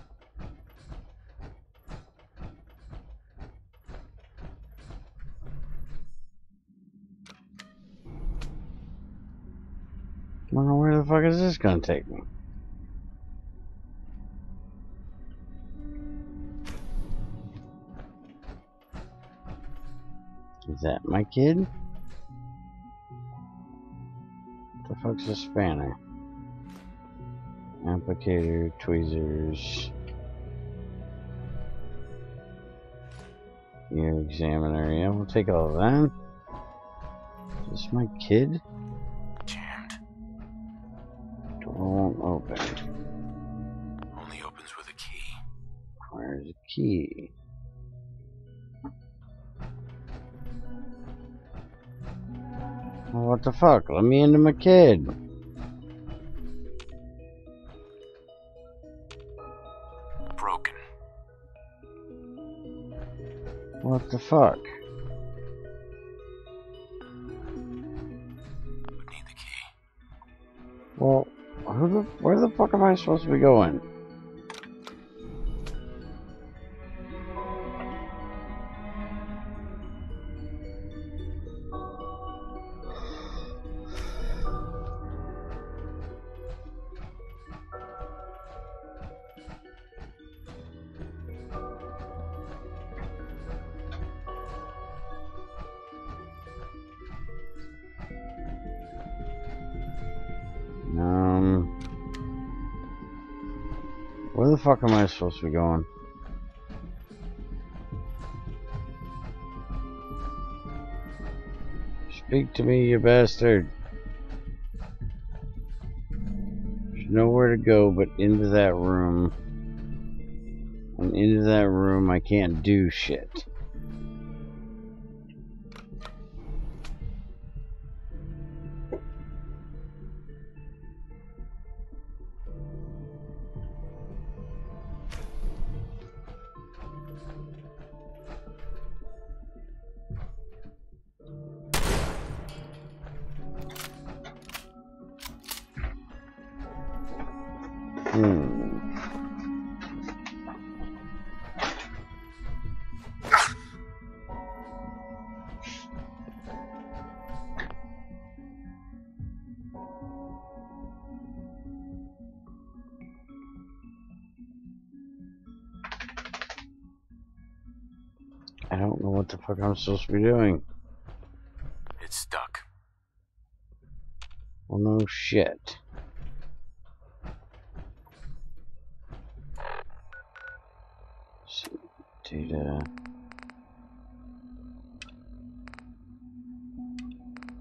don't know where the fuck is this gonna take me. Is that my kid? What the fuck's a spanner? Applicator, tweezers. Ear examiner, yeah, we'll take all of that. Is this my kid? Jammed. Door won't open. Only opens with a key. Where's the key? Oh, what the fuck? Let me into my kid. Broken. What the fuck? Would need the key. Well, where the fuck am I supposed to be going? Where the fuck am I supposed to be going? Speak to me, you bastard. There's nowhere to go but into that room. And into that room I can't do shit. I don't know what the fuck I'm supposed to be doing. It's stuck. Well, no shit. Data.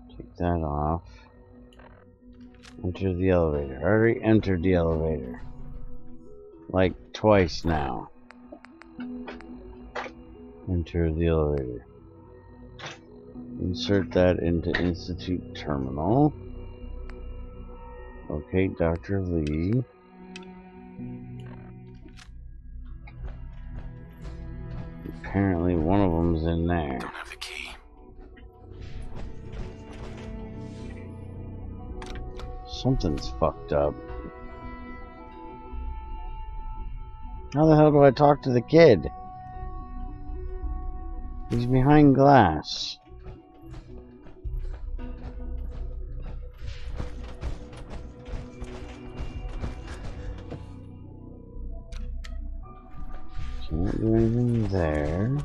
Take that off. Enter the elevator. I already entered the elevator. Like twice now. Enter the elevator. Insert that into Institute Terminal. Okay, Dr. Lee. Apparently one of them's in there. Don't have the key. Something's fucked up. How the hell do I talk to the kid? He's behind glass. Can't do anything there.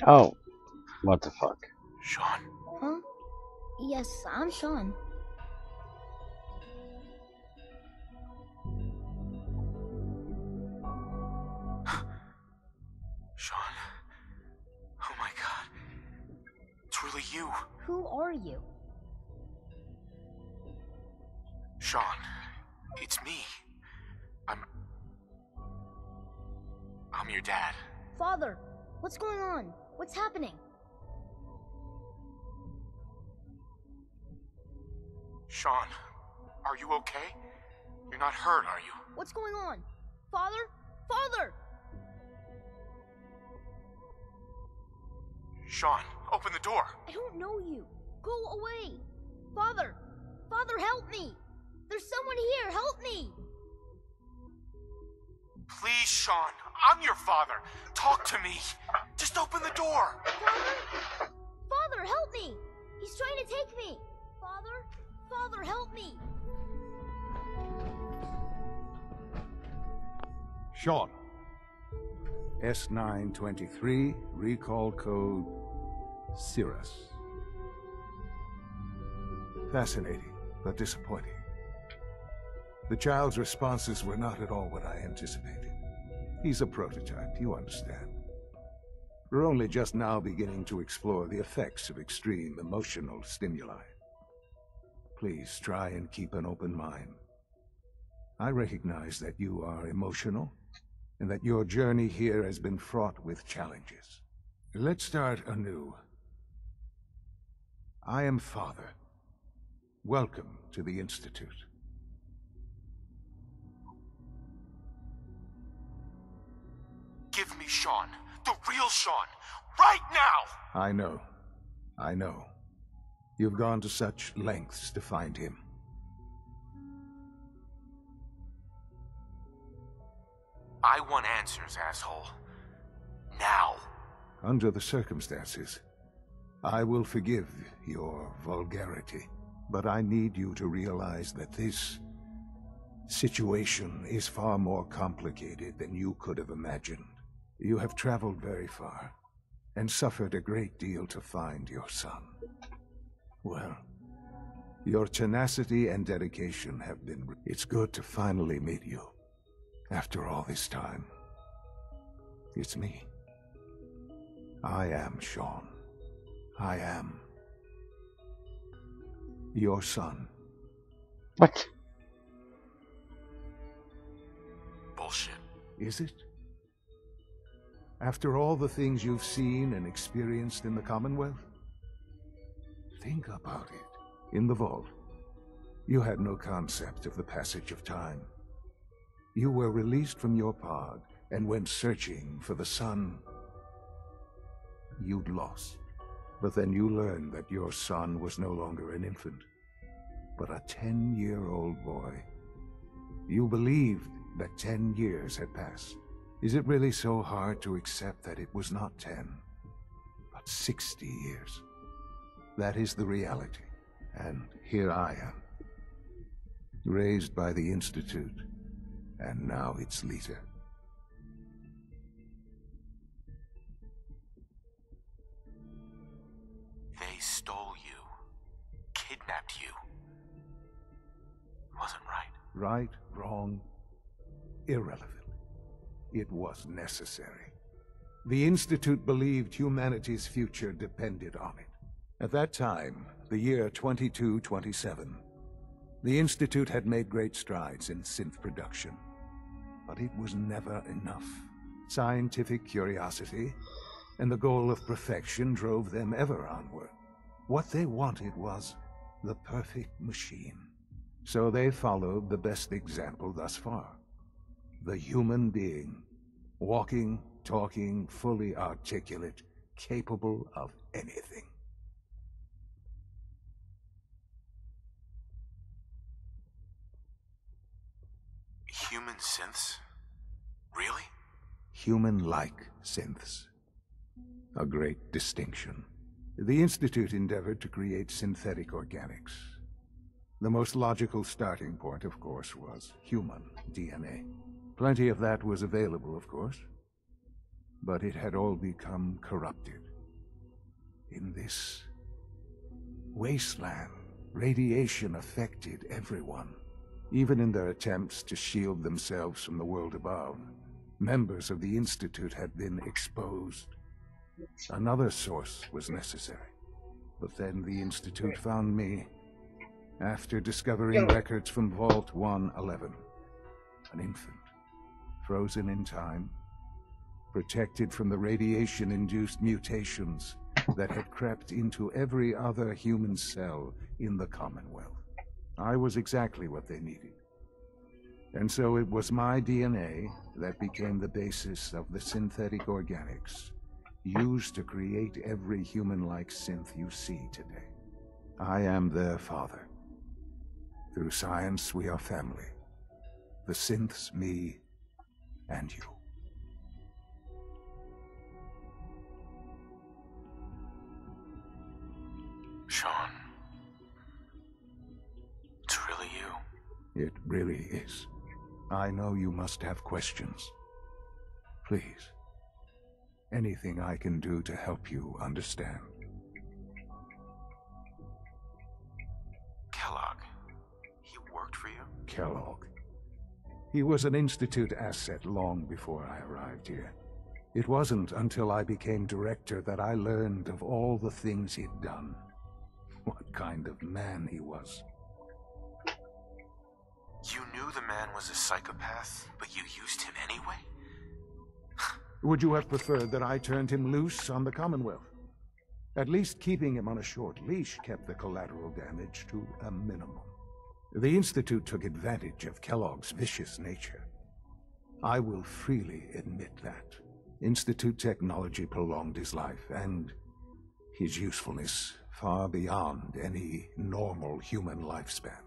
Oh, what the fuck? Sean. Huh? Yes, I'm Sean. Sean. Oh my god. It's really you. Who are you? Sean. It's me. I'm your dad. Father, what's going on? What's happening? Sean, are you okay? You're not hurt, are you? What's going on? Father? Father! Sean, open the door. I don't know you. Go away. Father! Father, help me! There's someone here. Help me! Please, Sean. I'm your father. Talk to me. Just open the door. Father? Father, help me! He's trying to take me. Father? Father, help me! Sean. S923, recall code Cirrus. Fascinating, but disappointing. The child's responses were not at all what I anticipated. He's a prototype, you understand. We're only just now beginning to explore the effects of extreme emotional stimuli. Please try and keep an open mind. I recognize that you are emotional, and that your journey here has been fraught with challenges. Let's start anew. I am Father. Welcome to the Institute. Give me Sean. The real Sean. Right now! I know. I know. You've gone to such lengths to find him. I want answers, asshole. Now. Under the circumstances, I will forgive your vulgarity, but I need you to realize that this situation is far more complicated than you could have imagined. You have traveled very far, and suffered a great deal to find your son. Well, your tenacity and dedication have been... It's good to finally meet you. After all this time. It's me. I am Sean. I am your son. What? Bullshit. Is it? After all the things you've seen and experienced in the Commonwealth? Think about it. In the vault, you had no concept of the passage of time. You were released from your pod and went searching for the son you'd lost. But then you learned that your son was no longer an infant, but a 10-year-old boy. You believed that 10 years had passed. Is it really so hard to accept that it was not 10, but 60 years? That is the reality. And here I am, raised by the Institute, and now its leader. They stole you, kidnapped you. Wasn't right. Right, wrong, irrelevant. It was necessary. The Institute believed humanity's future depended on it. At that time, the year 2227, the Institute had made great strides in synth production. But it was never enough. Scientific curiosity and the goal of perfection drove them ever onward. What they wanted was the perfect machine. So they followed the best example thus far. The human being. Walking, talking, fully articulate, capable of anything. Human synths? Really? Human-like synths. A great distinction. The Institute endeavored to create synthetic organics. The most logical starting point, of course, was human DNA. Plenty of that was available, of course. But it had all become corrupted. In this wasteland, radiation affected everyone. Even in their attempts to shield themselves from the world above, members of the Institute had been exposed. Another source was necessary. But then the Institute found me after discovering records from Vault 111. An infant, frozen in time, protected from the radiation-induced mutations that had crept into every other human cell in the Commonwealth. I was exactly what they needed. And so it was my DNA that became the basis of the synthetic organics used to create every human-like synth you see today. I am their father. Through science, we are family. The synths, me, and you. Sean. It's really you. It really is. I know you must have questions. Please. Anything I can do to help you understand. Kellogg. He worked for you? Kellogg. He was an Institute asset long before I arrived here. It wasn't until I became director that I learned of all the things he'd done. What kind of man he was. You knew the man was a psychopath, but you used him anyway? Would you have preferred that I turned him loose on the Commonwealth? At least keeping him on a short leash kept the collateral damage to a minimum. The Institute took advantage of Kellogg's vicious nature. I will freely admit that. Institute technology prolonged his life, and his usefulness far beyond any normal human lifespan.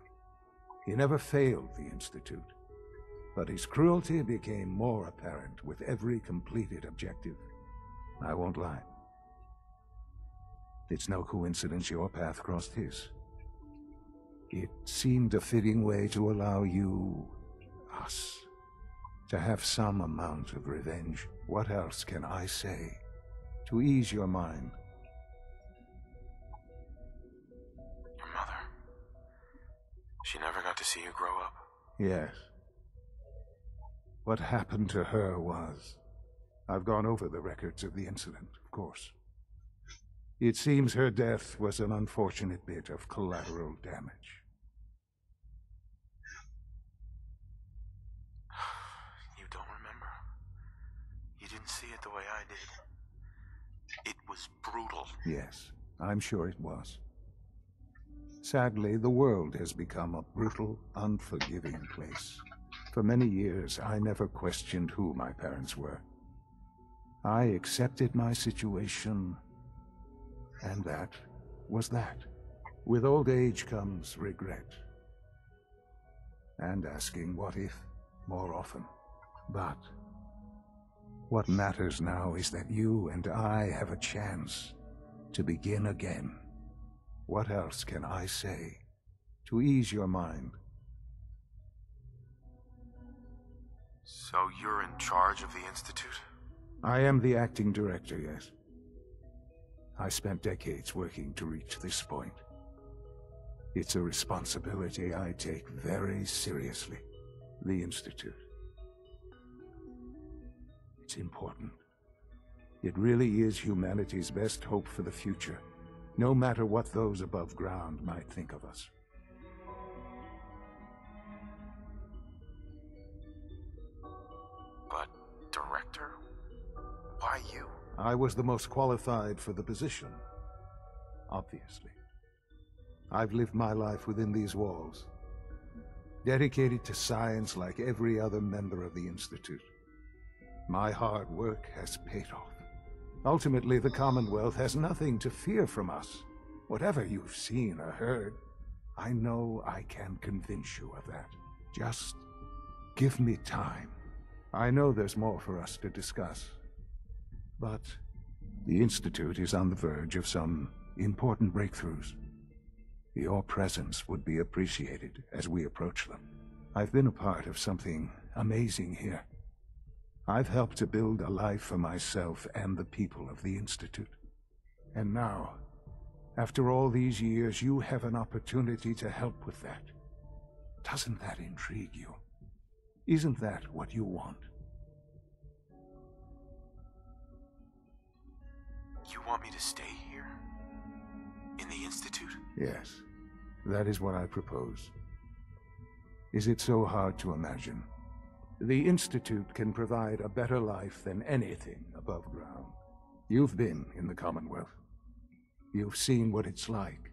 He never failed the Institute, but his cruelty became more apparent with every completed objective. I won't lie. It's no coincidence your path crossed his. It seemed a fitting way to allow you, us, to have some amount of revenge. What else can I say to ease your mind? Your mother. She never got to see you grow up. Yes. What happened to her was... I've gone over the records of the incident, of course. It seems her death was an unfortunate bit of collateral damage. You don't remember. You didn't see it the way I did. It was brutal. Yes, I'm sure it was. Sadly, the world has become a brutal, unforgiving place. For many years, I never questioned who my parents were. I accepted my situation, and that was that. With old age comes regret, and asking what if more often. But what matters now is that you and I have a chance to begin again. What else can I say to ease your mind? So you're in charge of the Institute? I am the acting director, yes. I spent decades working to reach this point. It's a responsibility I take very seriously. The Institute. It's important. It really is humanity's best hope for the future, no matter what those above ground might think of us. But, Director? Why you? I was the most qualified for the position, obviously. I've lived my life within these walls, dedicated to science like every other member of the Institute. My hard work has paid off. Ultimately, the Commonwealth has nothing to fear from us. Whatever you've seen or heard, I know I can convince you of that. Just give me time. I know there's more for us to discuss. But the Institute is on the verge of some important breakthroughs. Your presence would be appreciated as we approach them. I've been a part of something amazing here. I've helped to build a life for myself and the people of the Institute. And now, after all these years, you have an opportunity to help with that. Doesn't that intrigue you? Isn't that what you want? You want me to stay here? In the Institute? Yes, that is what I propose. Is it so hard to imagine? The Institute can provide a better life than anything above ground. You've been in the Commonwealth. You've seen what it's like.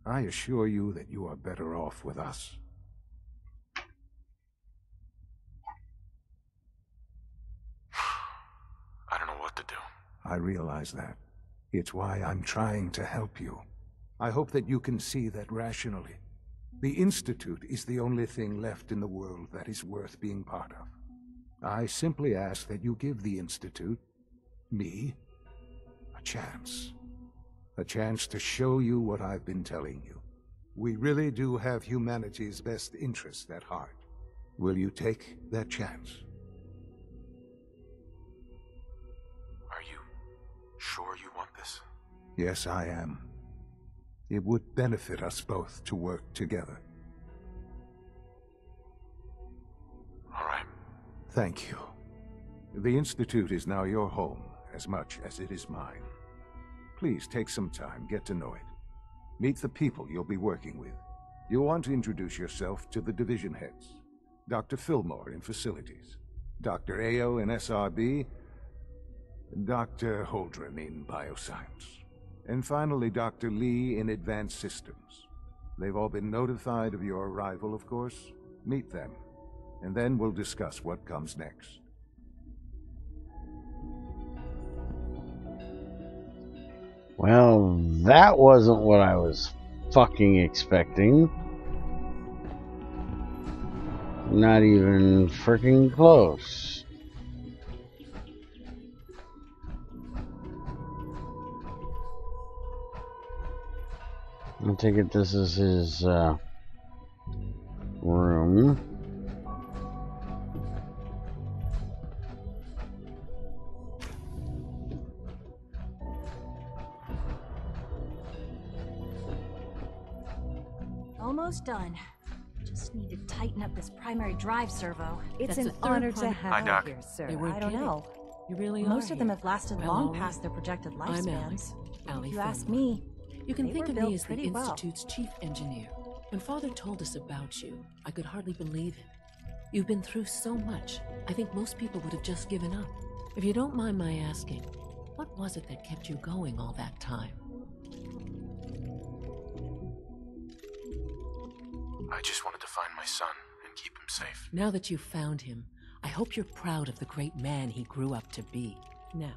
I assure you that you are better off with us. I don't know what to do. I realize that. It's why I'm trying to help you. I hope that you can see that rationally. The Institute is the only thing left in the world that is worth being part of. I simply ask that you give the Institute, me, a chance. A chance to show you what I've been telling you. We really do have humanity's best interest at heart. Will you take that chance? Are you sure you want this? Yes, I am. It would benefit us both to work together. All right. Thank you. The Institute is now your home, as much as it is mine. Please take some time, get to know it. Meet the people you'll be working with. You'll want to introduce yourself to the division heads. Dr. Fillmore in Facilities, Dr. Ao in SRB, Dr. Holdren in Bioscience. And finally, Dr. Lee in Advanced Systems. They've all been notified of your arrival, of course. Meet them, and then we'll discuss what comes next. Well, that wasn't what I was fucking expecting. Not even freaking close. I take it this is his room. Almost done. Just need to tighten up this primary drive servo. It's an honor to have you here, sir. I don't know. You really Most are of them here. have lasted Well, long Ollie, past their projected I'm lifespans. Allie If you ask Fillmore. me, You can they think were of me built as the pretty well. Institute's chief engineer. When Father told us about you, I could hardly believe it. You've been through so much, I think most people would have just given up. If you don't mind my asking, what was it that kept you going all that time? I just wanted to find my son and keep him safe. Now that you've found him, I hope you're proud of the great man he grew up to be. Now,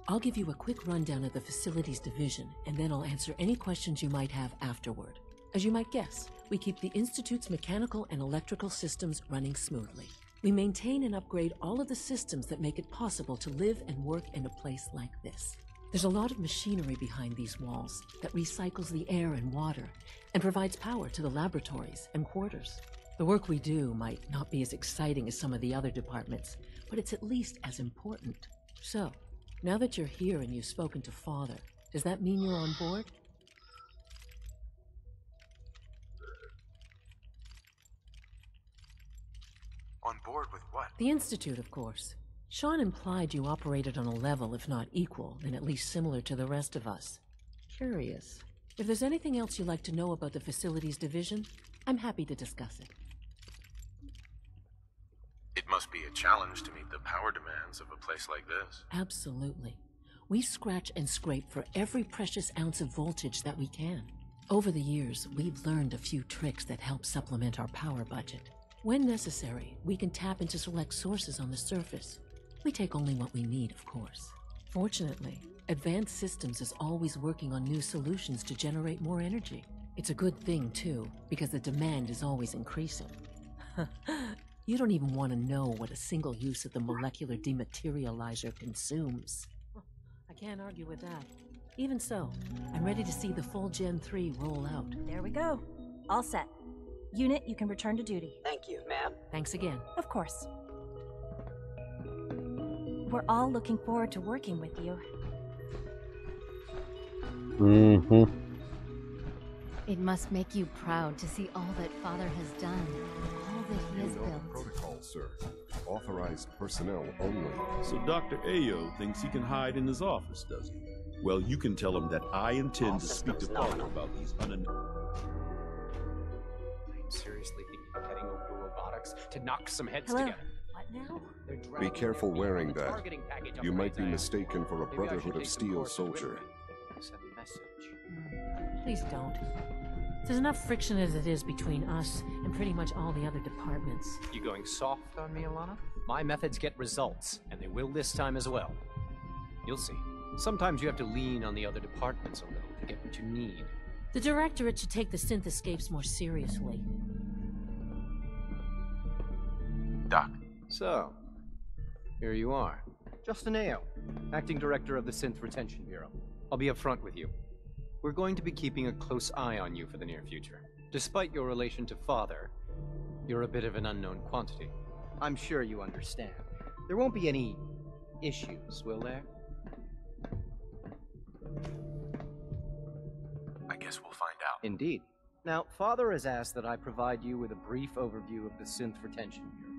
I'll give you a quick rundown of the Facilities Division, and then I'll answer any questions you might have afterward. As you might guess, we keep the Institute's mechanical and electrical systems running smoothly. We maintain and upgrade all of the systems that make it possible to live and work in a place like this. There's a lot of machinery behind these walls that recycles the air and water and provides power to the laboratories and quarters. The work we do might not be as exciting as some of the other departments, but it's at least as important. So, now that you're here and you've spoken to Father, does that mean you're on board? On board with what? The Institute, of course. Sean implied you operated on a level, if not equal, then at least similar to the rest of us. Curious. If there's anything else you'd like to know about the Facilities Division, I'm happy to discuss it. It must be a challenge to meet the power demands of a place like this. Absolutely. We scratch and scrape for every precious ounce of voltage that we can. Over the years, we've learned a few tricks that help supplement our power budget. When necessary, we can tap into select sources on the surface. We take only what we need, of course. Fortunately, Advanced Systems is always working on new solutions to generate more energy. It's a good thing, too, because the demand is always increasing. You don't even want to know what a single use of the molecular dematerializer consumes. I can't argue with that. Even so, I'm ready to see the full Gen 3 roll out. There we go. All set. Unit, you can return to duty. Thank you, ma'am. Thanks again. Of course. We're all looking forward to working with you. Mm-hmm. It must make you proud to see all that Father has done, all that he has built. Protocol, sir. Authorized personnel only. So Dr. Ayo thinks he can hide in his office, does he? Well, you can tell him that I intend to speak to Father about these I'm seriously thinking of heading over to robotics to knock some heads Hello. together. What now? Be careful wearing that. You might be mistaken for a Brotherhood of Steel soldier. Please don't. There's enough friction as it is between us and pretty much all the other departments. You going soft on me, Alana? My methods get results, and they will this time as well. You'll see. Sometimes you have to lean on the other departments a little to get what you need. The Directorate should take the synth escapes more seriously. Doc. So, here you are. Justin Ayo, Acting Director of the Synth Retention Bureau. I'll be upfront with you. We're going to be keeping a close eye on you for the near future. Despite your relation to Father, you're a bit of an unknown quantity. I'm sure you understand. There won't be any issues, will there? I guess we'll find out. Indeed. Now, Father has asked that I provide you with a brief overview of the Synth Retention Bureau.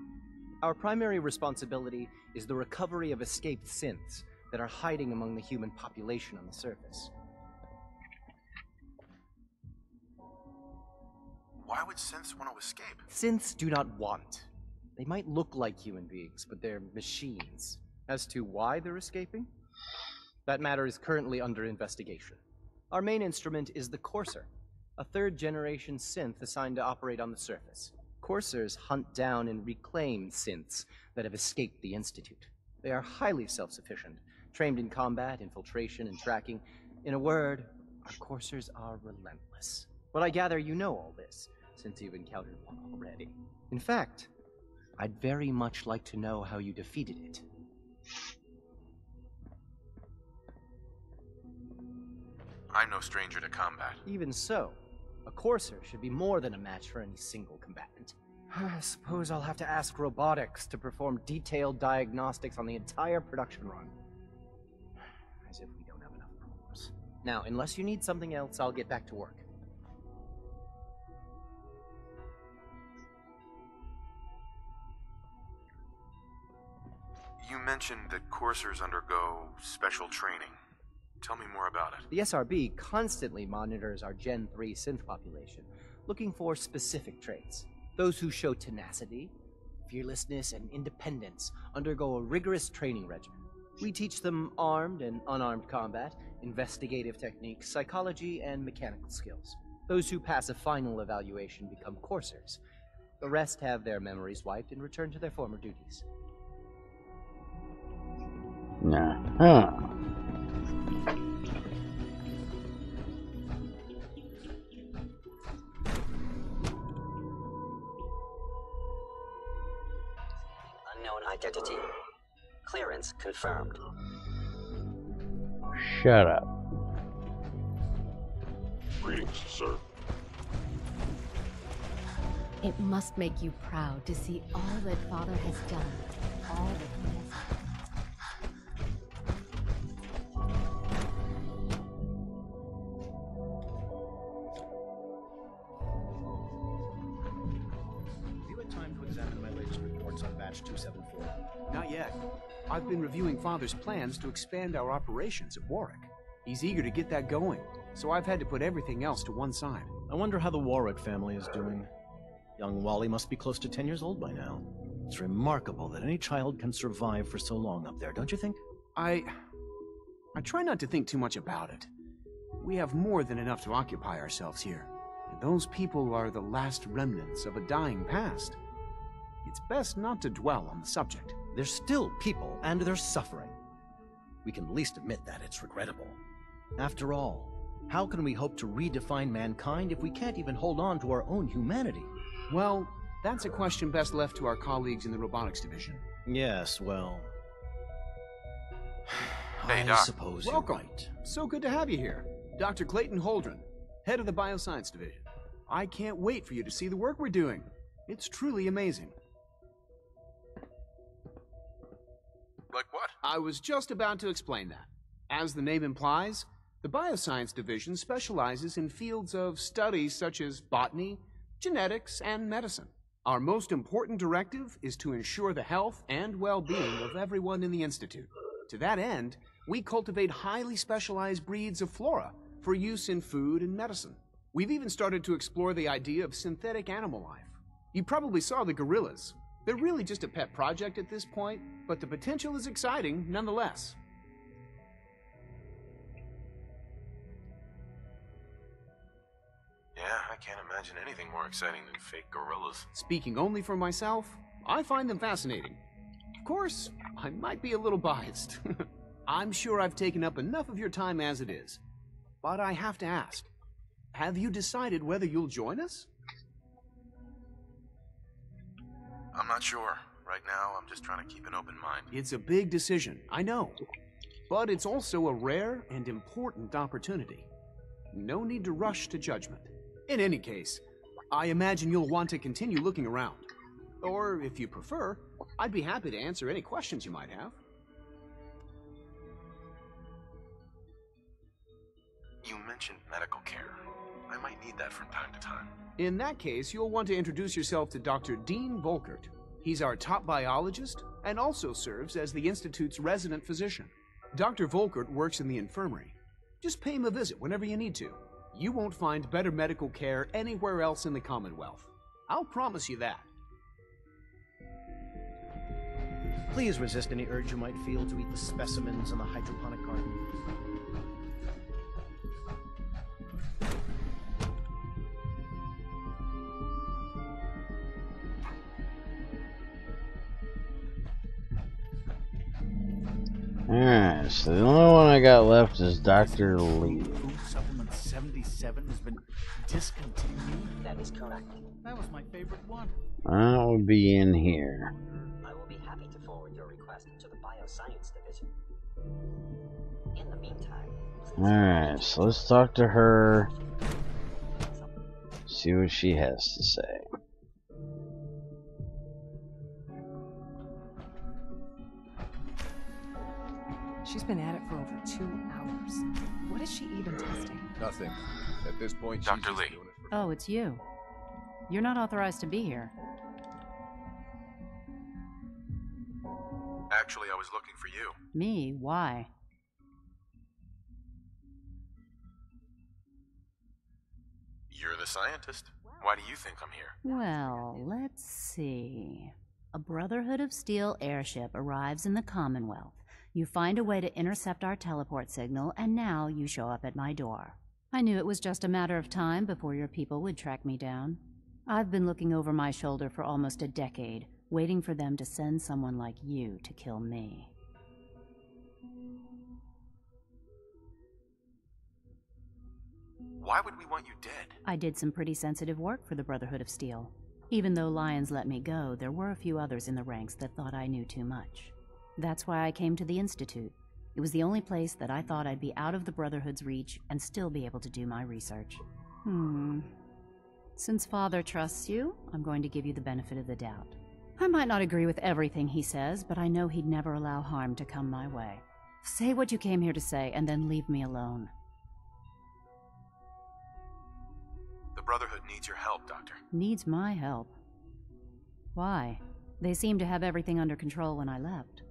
Our primary responsibility is the recovery of escaped synths that are hiding among the human population on the surface. Why would synths want to escape? Synths do not want. They might look like human beings, but they're machines. As to why they're escaping? That matter is currently under investigation. Our main instrument is the Courser, a third-generation synth assigned to operate on the surface. Coursers hunt down and reclaim synths that have escaped the Institute. They are highly self-sufficient, trained in combat, infiltration, and tracking. In a word, our Coursers are relentless. But I gather you know all this, since you've encountered one already. In fact, I'd very much like to know how you defeated it. I'm no stranger to combat. Even so, a Courser should be more than a match for any single combatant. I suppose I'll have to ask robotics to perform detailed diagnostics on the entire production run. As if we don't have enough problems. Now, unless you need something else, I'll get back to work. You mentioned that coursers undergo special training. Tell me more about it. The SRB constantly monitors our Gen 3 synth population, looking for specific traits. Those who show tenacity, fearlessness, and independence undergo a rigorous training regimen. We teach them armed and unarmed combat, investigative techniques, psychology, and mechanical skills. Those who pass a final evaluation become coursers. The rest have their memories wiped and return to their former duties. Nah. Huh. Unknown identity. Clearance confirmed. Shut up. Greetings, sir. It must make you proud to see all that Father has done. All that he has Have you had time to examine my latest reports on batch 274? Not yet. I've been reviewing Father's plans to expand our operations at Warwick. He's eager to get that going, so I've had to put everything else to one side. I wonder how the Warwick family is doing. Young Wally must be close to 10 years old by now. It's remarkable that any child can survive for so long up there, don't you think? I try not to think too much about it. We have more than enough to occupy ourselves here. And those people are the last remnants of a dying past. It's best not to dwell on the subject. They're still people, and they're suffering. We can at least admit that it's regrettable. After all, how can we hope to redefine mankind if we can't even hold on to our own humanity? Well, that's a question best left to our colleagues in the robotics division. Yes, well... Hey, I Doc. suppose Welcome. you're right. So good to have you here. Dr. Clayton Holdren, head of the Bioscience Division. I can't wait for you to see the work we're doing. It's truly amazing. Like what? I was just about to explain that. As the name implies, the Bioscience Division specializes in fields of studies such as botany, genetics, and medicine. Our most important directive is to ensure the health and well-being of everyone in the Institute. To that end, we cultivate highly specialized breeds of flora for use in food and medicine. We've even started to explore the idea of synthetic animal life. You probably saw the gorillas. They're really just a pet project at this point, but the potential is exciting nonetheless. Yeah, I can't imagine anything more exciting than fake gorillas. Speaking only for myself, I find them fascinating. Of course, I might be a little biased. I'm sure I've taken up enough of your time as it is. But I have to ask, have you decided whether you'll join us? I'm not sure. Right now, I'm just trying to keep an open mind. It's a big decision, I know. But it's also a rare and important opportunity. No need to rush to judgment. In any case, I imagine you'll want to continue looking around. Or, if you prefer, I'd be happy to answer any questions you might have. You mentioned medical care. I might need that from time to time. In that case, you'll want to introduce yourself to Dr. Dean Volkert. He's our top biologist and also serves as the Institute's resident physician. Dr. Volkert works in the infirmary. Just pay him a visit whenever you need to. You won't find better medical care anywhere else in the Commonwealth. I'll promise you that. Please resist any urge you might feel to eat the specimens in the hydroponic garden. Alright, so the only one I got left is Dr. Lee. Food supplement 77 has been discontinued? That is correct. That was my favorite one. That would be in here. I will be happy to forward your request to the Bioscience Division. In the meantime... Alright, so let's talk to her. See what she has to say. She's been at it for over 2 hours. What is she even testing? Nothing. At this point, Dr. Lee. Oh, it's you. You're not authorized to be here. Actually, I was looking for you. Me? Why? You're the scientist. Why do you think I'm here? Well, let's see. A Brotherhood of Steel airship arrives in the Commonwealth. You find a way to intercept our teleport signal, and now you show up at my door. I knew it was just a matter of time before your people would track me down. I've been looking over my shoulder for almost a decade, waiting for them to send someone like you to kill me. Why would we want you dead? I did some pretty sensitive work for the Brotherhood of Steel. Even though Lyons let me go, there were a few others in the ranks that thought I knew too much. That's why I came to the Institute. It was the only place that I thought I'd be out of the Brotherhood's reach and still be able to do my research. Since Father trusts you, I'm going to give you the benefit of the doubt. I might not agree with everything he says, but I know he'd never allow harm to come my way. Say what you came here to say, and then leave me alone. The Brotherhood needs your help, Doctor. Needs my help? Why? They seemed to have everything under control when I left.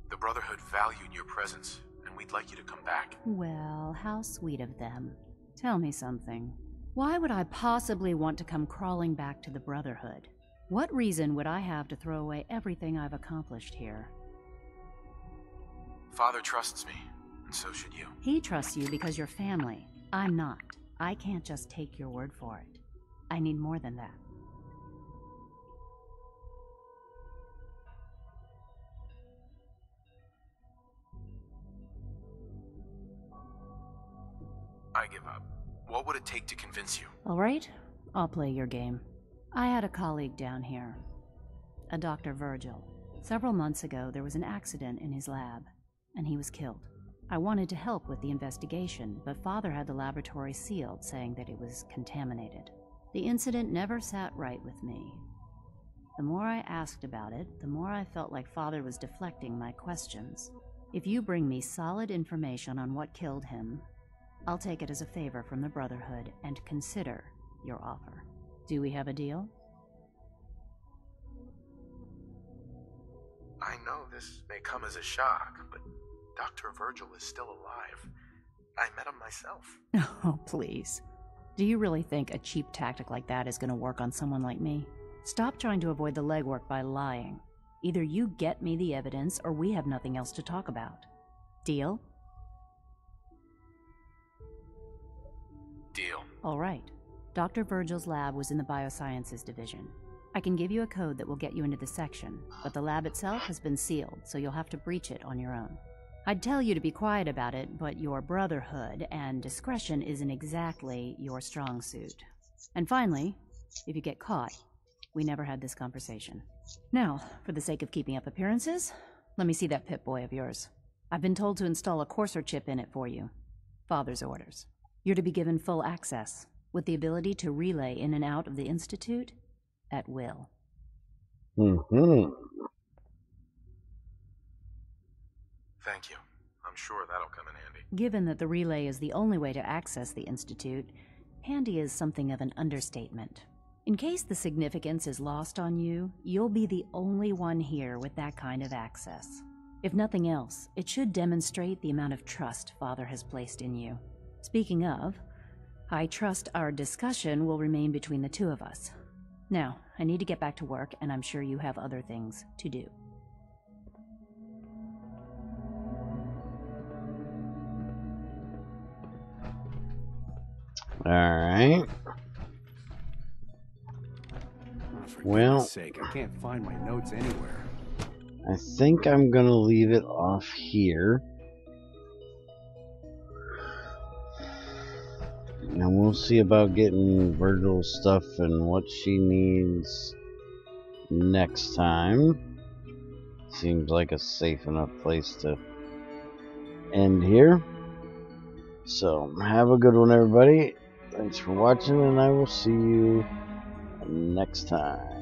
The Brotherhood valued your presence, and we'd like you to come back. Well, how sweet of them. Tell me something. Why would I possibly want to come crawling back to the Brotherhood? What reason would I have to throw away everything I've accomplished here? Father trusts me, and so should you. He trusts you because you're family. I'm not. I can't just take your word for it. I need more than that. I give up. What would it take to convince you? All right, I'll play your game. I had a colleague down here, a Dr. Virgil. Several months ago, there was an accident in his lab, and he was killed. I wanted to help with the investigation, but Father had the laboratory sealed, saying that it was contaminated. The incident never sat right with me. The more I asked about it, the more I felt like Father was deflecting my questions. If you bring me solid information on what killed him, I'll take it as a favor from the Brotherhood and consider your offer. Do we have a deal? I know this may come as a shock, but Dr. Virgil is still alive. I met him myself. Oh, please. Do you really think a cheap tactic like that is going to work on someone like me? Stop trying to avoid the legwork by lying. Either you get me the evidence, or we have nothing else to talk about. Deal? Deal. All right. Dr. Virgil's lab was in the Biosciences Division. I can give you a code that will get you into the section, but the lab itself has been sealed, so you'll have to breach it on your own. I'd tell you to be quiet about it, but your Brotherhood and discretion isn't exactly your strong suit. And finally, if you get caught, we never had this conversation. Now, for the sake of keeping up appearances, let me see that Pip-Boy of yours. I've been told to install a courser chip in it for you. Father's orders. You're to be given full access, with the ability to relay in and out of the Institute at will. Thank you. I'm sure that'll come in handy. Given that the relay is the only way to access the Institute, handy is something of an understatement. In case the significance is lost on you, you'll be the only one here with that kind of access. If nothing else, it should demonstrate the amount of trust Father has placed in you. Speaking of, I trust our discussion will remain between the two of us. Now, I need to get back to work, and I'm sure you have other things to do. All right. For goodness sake, I can't find my notes anywhere. I think I'm gonna leave it off here. And we'll see about getting Virgil's stuff and what she needs next time. Seems like a safe enough place to end here. So, have a good one, everybody. Thanks for watching, and I will see you next time.